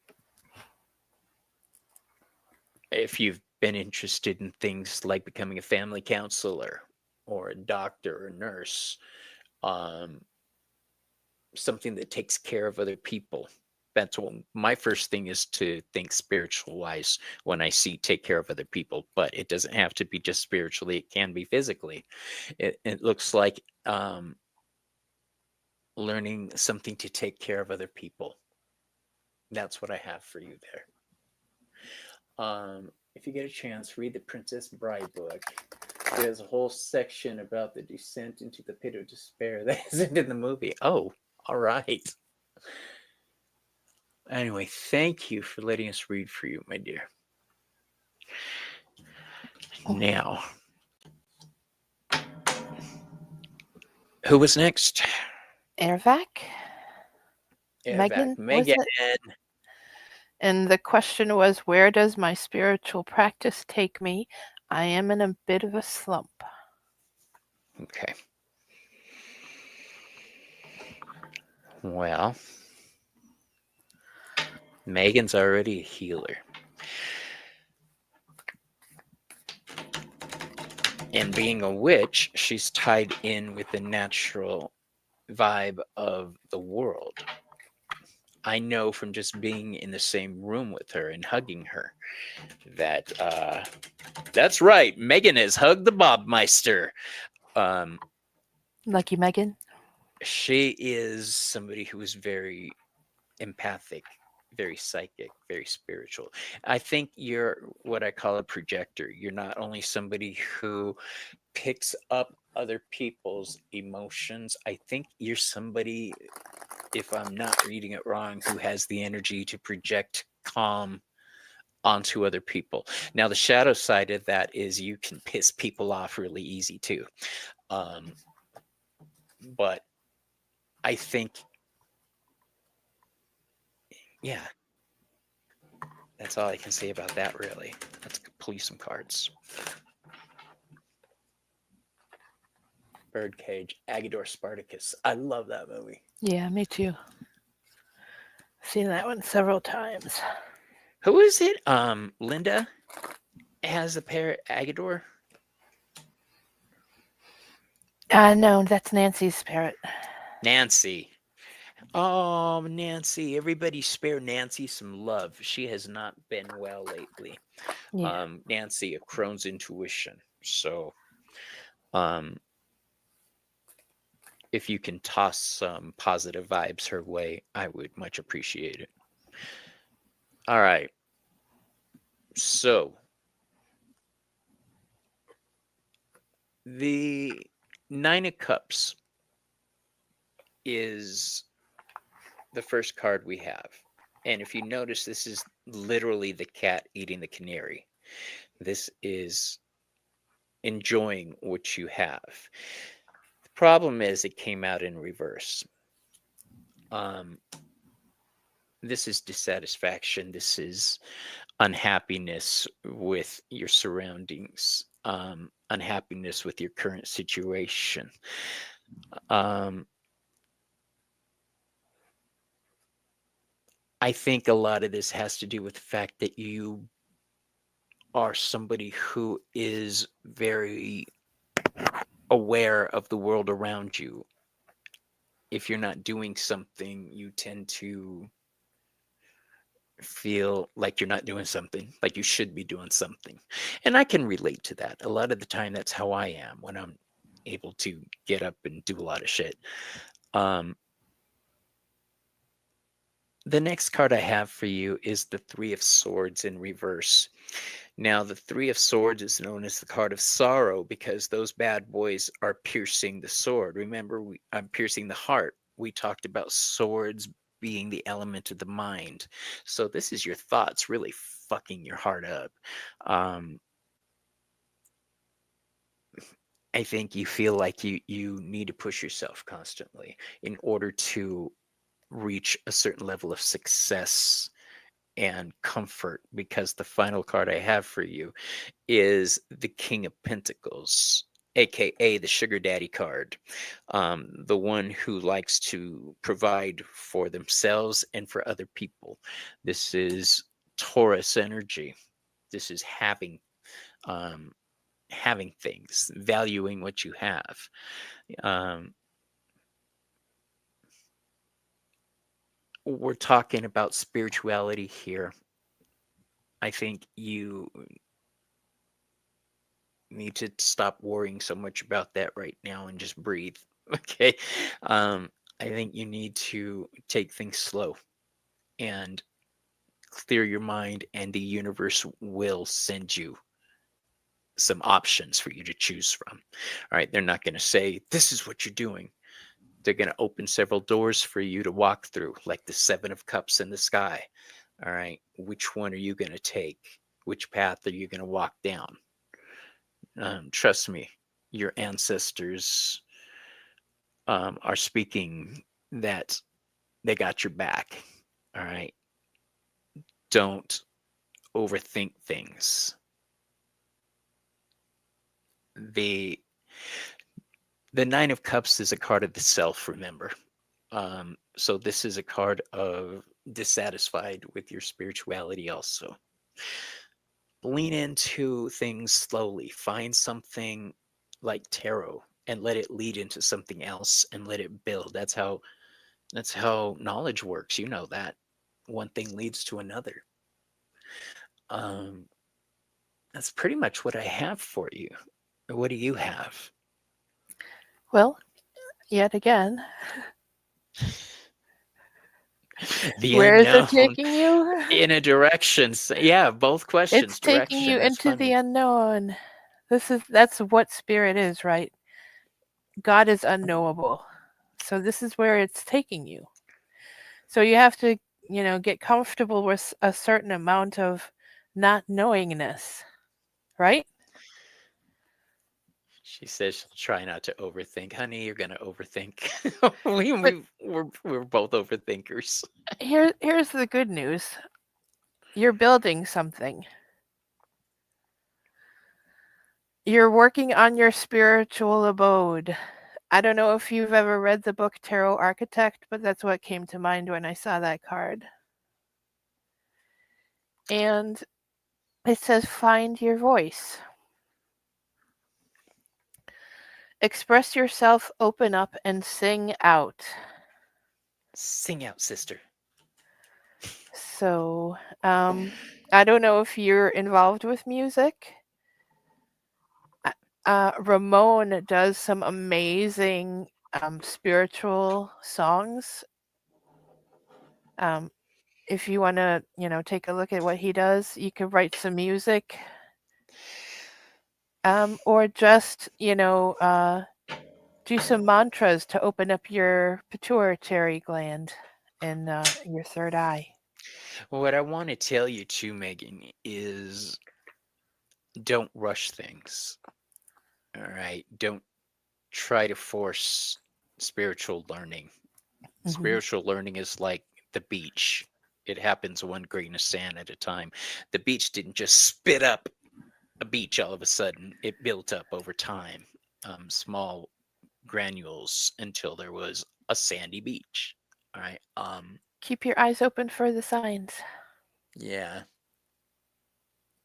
if you've been interested in things like becoming a family counselor or a doctor or nurse, um, something that takes care of other people. That's what my first thing is, to think spiritual wise when I see take care of other people, but it doesn't have to be just spiritually, it can be physically. It looks like learning something to take care of other people. That's what I have for you there. If you get a chance, read the Princess Bride book. There's a whole section about the descent into the pit of despair that isn't in the movie. Oh, all right. Anyway, thank you for letting us read for you, my dear. Now, who was next? Airvac? Airvac. Was Megan. it? And the question was, where does my spiritual practice take me? I am in a bit of a slump. Okay. Well, Megan's already a healer. And being a witch, she's tied in with the natural vibe of the world. I know from just being in the same room with her and hugging her that that's right. Megan has hugged the Bobmeister. Lucky Megan? She is somebody who is very empathic, very psychic, very spiritual. I think you're what I call a projector. You're not only somebody who picks up other people's emotions. I think you're somebody, if I'm not reading it wrong, who has the energy to project calm onto other people. Now, the shadow side of that is you can piss people off really easy too. But I think, yeah, that's all I can say about that, really. Let's pull some cards. Birdcage, Agador Spartacus. I love that movie. Yeah, me too. Seen that one several times. Who is it? Linda has a parrot, Agador. No, that's Nancy's parrot. Nancy. Oh, Nancy. Everybody spare Nancy some love. She has not been well lately. Yeah. Nancy of Crohn's intuition. So, if you can toss some positive vibes her way, I would much appreciate it. All right. So, the Nine of Cups is the first card we have. And if you notice, this is literally the cat eating the canary. This is enjoying what you have. The problem is it came out in reverse. This is dissatisfaction. This is unhappiness with your surroundings, unhappiness with your current situation. I I think a lot of this has to do with the fact that you are somebody who is very aware of the world around you. If you're not doing something, you tend to feel like you're not doing something, like you should be doing something. And I can relate to that. A lot of the time, that's how I am when I'm able to get up and do a lot of shit. Um, the next card I have for you is the Three of Swords in reverse. Now, the Three of Swords is known as the card of sorrow because those bad boys are piercing the sword. Remember, I'm piercing the heart. We talked about swords being the element of the mind. So this is your thoughts really fucking your heart up. Um, I think you feel like you need to push yourself constantly in order to reach a certain level of success and comfort, because the final card I have for you is the King of Pentacles, aka the Sugar Daddy card, the one who likes to provide for themselves and for other people. This is Taurus energy. This is um, having things, valuing what you have. Um, we're talking about spirituality here. I think you need to stop worrying so much about that right now and just breathe. Okay. I think you need to take things slow and clear your mind, and the universe will send you some options for you to choose from. All right. They're not going to say, this is what you're doing. They're going to open several doors for you to walk through, like the Seven of Cups in the sky. All right. Which one are you going to take? Which path are you going to walk down? Trust me, your ancestors are speaking that they got your back. All right. Don't overthink things. The the Nine of Cups is a card of the self, remember. So this is a card of dissatisfied with your spirituality also. Lean into things slowly. Find something like tarot and let it lead into something else and let it build. That's how knowledge works. You know that. One thing leads to another. Um, that's pretty much what I have for you. What do you have? Well, yet again, The where is it unknown taking you? in a direction. Yeah, both It's questions. taking Direction. you That's into the funny. unknown. That's what spirit is, right? God is unknowable. So this is where it's taking you. So you have to, get comfortable with a certain amount of not knowingness, right? She says she'll try not to overthink. Honey, you're gonna overthink. we But we we're both overthinkers. here's the good news. You're building something. You're working on your spiritual abode. I don't know if you've ever read the book Tarot Architect, but that's what came to mind when I saw that card. And it says, find your voice. Express yourself, open up, and sing out. Sing out, sister. So, I don't know if you're involved with music. Ramon does some amazing spiritual songs. Um, if you want to, take a look at what he does, you could write some music, or just, do some mantras to open up your pituitary gland and your third eye. What I want to tell you too, Megan, is don't rush things. All right. Don't try to force spiritual learning. Hmm. Spiritual learning is like the beach. It happens one grain of sand at a time. The beach didn't just spit up a beach all of a sudden. It built up over time, small granules until there was a sandy beach. All right. Keep your eyes open for the signs. Yeah.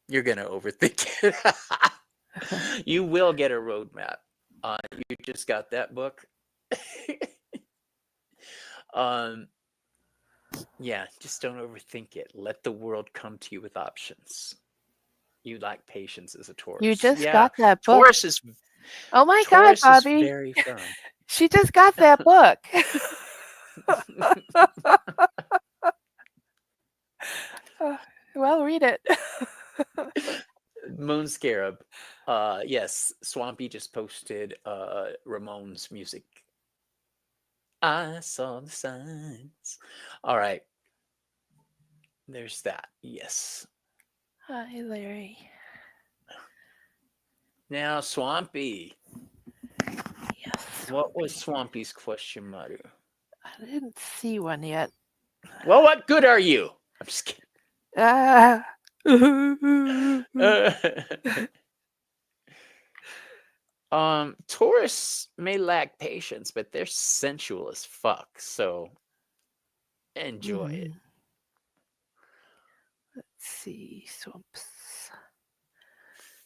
You're going to overthink it. You will get a roadmap. You just got that book. Yeah, just don't overthink it. Let the world come to you with options. You lack patience as a Taurus. You just Yeah, got that book. Taurus is Oh my God, Taurus is Bobby. very firm. She just got that book. Well, read it. Moon Scarab. Yes, Swampy just posted Ramon's music. I saw the signs. All right. There's that. Yes. Hi, Larry. Now, Swampy. Yes. What was Swampy's question, Maru? I didn't see one yet. Well, what good are you? I'm just kidding. Ah. Taurus may lack patience, but they're sensual as fuck, so enjoy it. Let's see. Swamps.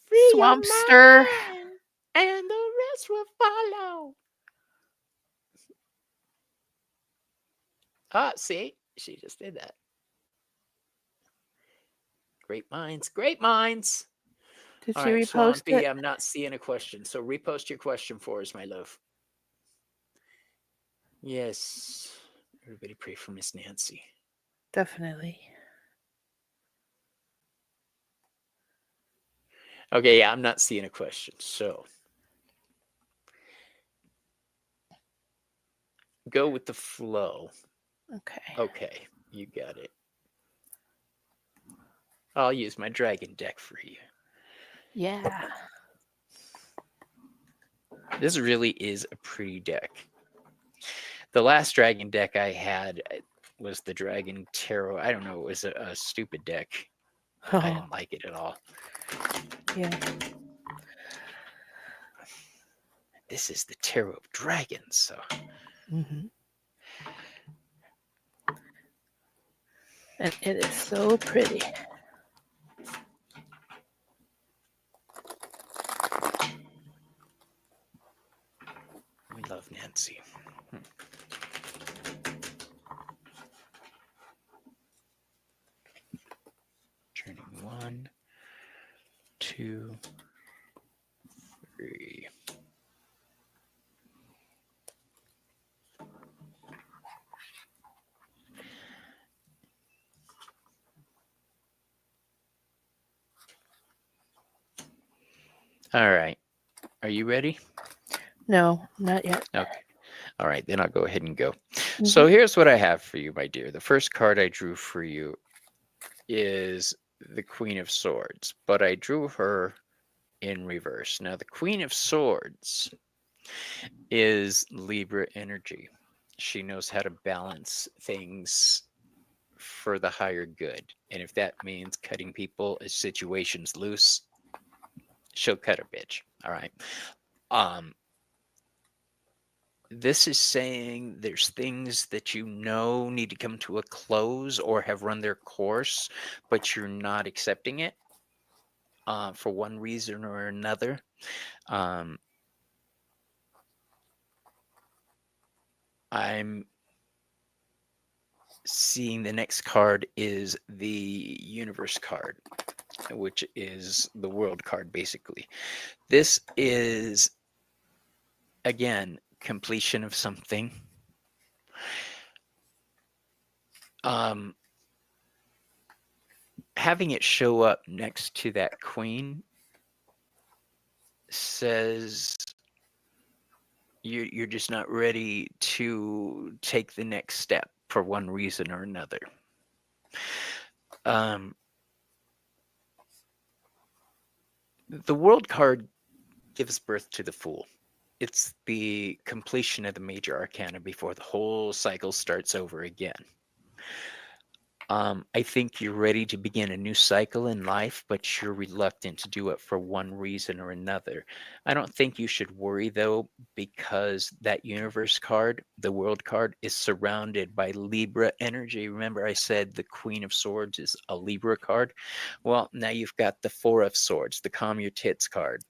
Free your Swampster. mind, and the rest will follow. Ah, see? She just did that. Great minds, great minds. Did All she right, repost Swampy, it? I'm not seeing a question, so repost your question for us, my love. Yes. Everybody pray for Miss Nancy. Definitely. Okay, yeah, I'm not seeing a question, so go with the flow. Okay. Okay, you got it. I'll use my dragon deck for you. Yeah. This really is a pretty deck. The last dragon deck I had was the Dragon Tarot. I don't know, it was a stupid deck. I didn't like it at all. Yeah. This is the Tarot of Dragons, so. Mm-hmm. And it is so pretty. We love Nancy. Turning 1, 2, 3. All right. Are you ready? No, not yet. Okay. All right, then I'll go ahead and go. So here's what I have for you, my dear. The first card I drew for you is the Queen of Swords, but I drew her in reverse. Now, the Queen of Swords is Libra energy. She knows how to balance things for the higher good. And if that means cutting people as situations loose, she'll cut a bitch. All right. This is saying there's things that you know need to come to a close or have run their course, but you're not accepting it for one reason or another. I'm seeing the next card is the Universe card, which is the World card, basically. This is, again, completion of something. Having it show up next to that queen says you're just not ready to take the next step for one reason or another. The World card gives birth to the Fool. It's the completion of the major arcana before the whole cycle starts over again. I think you're ready to begin a new cycle in life, but you're reluctant to do it for one reason or another. I don't think you should worry though, because that universe card, the world card, is surrounded by Libra energy. Remember, I said the Queen of Swords is a Libra card? Well, now you've got the Four of Swords, the Calm Your Tits card.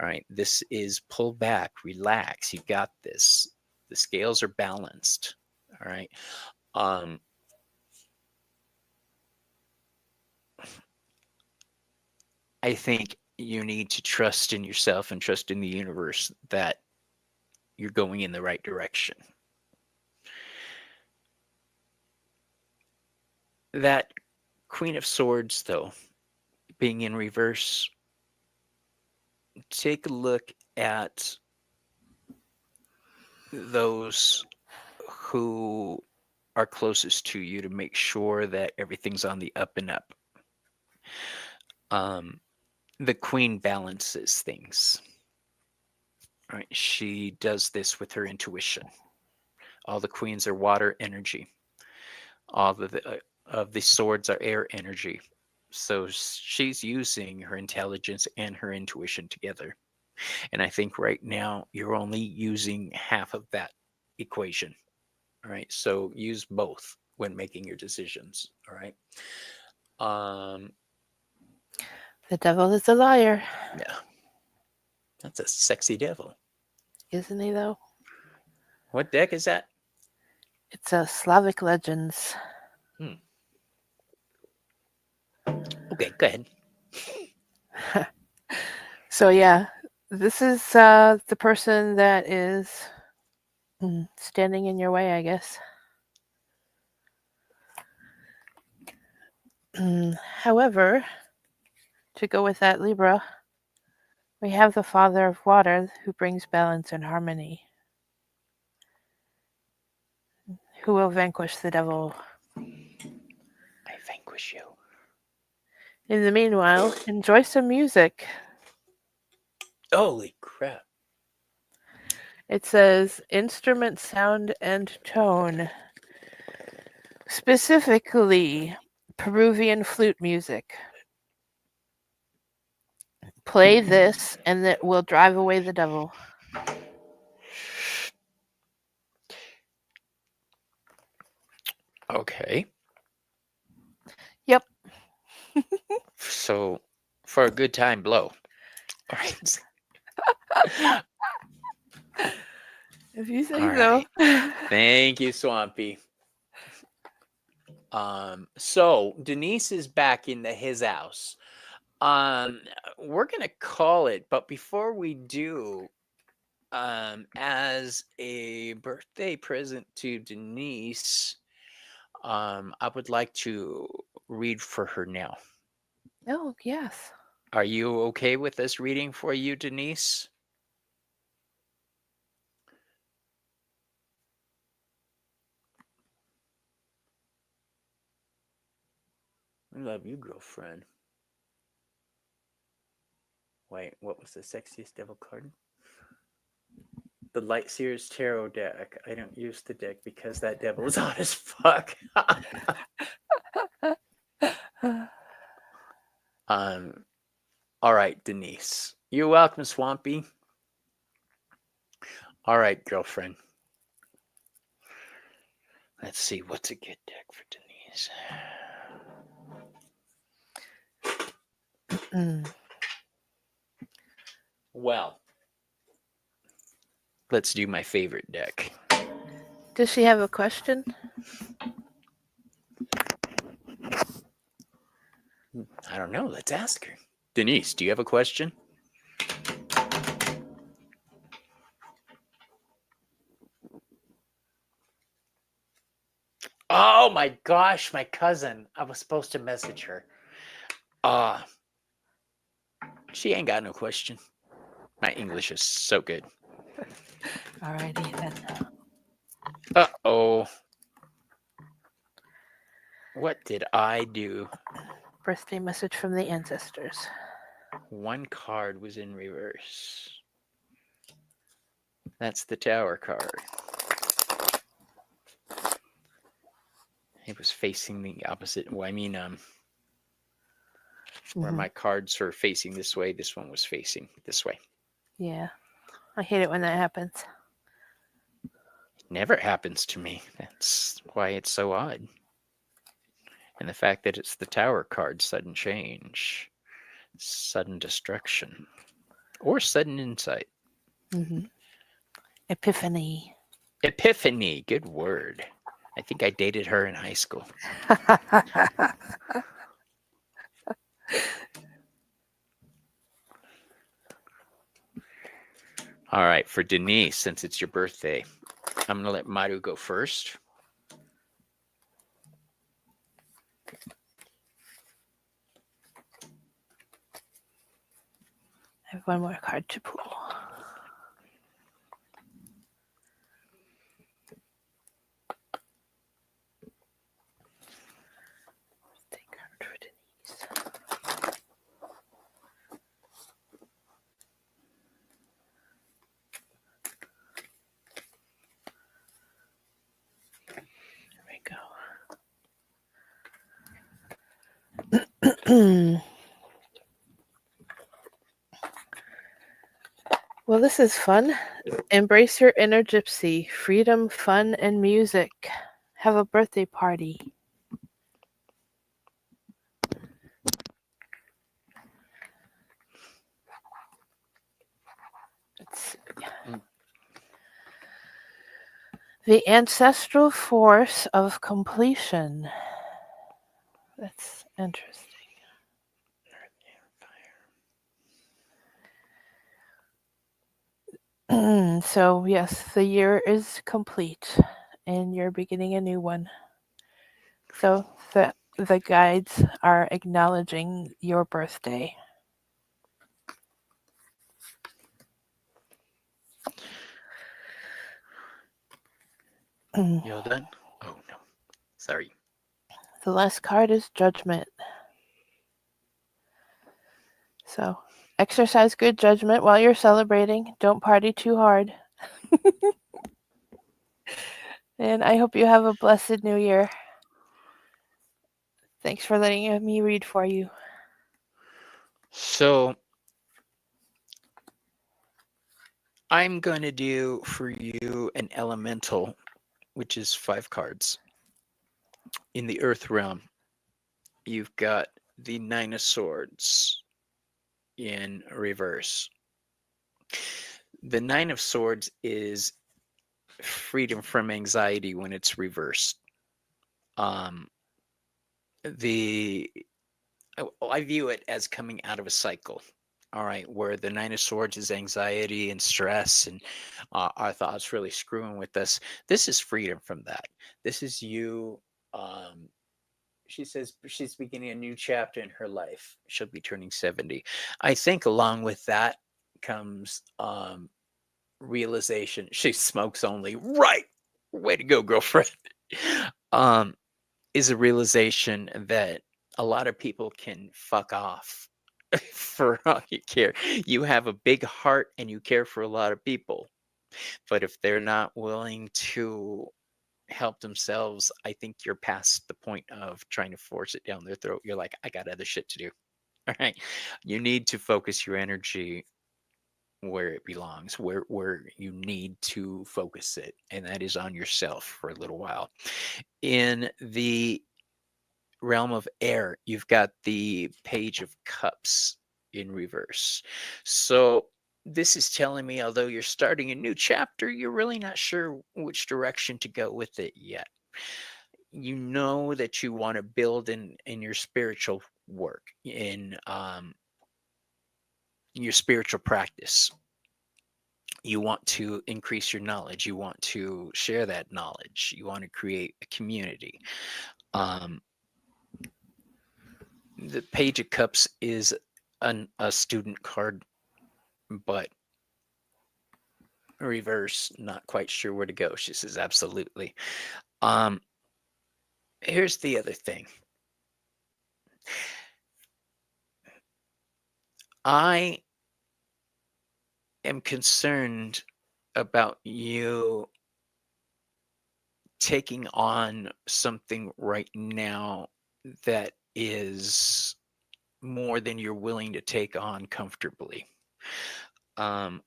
All right, this is pull back, relax. You got this. The scales are balanced. All right. Um, I think you need to trust in yourself and trust in the universe that you're going in the right direction. That Queen of Swords, though, being in reverse, take a look at those who are closest to you to make sure that everything's on the up and up. The Queen balances things. Right? She does this with her intuition. All the queens are water energy. All of the swords are air energy. So she's using her intelligence and her intuition together. And I think right now you're only using half of that equation. All right. So use both when making your decisions. All right. The devil is a liar, Yeah. That's a sexy devil. isn't he, though? What deck is that? It's a Slavic Legends. Okay, go ahead. So, yeah, this is the person that is standing in your way, I guess. However, to go with that Libra, we have the Father of Water who brings balance and harmony, who will vanquish the devil. I vanquish you. In the meanwhile, enjoy some music. Holy crap. It says instrument sound and tone. Specifically, Peruvian flute music. Play this and it will drive away the devil. Okay. Yep. So, for a good time, blow. All right. If you say All so. right. Thank you, Swampy. So Denise is back in his house. We're gonna call it, but before we do, as a birthday present to Denise, I would like to read for her now. Oh, yes. Are you okay with us reading for you, Denise? I love you, girlfriend. Wait, what was the sexiest devil card? The Light Seers Tarot deck. I don't use the deck because that devil is hot as fuck. All right, Denise. You're welcome, Swampy. All right, girlfriend. Let's see, what's a good deck for Denise? Well, let's do my favorite deck. Does she have a question? I don't know. Let's ask her. Denise, do you have a question? Oh my gosh, my cousin. I was supposed to message her. She ain't got no question. My English is so good. Alrighty then. Uh-oh. What did I do? Birthday message from the ancestors. One card was in reverse. That's the Tower card. It was facing the opposite. Well, I mean, where Hmm. my cards are facing this way, this one was facing this way. Yeah. I hate it when that happens. It never happens to me. That's why it's so odd. And the fact that it's the Tower card, sudden change, sudden destruction, or sudden insight. Hmm. Epiphany. Epiphany, good word. I think I dated her in high school. All right, for Denise, since it's your birthday, I'm going to let Maru go first. I have one more card to pull. Birthday card for Denise. There we go. Well, this is fun. Embrace your inner gypsy. Freedom, fun, and music. Have a birthday party. Let's see. The ancestral force of completion. That's interesting. So, yes, the year is complete and you're beginning a new one. So, the guides are acknowledging your birthday. You all done? Oh, no. Sorry. The last card is judgment. So, exercise good judgment while you're celebrating. Don't party too hard. And I hope you have a blessed new year. Thanks for letting me read for you. So, I'm going to do for you an elemental, which is 5 cards. In the Earth realm, you've got the 9 of Swords in reverse. The 9 of Swords is freedom from anxiety when it's reversed. Um, the I view it as coming out of a cycle. All right, where the 9 of Swords is anxiety and stress, and our thoughts really screwing with us. This is freedom from that. This is you. She says she's beginning a new chapter in her life. She'll be turning 70. I think along with that comes realization she smokes only. Right. Way to go, girlfriend. um, is a realization that a lot of people can fuck off for all you care. You have a big heart and you care for a lot of people. But if they're not willing to help themselves, I think you're past the point of trying to force it down their throat. You're like, I got other shit to do. All right. You need to focus your energy where it belongs, where you need to focus it, and that is on yourself for a little while. In the realm of air, you've got the Page of Cups in reverse. So this is telling me, although you're starting a new chapter, you're really not sure which direction to go with it yet. You know that you want to build in your spiritual work, in your spiritual practice. You want to increase your knowledge. You want to share that knowledge. You want to create a community. Um, the Page of Cups is a student card, but reverse, not quite sure where to go. She says, absolutely. Um, here's the other thing. I am concerned about you taking on something right now that is more than you're willing to take on comfortably. Um,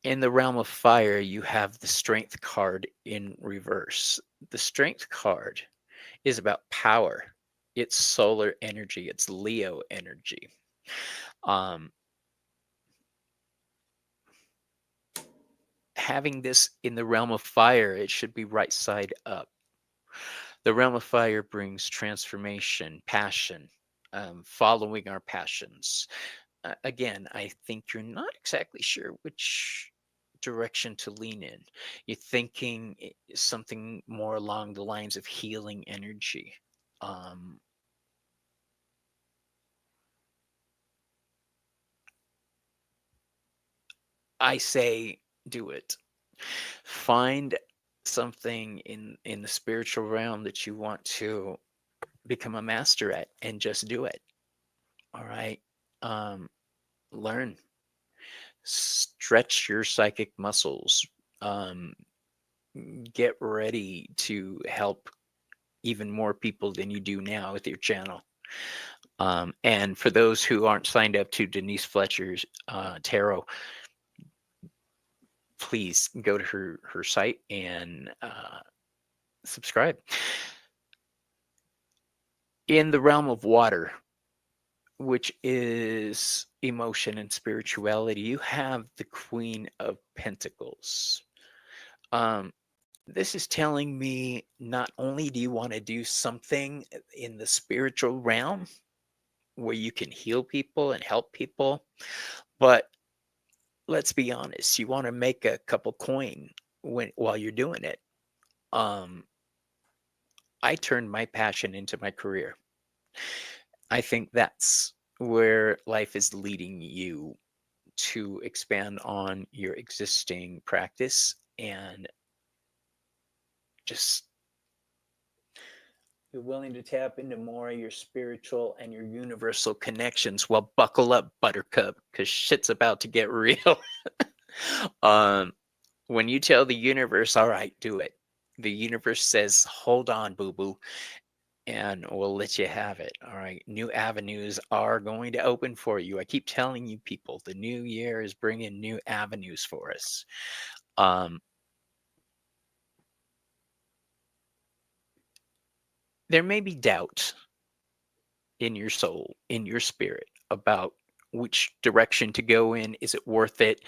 in the realm of fire, you have the strength card in reverse. The strength card is about power. It's solar energy. It's Leo energy. Um, Having this in the realm of fire, it should be right side up. The realm of fire brings transformation, passion, following our passions. Again, I think you're not exactly sure which direction to lean in. You're thinking something more along the lines of healing energy. Um, I say do it. Find something in the spiritual realm that you want to become a master at and just do it. All right. Um, Learn, stretch your psychic muscles. Um, get ready to help even more people than you do now with your channel. And for those who aren't signed up to Denise Fletcher's tarot, please go to her site and subscribe. In the realm of water, which is emotion and spirituality, you have the Queen of Pentacles. Um, this is telling me not only do you want to do something in the spiritual realm where you can heal people and help people, but let's be honest, you want to make a couple coin while you're doing it. Um, I turned my passion into my career. I think that's where life is leading you, to expand on your existing practice and just you're willing to tap into more of your spiritual and your universal connections. Well, buckle up, Buttercup, because shit's about to get real. um, when you tell the universe, all right, do it, the universe says, hold on, boo boo, and we'll let you have it. All right. New avenues are going to open for you. I keep telling you people, the new year is bringing new avenues for us. Um, there may be doubt in your soul, in your spirit, about which direction to go in. Is it worth it?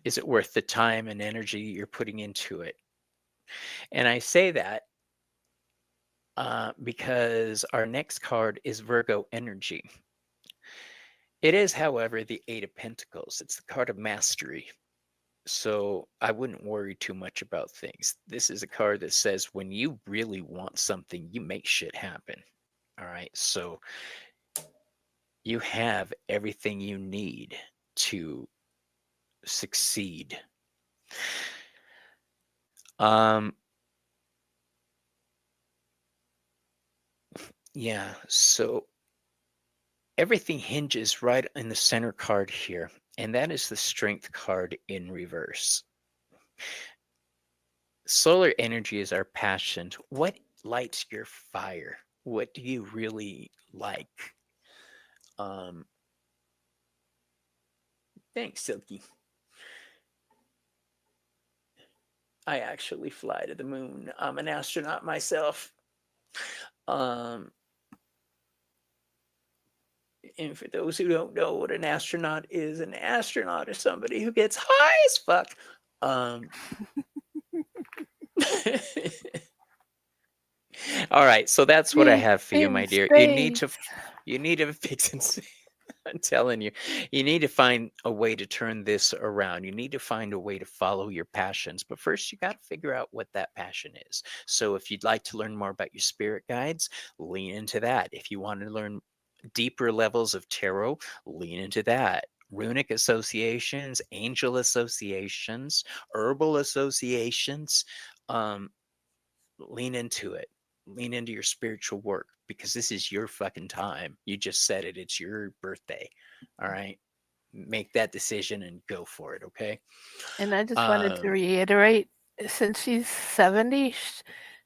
Is it worth the time and energy you're putting into it? And I say that because our next card is Virgo energy. It is, however, the Eight of Pentacles. It's the card of mastery. So I wouldn't worry too much about things. This is a card that says when you really want something, you make shit happen. All right. So you have everything you need to succeed. Um, yeah, so everything hinges right in the center card here, and that is the strength card in reverse. Solar energy is our passion. What lights your fire? What do you really like? Um, Thanks, Silky. I actually fly to the moon. I'm an astronaut myself. Um, and for those who don't know what an astronaut is somebody who gets high as fuck. Um, all right, so that's what I have for you, In my dear. space. You need to fix it. I'm telling you, you need to find a way to turn this around. You need to find a way to follow your passions. But first, you got to figure out what that passion is. So, if you'd like to learn more about your spirit guides, lean into that. If you want to learn deeper levels of tarot, lean into that. Runic associations, angel associations, herbal associations, um, lean into it. Lean into your spiritual work because this is your fucking time. You just said it. It's your birthday. All right. Make that decision and go for it. Okay. And I just wanted to Um, reiterate, since she's 70,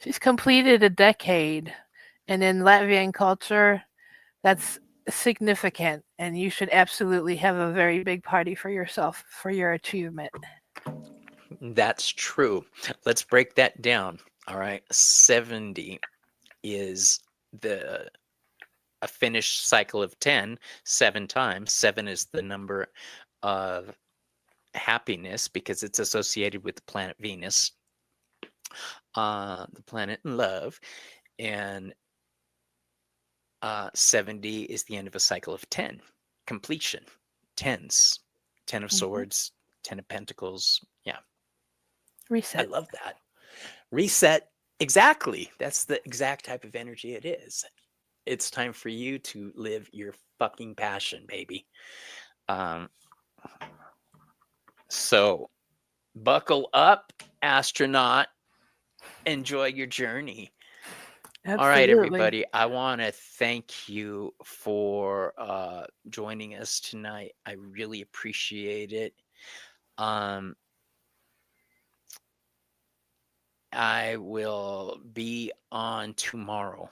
she's completed a decade. And in Latvian culture, that's significant. And you should absolutely have a very big party for yourself for your achievement. That's true. Let's break that down. All right. 70 is a finished cycle of 10, 7 times. 7 is the number of happiness because it's associated with the planet Venus, the planet love. And 70 is the end of a cycle of 10, completion, tens, 10 of swords, 10 of pentacles. Yeah. Reset. I love that. Reset. Exactly. That's the exact type of energy it is. It's time for you to live your fucking passion, baby. So buckle up, astronaut. Enjoy your journey. Absolutely. All right, everybody. I want to thank you for joining us tonight. I really appreciate it. I will be on tomorrow.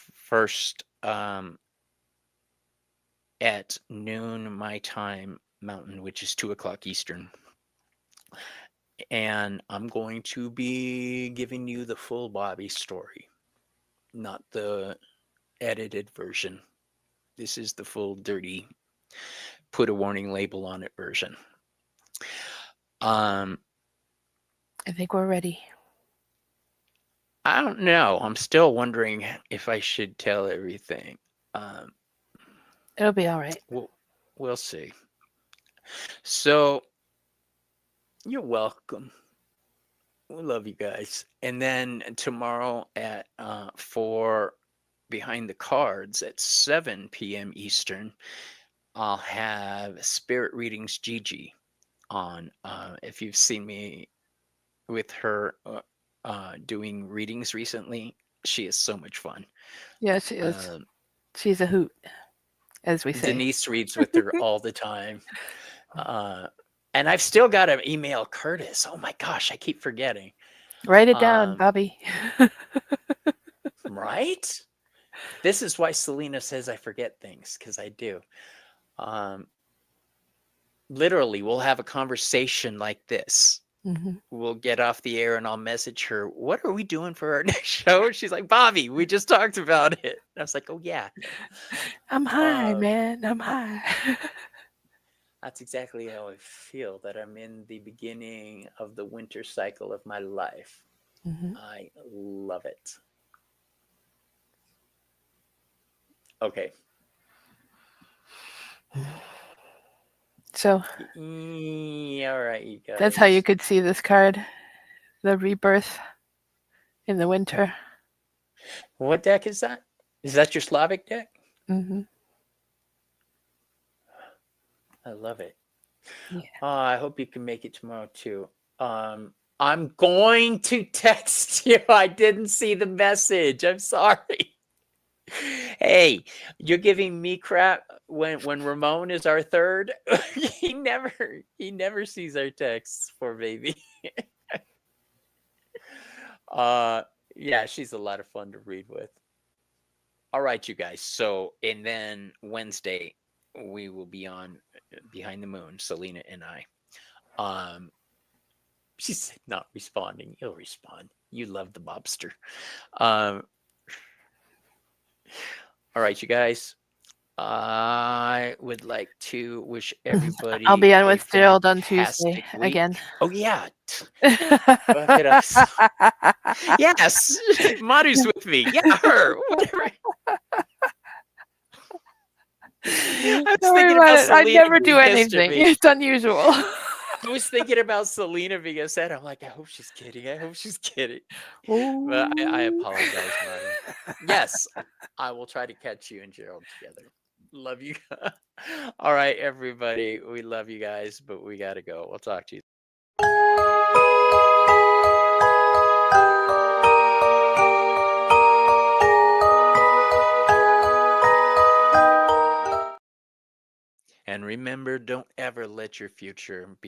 First, at noon my time Mountain, which is 2:00 Eastern. And I'm going to be giving you the full Bobby story, not the edited version. This is the full dirty, put a warning label on it version. I think we're ready. I don't know. I'm still wondering if I should tell everything. It'll be all right. We'll see. So, you're welcome. We love you guys. And then tomorrow at 4 Behind the Cards at 7 p.m. Eastern, I'll have Spirit Readings Gigi on. If you've seen me with her doing readings recently, she is so much fun. Yeah, she is. She's a hoot, as we say. Denise reads with her all the time. And I've still got to email Curtis. Oh my gosh, I keep forgetting. Write it down, Bobby. Right? This is why Selena says I forget things, because I do. Literally, we'll have a conversation like this. We'll get off the air and I'll message her, what are we doing for our next show? She's like, Bobby, we just talked about it. And I was like, oh yeah. I'm high, man. I'm high. That's exactly how I feel, that I'm in the beginning of the winter cycle of my life. I love it. Okay. So, all right, you guys. That's how you could see this card, the rebirth in the winter. What deck is that? Is that your Slavic deck? I love it. Yeah. I hope you can make it tomorrow too. I'm going to text you. I didn't see the message. I'm sorry. Hey, you're giving me crap when Ramon is our third. he never sees our texts for baby. Yeah, she's a lot of fun to read with. All right, you guys. So, and then Wednesday we will be on Behind the Moon, Selena and I. She's not responding. You'll respond. You love the mobster. All right, you guys. I would like to wish everybody. I'll be on with Gerald on Tuesday again. Oh yeah. Yes, Maru's with me. Yeah, her. Whatever. Don't worry about it. I never do anything. It's unusual. I was thinking about Selena being upset. I'm like, I hope she's kidding. I hope she's kidding. But I apologize, Mari. Yes, I will try to catch you and Gerald together. Love you. All right, everybody. We love you guys, but we got to go. We'll talk to you. And remember, don't ever let your future be